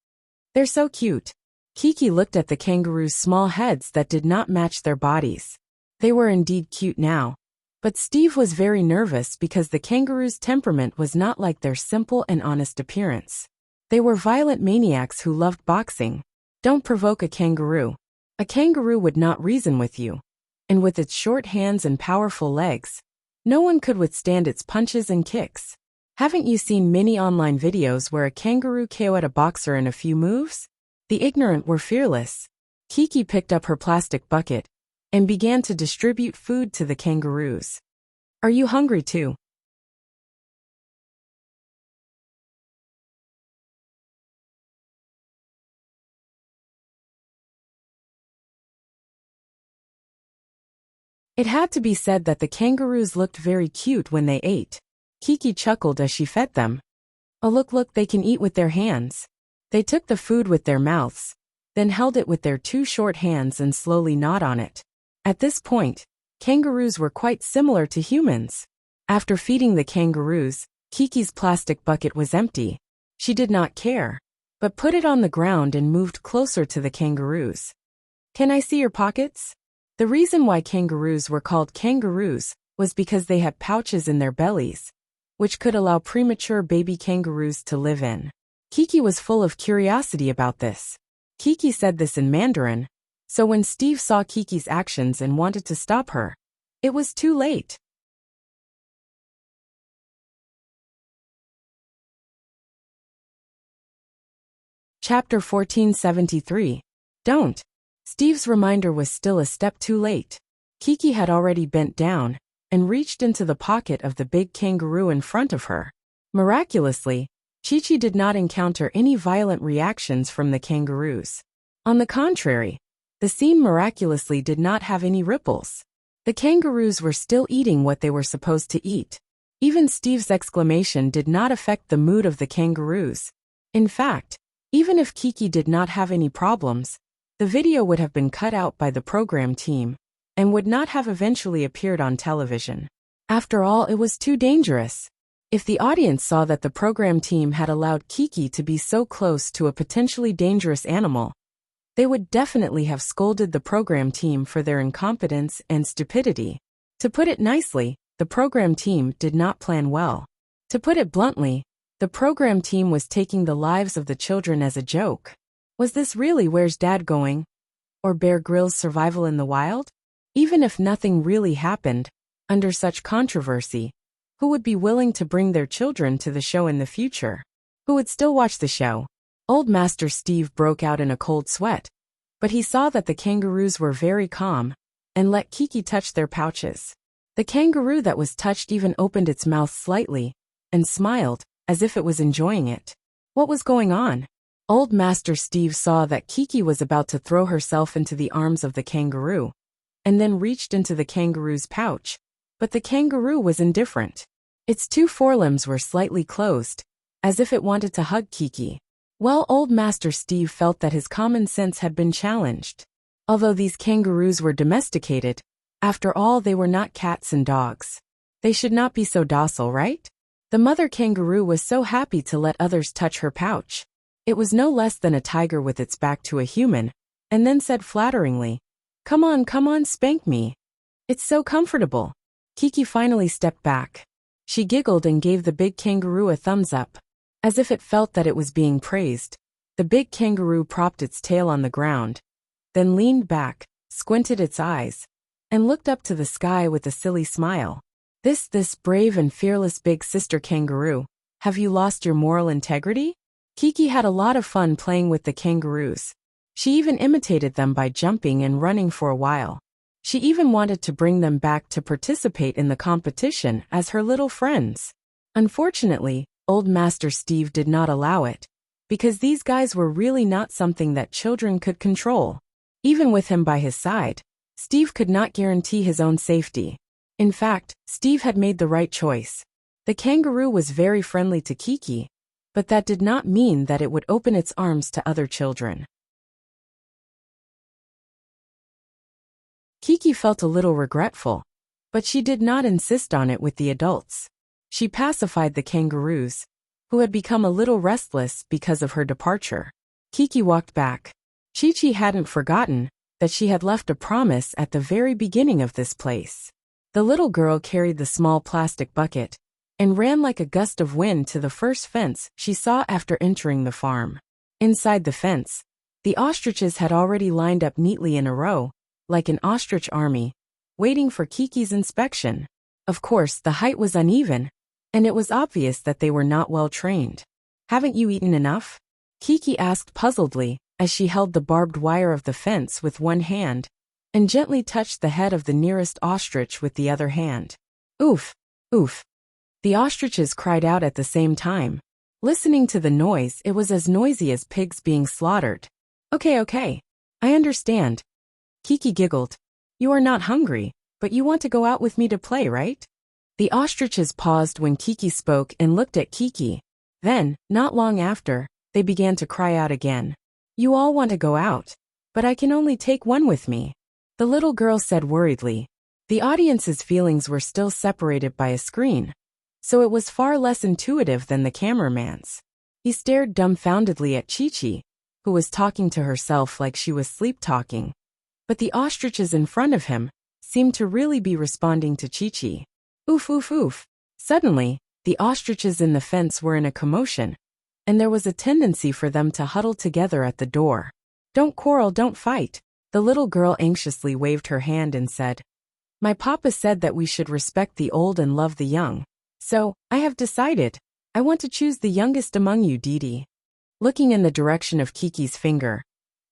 They're so cute. Kiki looked at the kangaroos' small heads that did not match their bodies. They were indeed cute now. But Steve was very nervous because the kangaroos' temperament was not like their simple and honest appearance. They were violent maniacs who loved boxing. Don't provoke a kangaroo. A kangaroo would not reason with you. And with its short hands and powerful legs, no one could withstand its punches and kicks. Haven't you seen many online videos where a kangaroo KO'd a boxer in a few moves? The ignorant were fearless. Kiki picked up her plastic bucket and began to distribute food to the kangaroos. Are you hungry too? It had to be said that the kangaroos looked very cute when they ate. Kiki chuckled as she fed them. Oh look, they can eat with their hands. They took the food with their mouths, then held it with their two short hands and slowly gnawed on it. At this point, kangaroos were quite similar to humans. After feeding the kangaroos, Kiki's plastic bucket was empty. She did not care, but put it on the ground and moved closer to the kangaroos. Can I see your pockets? The reason why kangaroos were called kangaroos was because they had pouches in their bellies, which could allow premature baby kangaroos to live in. Kiki was full of curiosity about this. Kiki said this in Mandarin, so when Steve saw Kiki's actions and wanted to stop her, it was too late. Chapter 1473. Don't. Steve's reminder was still a step too late. Kiki had already bent down and reached into the pocket of the big kangaroo in front of her. Miraculously, Chi-Chi did not encounter any violent reactions from the kangaroos. On the contrary, the scene miraculously did not have any ripples. The kangaroos were still eating what they were supposed to eat. Even Steve's exclamation did not affect the mood of the kangaroos. In fact, even if Kiki did not have any problems, the video would have been cut out by the program team and would not have eventually appeared on television. After all, it was too dangerous. If the audience saw that the program team had allowed Kiki to be so close to a potentially dangerous animal, they would definitely have scolded the program team for their incompetence and stupidity. To put it nicely, the program team did not plan well. To put it bluntly, the program team was taking the lives of the children as a joke. Was this really Where's Dad Going? Or Bear Grylls Survival in the Wild? Even if nothing really happened, under such controversy, who would be willing to bring their children to the show in the future? Who would still watch the show? Old Master Steve broke out in a cold sweat, but he saw that the kangaroos were very calm and let Kiki touch their pouches. The kangaroo that was touched even opened its mouth slightly and smiled, as if it was enjoying it. What was going on? Old Master Steve saw that Kiki was about to throw herself into the arms of the kangaroo, and then reached into the kangaroo's pouch, but the kangaroo was indifferent. Its two forelimbs were slightly closed, as if it wanted to hug Kiki. Well, Old Master Steve felt that his common sense had been challenged. Although these kangaroos were domesticated, after all they were not cats and dogs. They should not be so docile, right? The mother kangaroo was so happy to let others touch her pouch. It was no less than a tiger with its back to a human, and then said flatteringly, come on, spank me. It's so comfortable." Kiki finally stepped back. She giggled and gave the big kangaroo a thumbs up. As if it felt that it was being praised, the big kangaroo propped its tail on the ground, then leaned back, squinted its eyes, and looked up to the sky with a silly smile. This brave and fearless big sister kangaroo, have you lost your moral integrity?" Kiki had a lot of fun playing with the kangaroos. She even imitated them by jumping and running for a while. She even wanted to bring them back to participate in the competition as her little friends. Unfortunately, Old Master Steve did not allow it, because these guys were really not something that children could control. Even with him by his side, Steve could not guarantee his own safety. In fact, Steve had made the right choice. The kangaroo was very friendly to Kiki, but that did not mean that it would open its arms to other children. Kiki felt a little regretful, but she did not insist on it with the adults. She pacified the kangaroos, who had become a little restless because of her departure. Kiki walked back. Chi-Chi hadn't forgotten that she had left a promise at the very beginning of this place. The little girl carried the small plastic bucket and ran like a gust of wind to the first fence she saw after entering the farm. Inside the fence, the ostriches had already lined up neatly in a row, like an ostrich army, waiting for Kiki's inspection. Of course, the height was uneven, and it was obvious that they were not well trained. "Haven't you eaten enough?" Kiki asked puzzledly as she held the barbed wire of the fence with one hand and gently touched the head of the nearest ostrich with the other hand. "Oof, oof." The ostriches cried out at the same time. Listening to the noise, it was as noisy as pigs being slaughtered. Okay, I understand." Kiki giggled. "You are not hungry, but you want to go out with me to play, right?" The ostriches paused when Kiki spoke and looked at Kiki. Then, not long after, they began to cry out again. "You all want to go out, but I can only take one with me," the little girl said worriedly. The audience's feelings were still separated by a screen, so it was far less intuitive than the cameraman's. He stared dumbfoundedly at Chi-Chi, who was talking to herself like she was sleep-talking. But the ostriches in front of him seemed to really be responding to Chi-Chi. Oof, oof, oof. Suddenly, the ostriches in the fence were in a commotion, and there was a tendency for them to huddle together at the door. "Don't quarrel, don't fight." The little girl anxiously waved her hand and said, "My papa said that we should respect the old and love the young. So, I have decided. I want to choose the youngest among you, Didi." Looking in the direction of Kiki's finger,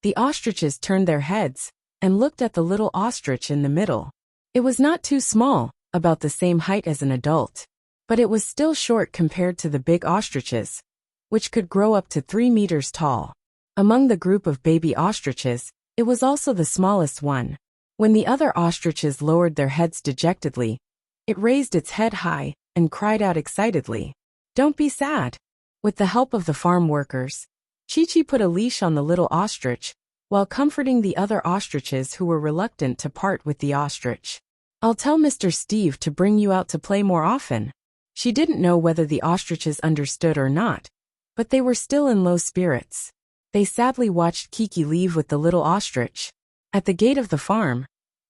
the ostriches turned their heads and looked at the little ostrich in the middle. It was not too small, about the same height as an adult, but it was still short compared to the big ostriches, which could grow up to 3 meters tall. Among the group of baby ostriches, it was also the smallest one. When the other ostriches lowered their heads dejectedly, it raised its head high and cried out excitedly, "Don't be sad." With the help of the farm workers, Chi-Chi put a leash on the little ostrich, while comforting the other ostriches who were reluctant to part with the ostrich. "I'll tell Mr. Steve to bring you out to play more often." She didn't know whether the ostriches understood or not, but they were still in low spirits. They sadly watched Kiki leave with the little ostrich. At the gate of the farm,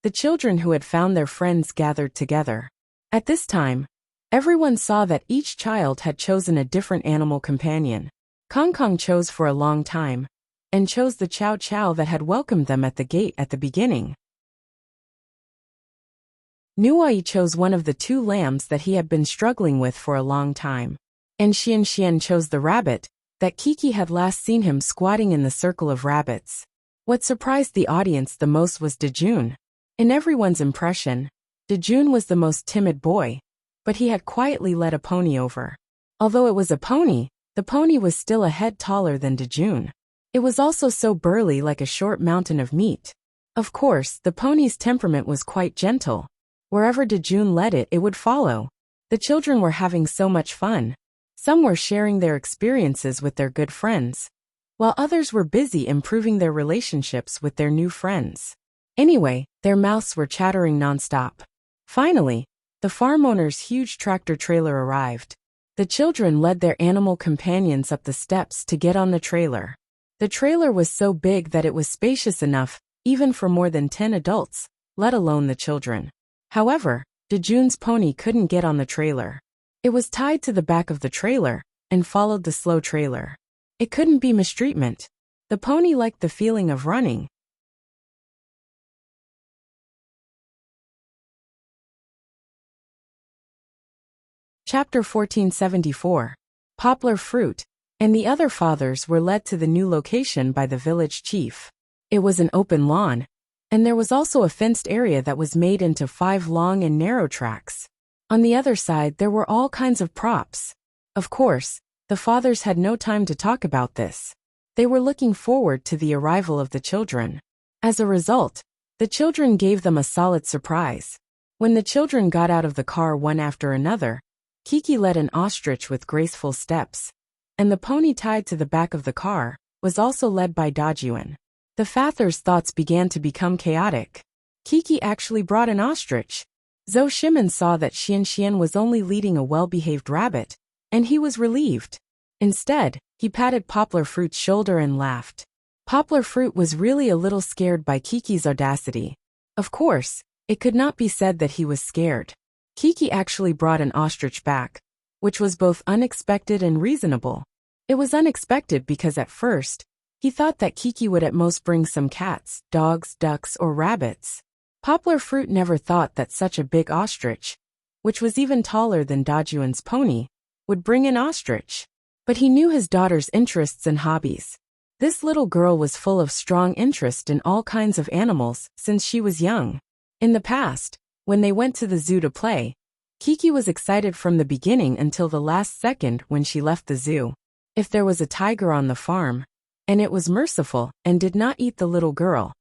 The children who had found their friends gathered together. At this time, everyone saw that each child had chosen a different animal companion. Kong Kong chose for a long time, and chose the Chow Chow that had welcomed them at the gate at the beginning. Nuai chose one of the two lambs that he had been struggling with for a long time. And Xian Xian chose the rabbit that Kiki had last seen him squatting in the circle of rabbits. What surprised the audience the most was Dejun. In everyone's impression, Dejun was the most timid boy, but he had quietly led a pony over. Although it was a pony, the pony was still a head taller than Dejun. It was also so burly like a short mountain of meat. Of course, the pony's temperament was quite gentle. Wherever Dejun led it, it would follow. The children were having so much fun. Some were sharing their experiences with their good friends, while others were busy improving their relationships with their new friends. Anyway, their mouths were chattering nonstop. Finally, the farm owner's huge tractor trailer arrived. The children led their animal companions up the steps to get on the trailer. The trailer was so big that it was spacious enough, even for more than 10 adults, let alone the children. However, Dejun's pony couldn't get on the trailer. It was tied to the back of the trailer, and followed the slow trailer. It couldn't be mistreatment. The pony liked the feeling of running. Chapter 1474. Poplar Fruit, and the other fathers were led to the new location by the village chief. It was an open lawn, and there was also a fenced area that was made into 5 long and narrow tracks. On the other side there were all kinds of props. Of course, the fathers had no time to talk about this. They were looking forward to the arrival of the children. As a result, the children gave them a solid surprise. When the children got out of the car one after another, Kiki led an ostrich with graceful steps, and the pony tied to the back of the car was also led by Dajuan. The fathers' thoughts began to become chaotic. Kiki actually brought an ostrich. Zhou Shimin saw that Xian Xian was only leading a well-behaved rabbit, and he was relieved. Instead, he patted Poplar Fruit's shoulder and laughed. Poplar Fruit was really a little scared by Kiki's audacity. Of course, it could not be said that he was scared. Kiki actually brought an ostrich back, which was both unexpected and reasonable. It was unexpected because at first, he thought that Kiki would at most bring some cats, dogs, ducks, or rabbits. Poplar Fruit never thought that such a big ostrich, which was even taller than Dajuan's pony, would bring an ostrich. But he knew his daughter's interests and hobbies. This little girl was full of strong interest in all kinds of animals since she was young. In the past, when they went to the zoo to play, Kiki was excited from the beginning until the last second when she left the zoo. If there was a tiger on the farm, and it was merciful and did not eat the little girl,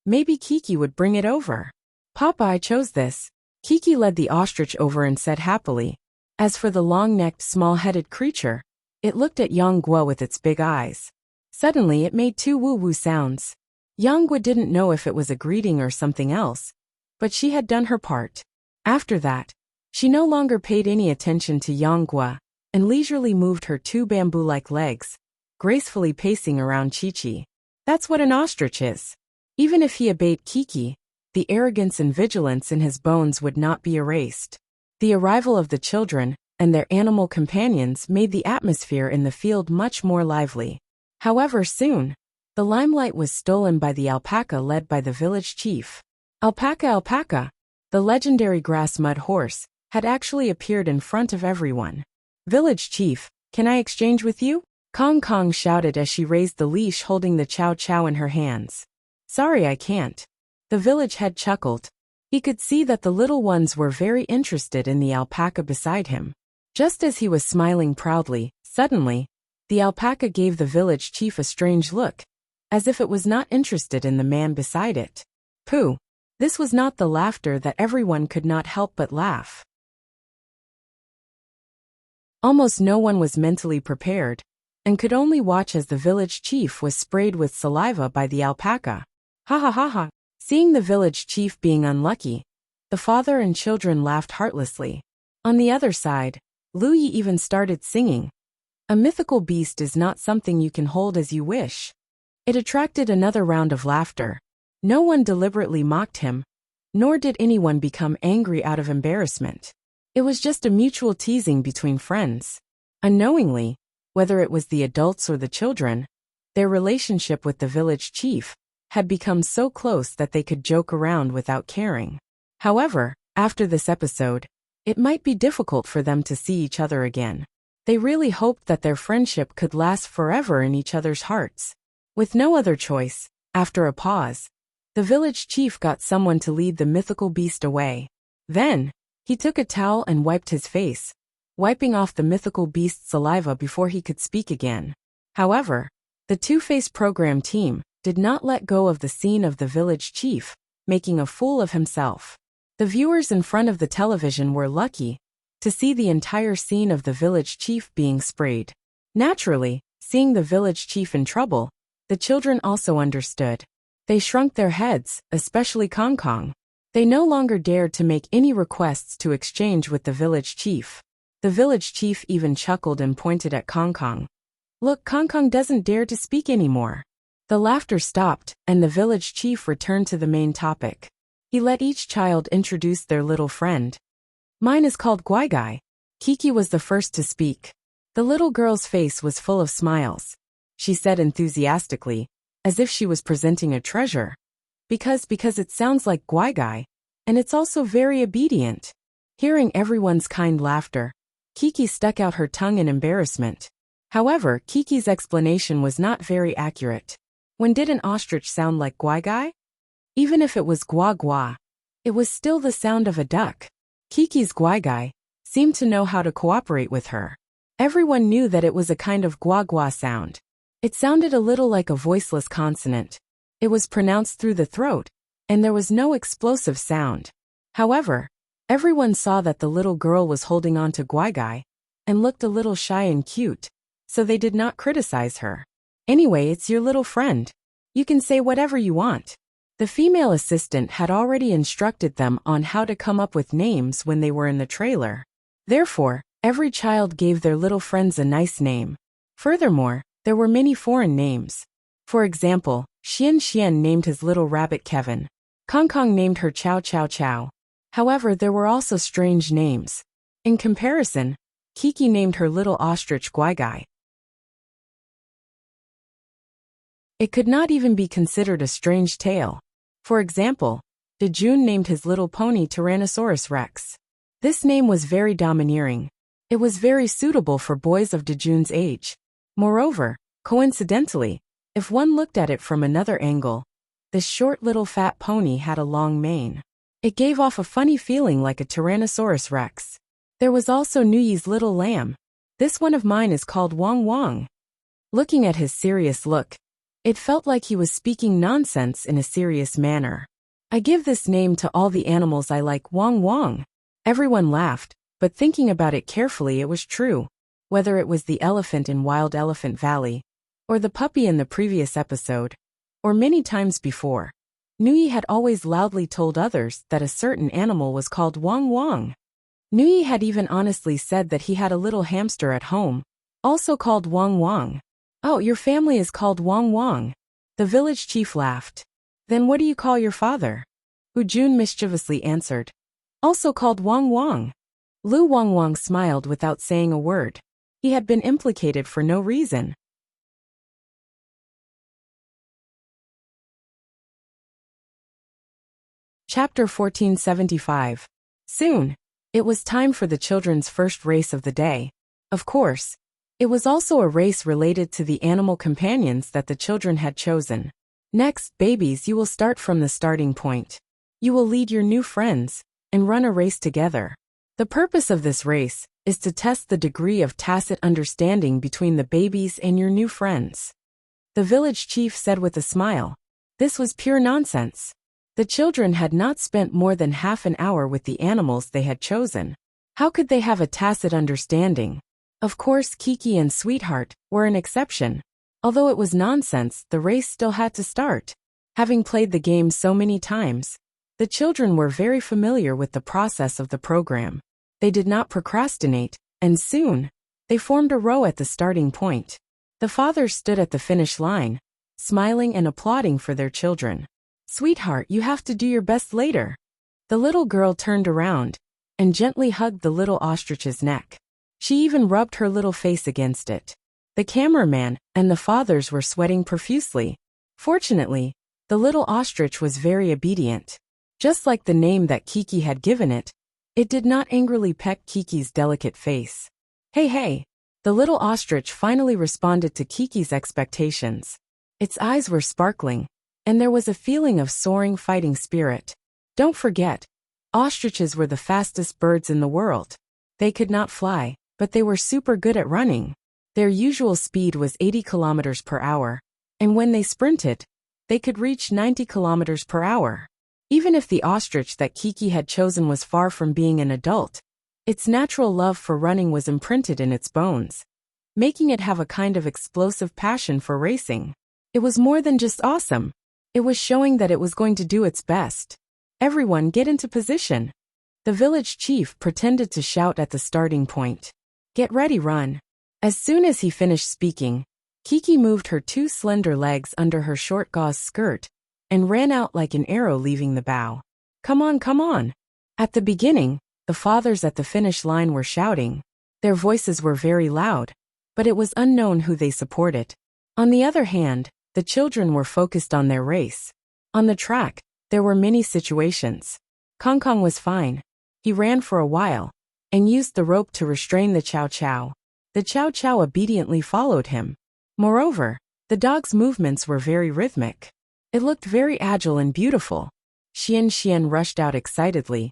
maybe Kiki would bring it over. Popeye chose this. Kiki led the ostrich over and said happily. As for the long-necked, small-headed creature, it looked at Yang Guo with its big eyes. Suddenly it made 2 woo-woo sounds. Yang Guo didn't know if it was a greeting or something else, but she had done her part. After that, she no longer paid any attention to Yang Guo, and leisurely moved her 2 bamboo-like legs, gracefully pacing around Chi-Chi. That's what an ostrich is. Even if he obeyed Kiki, the arrogance and vigilance in his bones would not be erased. The arrival of the children and their animal companions made the atmosphere in the field much more lively. However, soon, the limelight was stolen by the alpaca led by the village chief. Alpaca, the legendary grass mud horse, had actually appeared in front of everyone. Village chief, can I exchange with you? Kong Kong shouted as she raised the leash holding the Chow Chow in her hands. Sorry, I can't. The village head chuckled. He could see that the little ones were very interested in the alpaca beside him. Just as he was smiling proudly, suddenly, the alpaca gave the village chief a strange look, as if it was not interested in the man beside it. Pooh! This was not the laughter that everyone could not help but laugh. Almost no one was mentally prepared, and could only watch as the village chief was sprayed with saliva by the alpaca. Ha ha ha ha! Seeing the village chief being unlucky, the father and children laughed heartlessly. On the other side, Lu Yi even started singing. A mythical beast is not something you can hold as you wish. It attracted another round of laughter. No one deliberately mocked him, nor did anyone become angry out of embarrassment. It was just a mutual teasing between friends. Unknowingly, whether it was the adults or the children, their relationship with the village chief had become so close that they could joke around without caring. However, after this episode, it might be difficult for them to see each other again. They really hoped that their friendship could last forever in each other's hearts. With no other choice, after a pause, the village chief got someone to lead the mythical beast away. Then, he took a towel and wiped his face, wiping off the mythical beast's saliva before he could speak again. However, the Two-Face program team did not let go of the scene of the village chief making a fool of himself. The viewers in front of the television were lucky to see the entire scene of the village chief being sprayed. Naturally, seeing the village chief in trouble, the children also understood. They shrunk their heads, especially Kong Kong. They no longer dared to make any requests to exchange with the village chief. The village chief even chuckled and pointed at Kong Kong. Look, Kong Kong doesn't dare to speak anymore. The laughter stopped, and the village chief returned to the main topic. He let each child introduce their little friend. Mine is called Guai Guai. Kiki was the first to speak. The little girl's face was full of smiles. She said enthusiastically, as if she was presenting a treasure. Because it sounds like Guai Guai, and it's also very obedient. Hearing everyone's kind laughter, Kiki stuck out her tongue in embarrassment. However, Kiki's explanation was not very accurate. When did an ostrich sound like Guai Guai? Even if it was Gua Gua, it was still the sound of a duck. Kiki's Guai Guai seemed to know how to cooperate with her. Everyone knew that it was a kind of Gua Gua sound. It sounded a little like a voiceless consonant. It was pronounced through the throat, and there was no explosive sound. However, everyone saw that the little girl was holding on to Guai Guai and looked a little shy and cute, so they did not criticize her. Anyway, it's your little friend. You can say whatever you want. The female assistant had already instructed them on how to come up with names when they were in the trailer. Therefore, every child gave their little friends a nice name. Furthermore, there were many foreign names. For example, Xian named his little rabbit Kevin. Kong Kong named her Chow Chow Chow. However, there were also strange names. In comparison, Kiki named her little ostrich Guai Guai. It could not even be considered a strange tale. For example, Dejun named his little pony Tyrannosaurus Rex. This name was very domineering. It was very suitable for boys of Dejun's age. Moreover, coincidentally, if one looked at it from another angle, this short little fat pony had a long mane. It gave off a funny feeling like a Tyrannosaurus Rex. There was also Nuyi's little lamb. This one of mine is called Wong Wong. Looking at his serious look, it felt like he was speaking nonsense in a serious manner. I give this name to all the animals I like, Wong Wong. Everyone laughed, but thinking about it carefully, it was true. Whether it was the elephant in Wild Elephant Valley, or the puppy in the previous episode, or many times before, Nuyi had always loudly told others that a certain animal was called Wong Wong. Nuyi had even honestly said that he had a little hamster at home, also called Wong Wong. Oh, your family is called Wong Wong. The village chief laughed. Then what do you call your father? Hu Jun mischievously answered. Also called Wong Wong. Lu Wong Wong smiled without saying a word. He had been implicated for no reason. Chapter 1475. Soon, it was time for the children's first race of the day. Of course, it was also a race related to the animal companions that the children had chosen. Next, babies, you will start from the starting point. You will lead your new friends and run a race together. The purpose of this race is to test the degree of tacit understanding between the babies and your new friends. The village chief said with a smile. This was pure nonsense. The children had not spent more than half an hour with the animals they had chosen. How could they have a tacit understanding? Of course, Kiki and Sweetheart were an exception. Although it was nonsense, the race still had to start. Having played the game so many times, the children were very familiar with the process of the program. They did not procrastinate, and soon, they formed a row at the starting point. The fathers stood at the finish line, smiling and applauding for their children. Sweetheart, you have to do your best later. The little girl turned around and gently hugged the little ostrich's neck. She even rubbed her little face against it. The cameraman and the fathers were sweating profusely. Fortunately, the little ostrich was very obedient. Just like the name that Kiki had given it, it did not angrily peck Kiki's delicate face. Hey hey! The little ostrich finally responded to Kiki's expectations. Its eyes were sparkling, and there was a feeling of soaring fighting spirit. Don't forget, ostriches were the fastest birds in the world. They could not fly, but they were super good at running. Their usual speed was 80 kilometers per hour, and when they sprinted, they could reach 90 kilometers per hour. Even if the ostrich that Kiki had chosen was far from being an adult, its natural love for running was imprinted in its bones, making it have a kind of explosive passion for racing. It was more than just awesome. It was showing that it was going to do its best. Everyone get into position. The village chief pretended to shout at the starting point. Get ready, run. As soon as he finished speaking, Kiki moved her two slender legs under her short gauze skirt and ran out like an arrow leaving the bow. Come on, come on. At the beginning, the fathers at the finish line were shouting. Their voices were very loud, but it was unknown who they supported. On the other hand, the children were focused on their race. On the track, there were many situations. Kong Kong was fine. He ran for a while and used the rope to restrain the Chow Chow. The Chow Chow obediently followed him. Moreover, the dog's movements were very rhythmic. It looked very agile and beautiful. Xian rushed out excitedly,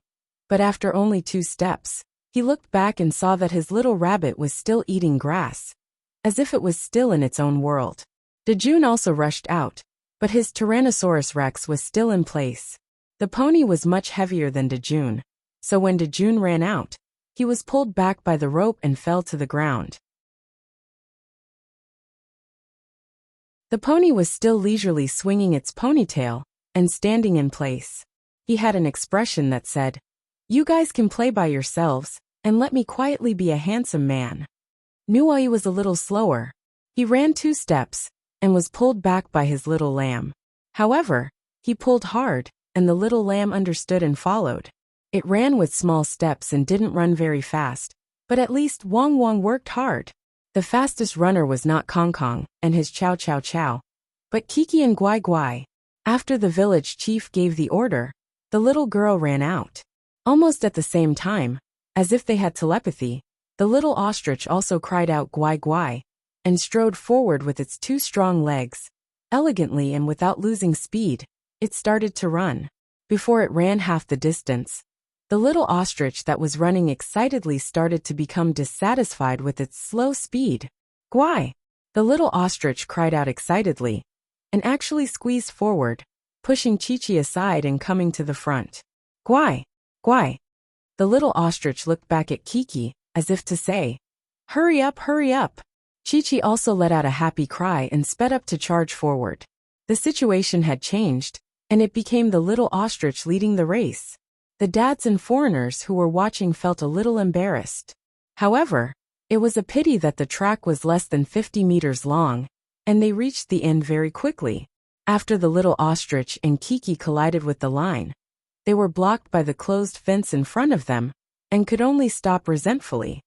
but after only 2 steps, he looked back and saw that his little rabbit was still eating grass, as if it was still in its own world. Dejun also rushed out, but his Tyrannosaurus Rex was still in place. The pony was much heavier than Dejun, so when Dejun ran out, he was pulled back by the rope and fell to the ground. The pony was still leisurely swinging its ponytail and standing in place. He had an expression that said, "You guys can play by yourselves, and let me quietly be a handsome man." Nuoi was a little slower. He ran 2 steps and was pulled back by his little lamb. However, he pulled hard, and the little lamb understood and followed. It ran with small steps and didn't run very fast, but at least Wong Wong worked hard. The fastest runner was not Kong Kong and his Chow Chow Chow, but Kiki and Guai Guai. After the village chief gave the order, the little girl ran out. Almost at the same time, as if they had telepathy, the little ostrich also cried out Guai Guai and strode forward with its 2 strong legs. Elegantly and without losing speed, it started to run. Before it ran half the distance, the little ostrich that was running excitedly started to become dissatisfied with its slow speed. Guai! The little ostrich cried out excitedly and actually squeezed forward, pushing Chi-Chi aside and coming to the front. Guai! Guai! The little ostrich looked back at Kiki, as if to say, hurry up, hurry up! Chi-Chi also let out a happy cry and sped up to charge forward. The situation had changed, and it became the little ostrich leading the race. The dads and foreigners who were watching felt a little embarrassed. However, it was a pity that the track was less than 50 meters long, and they reached the end very quickly. After the little ostrich and Kiki collided with the line, they were blocked by the closed fence in front of them, and could only stop resentfully.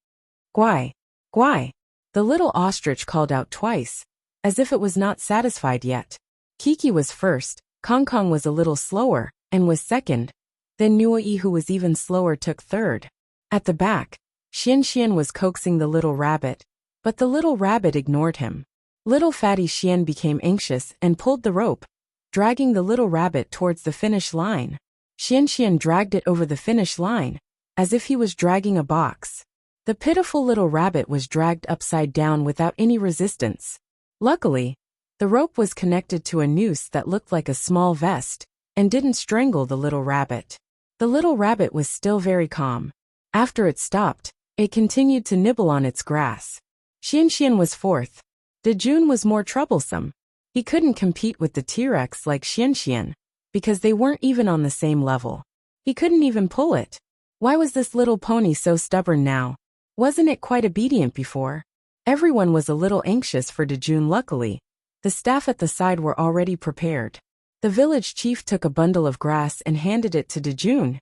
Guai! Guai! The little ostrich called out twice, as if it was not satisfied yet. Kiki was first, Kong Kong was a little slower, and was second. Then Nuoi, who was even slower, took third. At the back, Xian was coaxing the little rabbit, but the little rabbit ignored him. Little fatty Xian became anxious and pulled the rope, dragging the little rabbit towards the finish line. Xian dragged it over the finish line, as if he was dragging a box. The pitiful little rabbit was dragged upside down without any resistance. Luckily, the rope was connected to a noose that looked like a small vest, and didn't strangle the little rabbit. The little rabbit was still very calm. After it stopped, it continued to nibble on its grass. Xian was fourth. Dejun was more troublesome. He couldn't compete with the T-Rex like Xian, because they weren't even on the same level. He couldn't even pull it. Why was this little pony so stubborn now? Wasn't it quite obedient before? Everyone was a little anxious for Dejun. Luckily, the staff at the side were already prepared. The village chief took a bundle of grass and handed it to Dejun.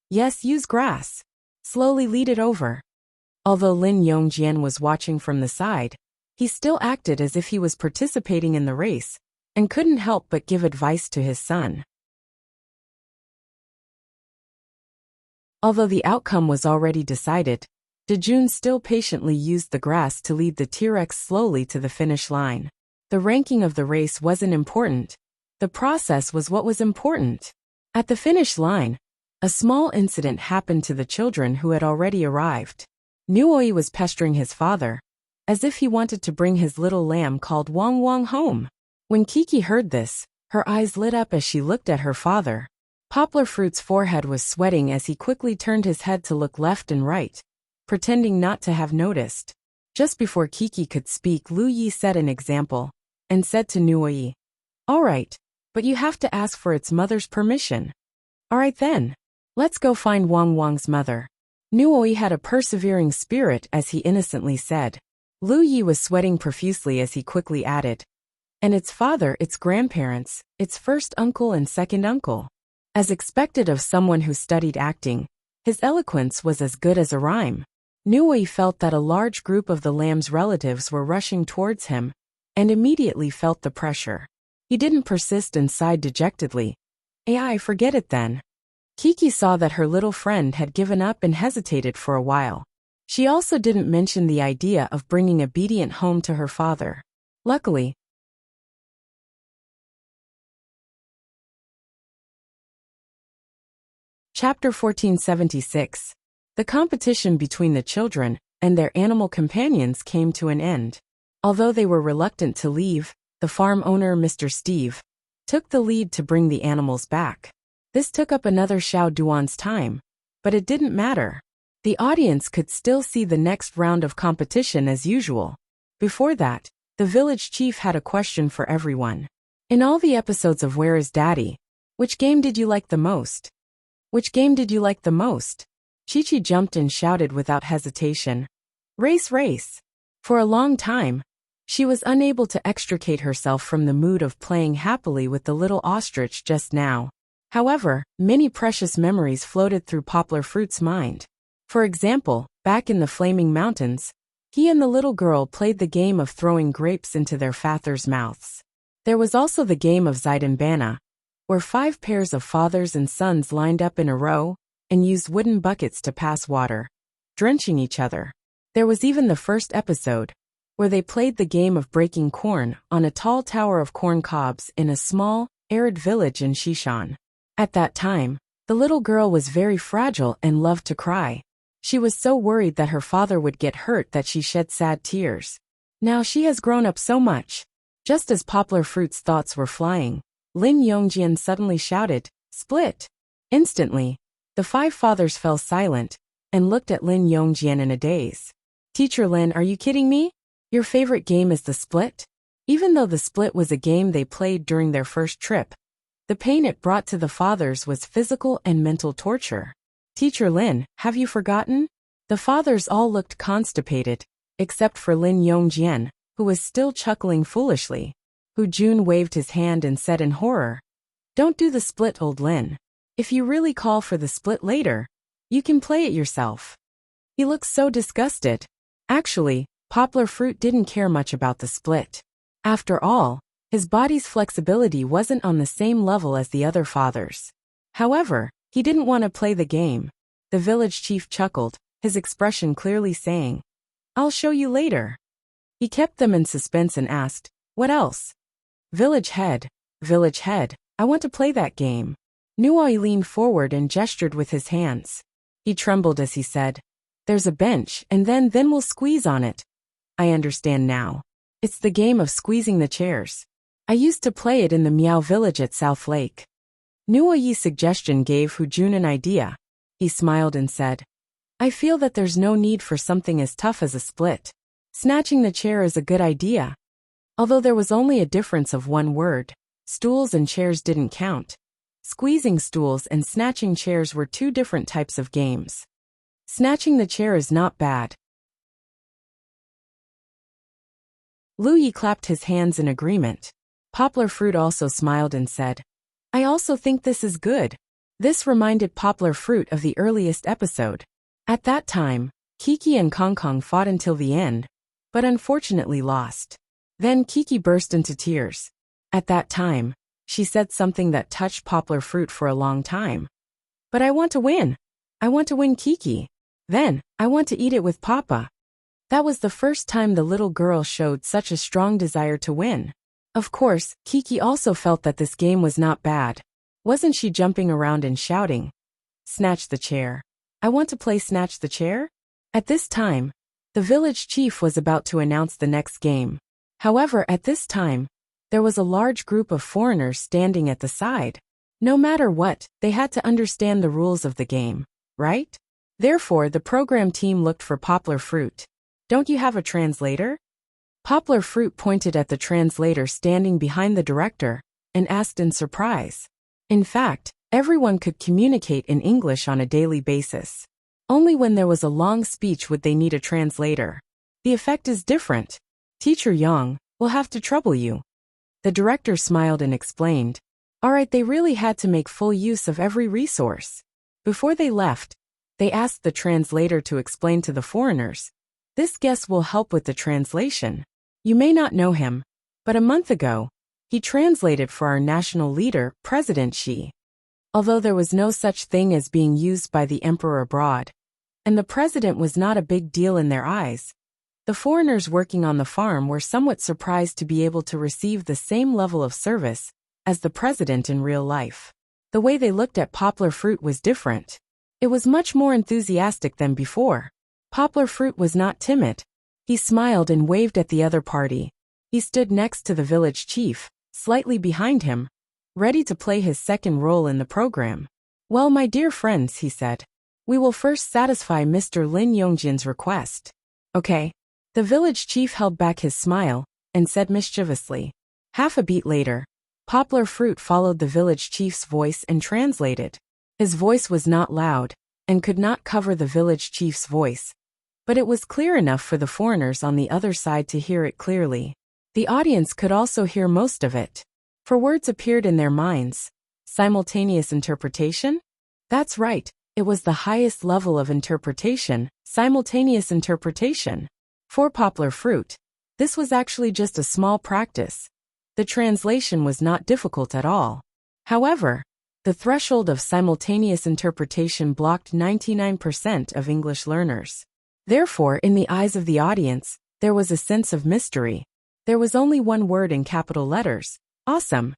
Yes, use grass. Slowly lead it over. Although Lin Yongjian was watching from the side, he still acted as if he was participating in the race and couldn't help but give advice to his son. Although the outcome was already decided, Dejun still patiently used the grass to lead the T-Rex slowly to the finish line. The ranking of the race wasn't important. The process was what was important. At the finish line, a small incident happened to the children who had already arrived. Nuoi was pestering his father, as if he wanted to bring his little lamb called Wong Wong home. When Kiki heard this, her eyes lit up as she looked at her father. Poplar Fruit's forehead was sweating as he quickly turned his head to look left and right, pretending not to have noticed. Just before Kiki could speak, Lu Yi set an example and said to Nuoi, "All right, but you have to ask for its mother's permission." "All right then. Let's go find Wong Wong's mother." Nuoi had a persevering spirit as he innocently said. Lu Yi was sweating profusely as he quickly added, "And its father, its grandparents, its first uncle and second uncle." As expected of someone who studied acting, his eloquence was as good as a rhyme. Nuoi felt that a large group of the lamb's relatives were rushing towards him, and immediately felt the pressure. He didn't persist and sighed dejectedly. Forget it then." Kiki saw that her little friend had given up and hesitated for a while. She also didn't mention the idea of bringing Obedient home to her father. Luckily, Chapter 1476. The competition between the children and their animal companions came to an end. Although they were reluctant to leave, the farm owner, Mr. Steve, took the lead to bring the animals back. This took up another Xiao Duan's time, but it didn't matter. The audience could still see the next round of competition as usual. Before that, the village chief had a question for everyone. In all the episodes of Where is Daddy? Which game did you like the most? Which game did you like the most? Chi-Chi jumped and shouted without hesitation. Race, race. For a long time, she was unable to extricate herself from the mood of playing happily with the little ostrich just now. However, many precious memories floated through Poplar Fruit's mind. For example, back in the Flaming Mountains, he and the little girl played the game of throwing grapes into their fathers' mouths. There was also the game of Zaidanbana, where 5 pairs of fathers and sons lined up in a row and used wooden buckets to pass water, drenching each other. There was even the first episode, where they played the game of breaking corn on a tall tower of corn cobs in a small, arid village in Shishan. At that time, the little girl was very fragile and loved to cry. She was so worried that her father would get hurt that she shed sad tears. Now she has grown up so much. Just as Poplar Fruit's thoughts were flying, Lin Yongjian suddenly shouted, "Split!" Instantly, the 5 fathers fell silent and looked at Lin Yongjian in a daze. "Teacher Lin, are you kidding me? Your favorite game is the split?" Even though the split was a game they played during their first trip, the pain it brought to the fathers was physical and mental torture. "Teacher Lin, have you forgotten?" The fathers all looked constipated, except for Lin Yongjian, who was still chuckling foolishly. Hu Jun waved his hand and said in horror, "Don't do the split, old Lin. If you really call for the split later, you can play it yourself." He looked so disgusted. Actually, Poplar Fruit didn't care much about the split. After all, his body's flexibility wasn't on the same level as the other fathers. However, he didn't want to play the game. The village chief chuckled, his expression clearly saying, "I'll show you later." He kept them in suspense and asked, "What else?" Village head, I want to play that game." Nuoi leaned forward and gestured with his hands. He trembled as he said, "There's a bench, and then we'll squeeze on it." "I understand now. It's the game of squeezing the chairs. I used to play it in the Miao village at South Lake." Nuoyi's suggestion gave Hu Jun an idea. He smiled and said, "I feel that there's no need for something as tough as a split. Snatching the chair is a good idea." Although there was only a difference of one word, stools and chairs didn't count. Squeezing stools and snatching chairs were 2 different types of games. Snatching the chair is not bad. Lu Yi clapped his hands in agreement. Poplar Fruit also smiled and said, "I also think this is good. This reminded Poplar Fruit of the earliest episode. At that time, Kiki and Kong Kong fought until the end, but unfortunately lost. Then Kiki burst into tears. At that time, she said something that touched Poplar Fruit for a long time. But I want to win. I want to win Kiki. Then, I want to eat it with Papa. That was the first time the little girl showed such a strong desire to win. Of course, Kiki also felt that this game was not bad. Wasn't she jumping around and shouting, "Snatch the chair. I want to play Snatch the Chair?" At this time, the village chief was about to announce the next game. However, at this time, there was a large group of foreigners standing at the side. No matter what, they had to understand the rules of the game, right? Therefore, the program team looked for Poplar Fruit. "Don't you have a translator?" Poplar Fruit pointed at the translator standing behind the director and asked in surprise. In fact, everyone could communicate in English on a daily basis. Only when there was a long speech would they need a translator. The effect is different. Teacher Yang will have to trouble you. The director smiled and explained. Alright, they really had to make full use of every resource. Before they left, they asked the translator to explain to the foreigners. This guest will help with the translation. You may not know him, but a month ago, he translated for our national leader, President Xi. Although there was no such thing as being used by the emperor abroad, and the president was not a big deal in their eyes, the foreigners working on the farm were somewhat surprised to be able to receive the same level of service as the president in real life. The way they looked at Poplar Fruit was different. It was much more enthusiastic than before. Poplar Fruit was not timid. He smiled and waved at the other party. He stood next to the village chief, slightly behind him, ready to play his second role in the program. Well, my dear friends, he said, we will first satisfy Mr. Lin Yongjian's request. Okay. The village chief held back his smile and said mischievously. Half a beat later, Poplar Fruit followed the village chief's voice and translated. His voice was not loud and could not cover the village chief's voice, but it was clear enough for the foreigners on the other side to hear it clearly. The audience could also hear most of it. For words appeared in their minds. Simultaneous interpretation? That's right, it was the highest level of interpretation, simultaneous interpretation. For Poplar Fruit, this was actually just a small practice. The translation was not difficult at all. However, the threshold of simultaneous interpretation blocked 99% of English learners. Therefore, in the eyes of the audience, there was a sense of mystery. There was only one word in capital letters. Awesome.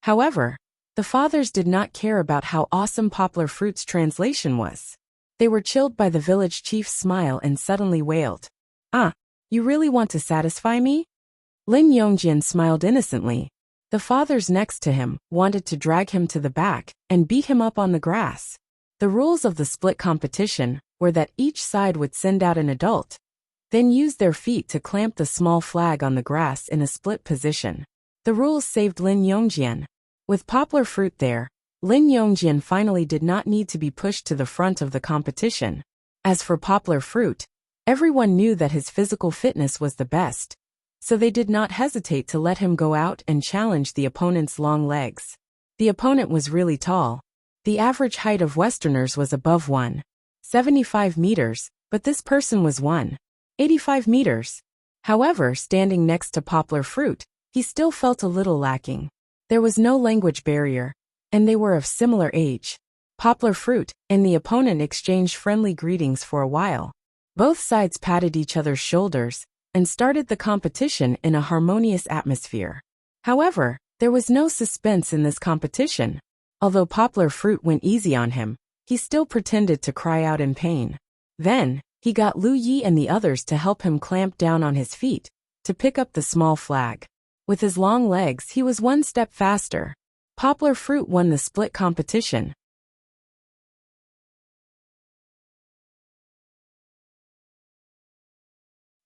However, the fathers did not care about how awesome Poplar Fruit's translation was. They were chilled by the village chief's smile and suddenly wailed. Ah, you really want to satisfy me? Lin Yongjian smiled innocently. The fathers next to him wanted to drag him to the back and beat him up on the grass. The rules of the split competition were that each side would send out an adult, then use their feet to clamp the small flag on the grass in a split position. The rules saved Lin Yongjian. With Poplar Fruit there, Lin Yongjian finally did not need to be pushed to the front of the competition. As for Poplar Fruit, everyone knew that his physical fitness was the best, so they did not hesitate to let him go out and challenge the opponent's long legs. The opponent was really tall. The average height of Westerners was above 1.75 meters, but this person was 1.85 meters. However, standing next to Poplar Fruit, he still felt a little lacking. There was no language barrier, and they were of similar age. Poplar Fruit and the opponent exchanged friendly greetings for a while. Both sides patted each other's shoulders and started the competition in a harmonious atmosphere. However, there was no suspense in this competition. Although Poplar Fruit went easy on him, he still pretended to cry out in pain. Then, he got Lu Yi and the others to help him clamp down on his feet to pick up the small flag. With his long legs, he was one step faster. Poplar Fruit won the split competition.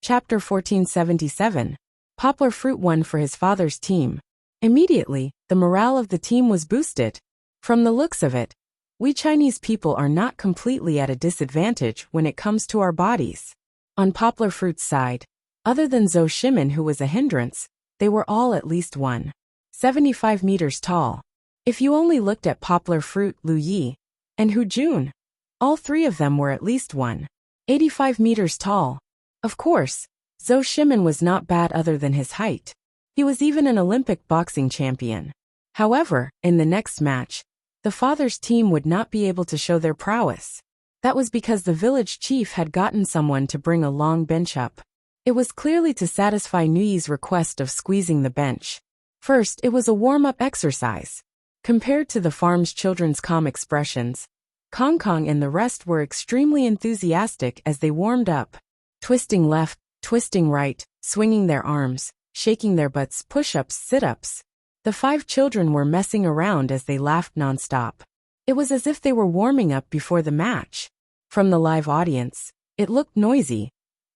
Chapter 1477. Poplar Fruit won for his father's team. Immediately, the morale of the team was boosted. From the looks of it, we Chinese people are not completely at a disadvantage when it comes to our bodies. On Poplar Fruit's side, other than Zhou Shimin, who was a hindrance, they were all at least 1.75 meters tall. If you only looked at Poplar Fruit, Lu Yi, and Hu Jun, all three of them were at least 185 meters tall. Of course, Zhou Shimin was not bad other than his height. He was even an Olympic boxing champion. However, in the next match, the father's team would not be able to show their prowess. That was because the village chief had gotten someone to bring a long bench up. It was clearly to satisfy Nuyi's request of squeezing the bench. First, it was a warm-up exercise. Compared to the farm's children's calm expressions, Kong Kong and the rest were extremely enthusiastic as they warmed up. Twisting left, twisting right, swinging their arms, shaking their butts, push-ups, sit-ups. The 5 children were messing around as they laughed non-stop. It was as if they were warming up before the match. From the live audience, it looked noisy,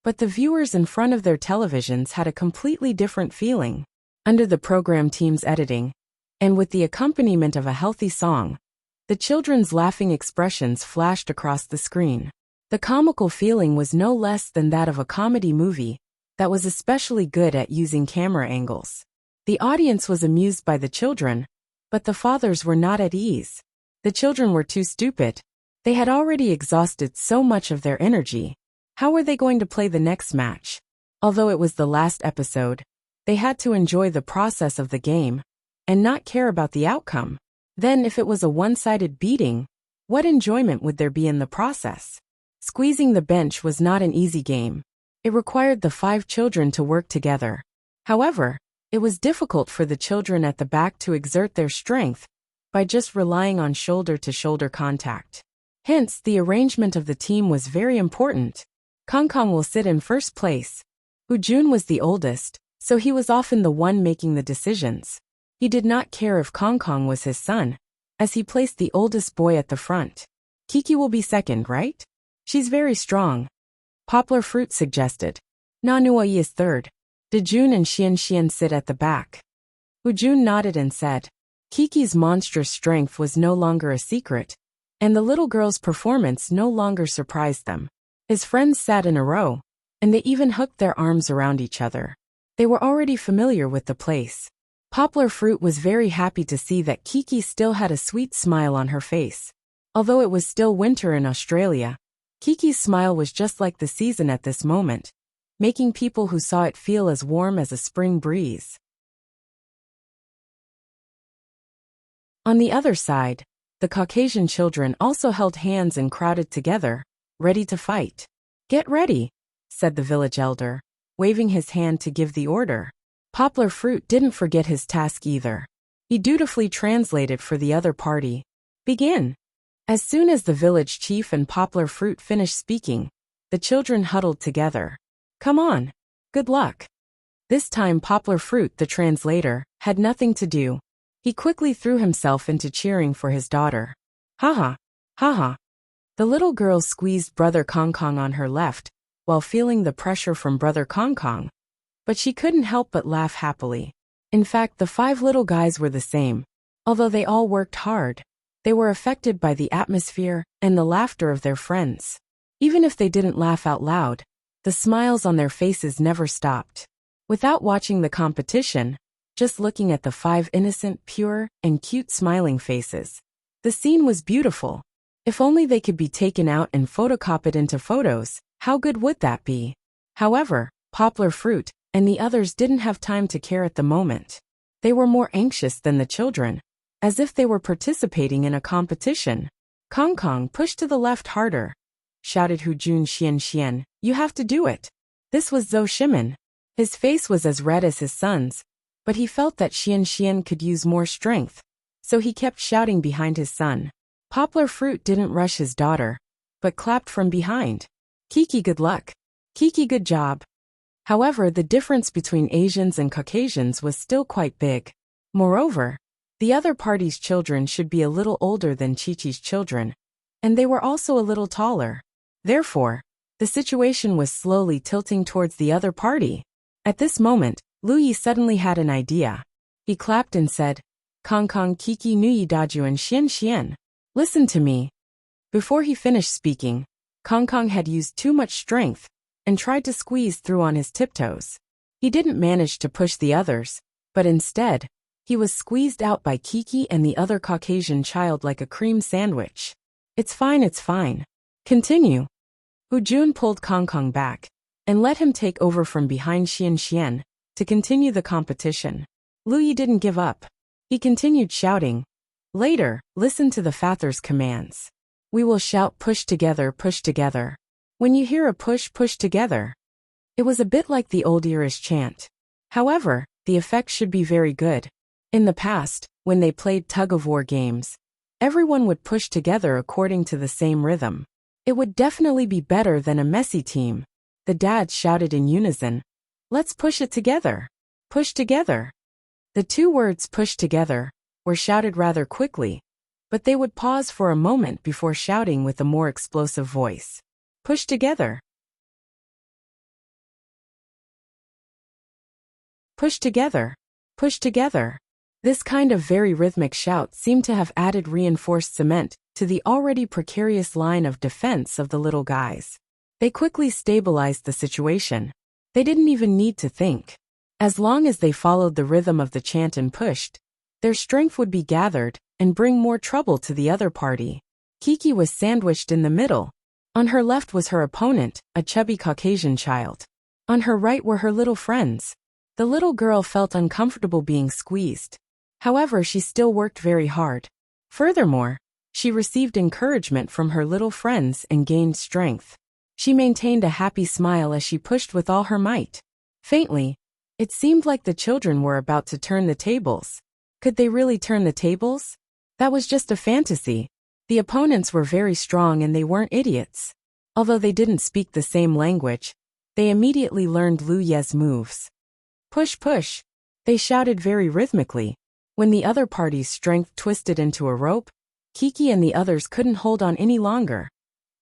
but the viewers in front of their televisions had a completely different feeling. Under the program team's editing, and with the accompaniment of a healthy song, the children's laughing expressions flashed across the screen. The comical feeling was no less than that of a comedy movie that was especially good at using camera angles. The audience was amused by the children, but the fathers were not at ease. The children were too stupid. They had already exhausted so much of their energy. How were they going to play the next match? Although it was the last episode, they had to enjoy the process of the game and not care about the outcome. Then if it was a one-sided beating, what enjoyment would there be in the process? Squeezing the bench was not an easy game. It required the 5 children to work together. However, it was difficult for the children at the back to exert their strength by just relying on shoulder-to-shoulder contact. Hence, the arrangement of the team was very important. Kong Kong will sit in first place. Hu Jun was the oldest, so he was often the one making the decisions. He did not care if Kong Kong was his son, as he placed the oldest boy at the front. Kiki will be second, right? She's very strong. Poplar Fruit suggested. Nanuai is third. Dejun and Xian sit at the back. Hu Jun nodded and said, Kiki's monstrous strength was no longer a secret, and the little girl's performance no longer surprised them. His friends sat in a row, and they even hooked their arms around each other. They were already familiar with the place. Poplar Fruit was very happy to see that Kiki still had a sweet smile on her face. Although it was still winter in Australia, Kiki's smile was just like the season at this moment, making people who saw it feel as warm as a spring breeze. On the other side, the Caucasian children also held hands and crowded together, ready to fight. Get ready, said the village elder, waving his hand to give the order. Poplar Fruit didn't forget his task either. He dutifully translated for the other party. Begin. As soon as the village chief and Poplar Fruit finished speaking, the children huddled together. Come on. Good luck. This time Poplar Fruit, the translator, had nothing to do. He quickly threw himself into cheering for his daughter. Ha ha. The little girl squeezed Brother Kong Kong on her left, while feeling the pressure from Brother Kong Kong. But she couldn't help but laugh happily. In fact, the 5 little guys were the same. Although they all worked hard, they were affected by the atmosphere and the laughter of their friends. Even if they didn't laugh out loud, the smiles on their faces never stopped. Without watching the competition, just looking at the 5 innocent, pure, and cute smiling faces, the scene was beautiful. If only they could be taken out and photocopied into photos, how good would that be? However, Poplar Fruit and the others didn't have time to care at the moment. They were more anxious than the children, as if they were participating in a competition. Kong Kong, push to the left harder, shouted Hu Jun. Xian, you have to do it. This was Zhou Shimin. His face was as red as his son's, but he felt that Xian could use more strength, so he kept shouting behind his son. Poplar Fruit didn't rush his daughter, but clapped from behind. Kiki, good luck. Kiki, good job. However, the difference between Asians and Caucasians was still quite big. Moreover, the other party's children should be a little older than Chi-Chi's children, and they were also a little taller. Therefore, the situation was slowly tilting towards the other party. At this moment, Lu Yi suddenly had an idea. He clapped and said, Kong Kong, Kiki, Nuyi, Daju, and Xian. Listen to me. Before he finished speaking, Kong Kong had used too much strength and tried to squeeze through on his tiptoes. He didn't manage to push the others, but instead, He was squeezed out by Kiki and the other Caucasian child like a cream sandwich. It's fine. Continue. Hu Jun pulled Kong Kong back and let him take over from behind Xian to continue the competition. Lu Yi didn't give up. He continued shouting. Later, listen to the father's commands. We will shout push together, push together. When you hear a push, push together. It was a bit like the old Irish chant. However, the effect should be very good. In the past, when they played tug-of-war games, everyone would push together according to the same rhythm. It would definitely be better than a messy team. The dads shouted in unison. Let's push it together. Push together. The two words push together were shouted rather quickly, but they would pause for a moment before shouting with a more explosive voice. Push together. Push together. Push together. This kind of very rhythmic shout seemed to have added reinforced cement to the already precarious line of defense of the little guys. They quickly stabilized the situation. They didn't even need to think. As long as they followed the rhythm of the chant and pushed, their strength would be gathered and bring more trouble to the other party. Kiki was sandwiched in the middle. On her left was her opponent, a chubby Caucasian child. On her right were her little friends. The little girl felt uncomfortable being squeezed. However, she still worked very hard. Furthermore, she received encouragement from her little friends and gained strength. She maintained a happy smile as she pushed with all her might. Faintly, it seemed like the children were about to turn the tables. Could they really turn the tables? That was just a fantasy. The opponents were very strong and they weren't idiots. Although they didn't speak the same language, they immediately learned Lu Ye's moves. Push, push. They shouted very rhythmically. When the other party's strength twisted into a rope, Kiki and the others couldn't hold on any longer.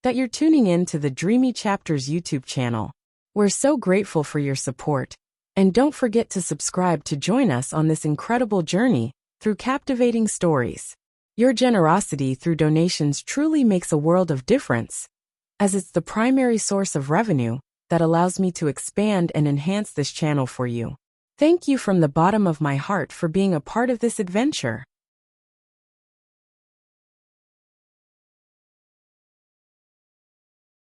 That you're tuning in to the Dreamy Chapters YouTube channel. We're so grateful for your support. And don't forget to subscribe to join us on this incredible journey through captivating stories. Your generosity through donations truly makes a world of difference, as it's the primary source of revenue that allows me to expand and enhance this channel for you. Thank you from the bottom of my heart for being a part of this adventure.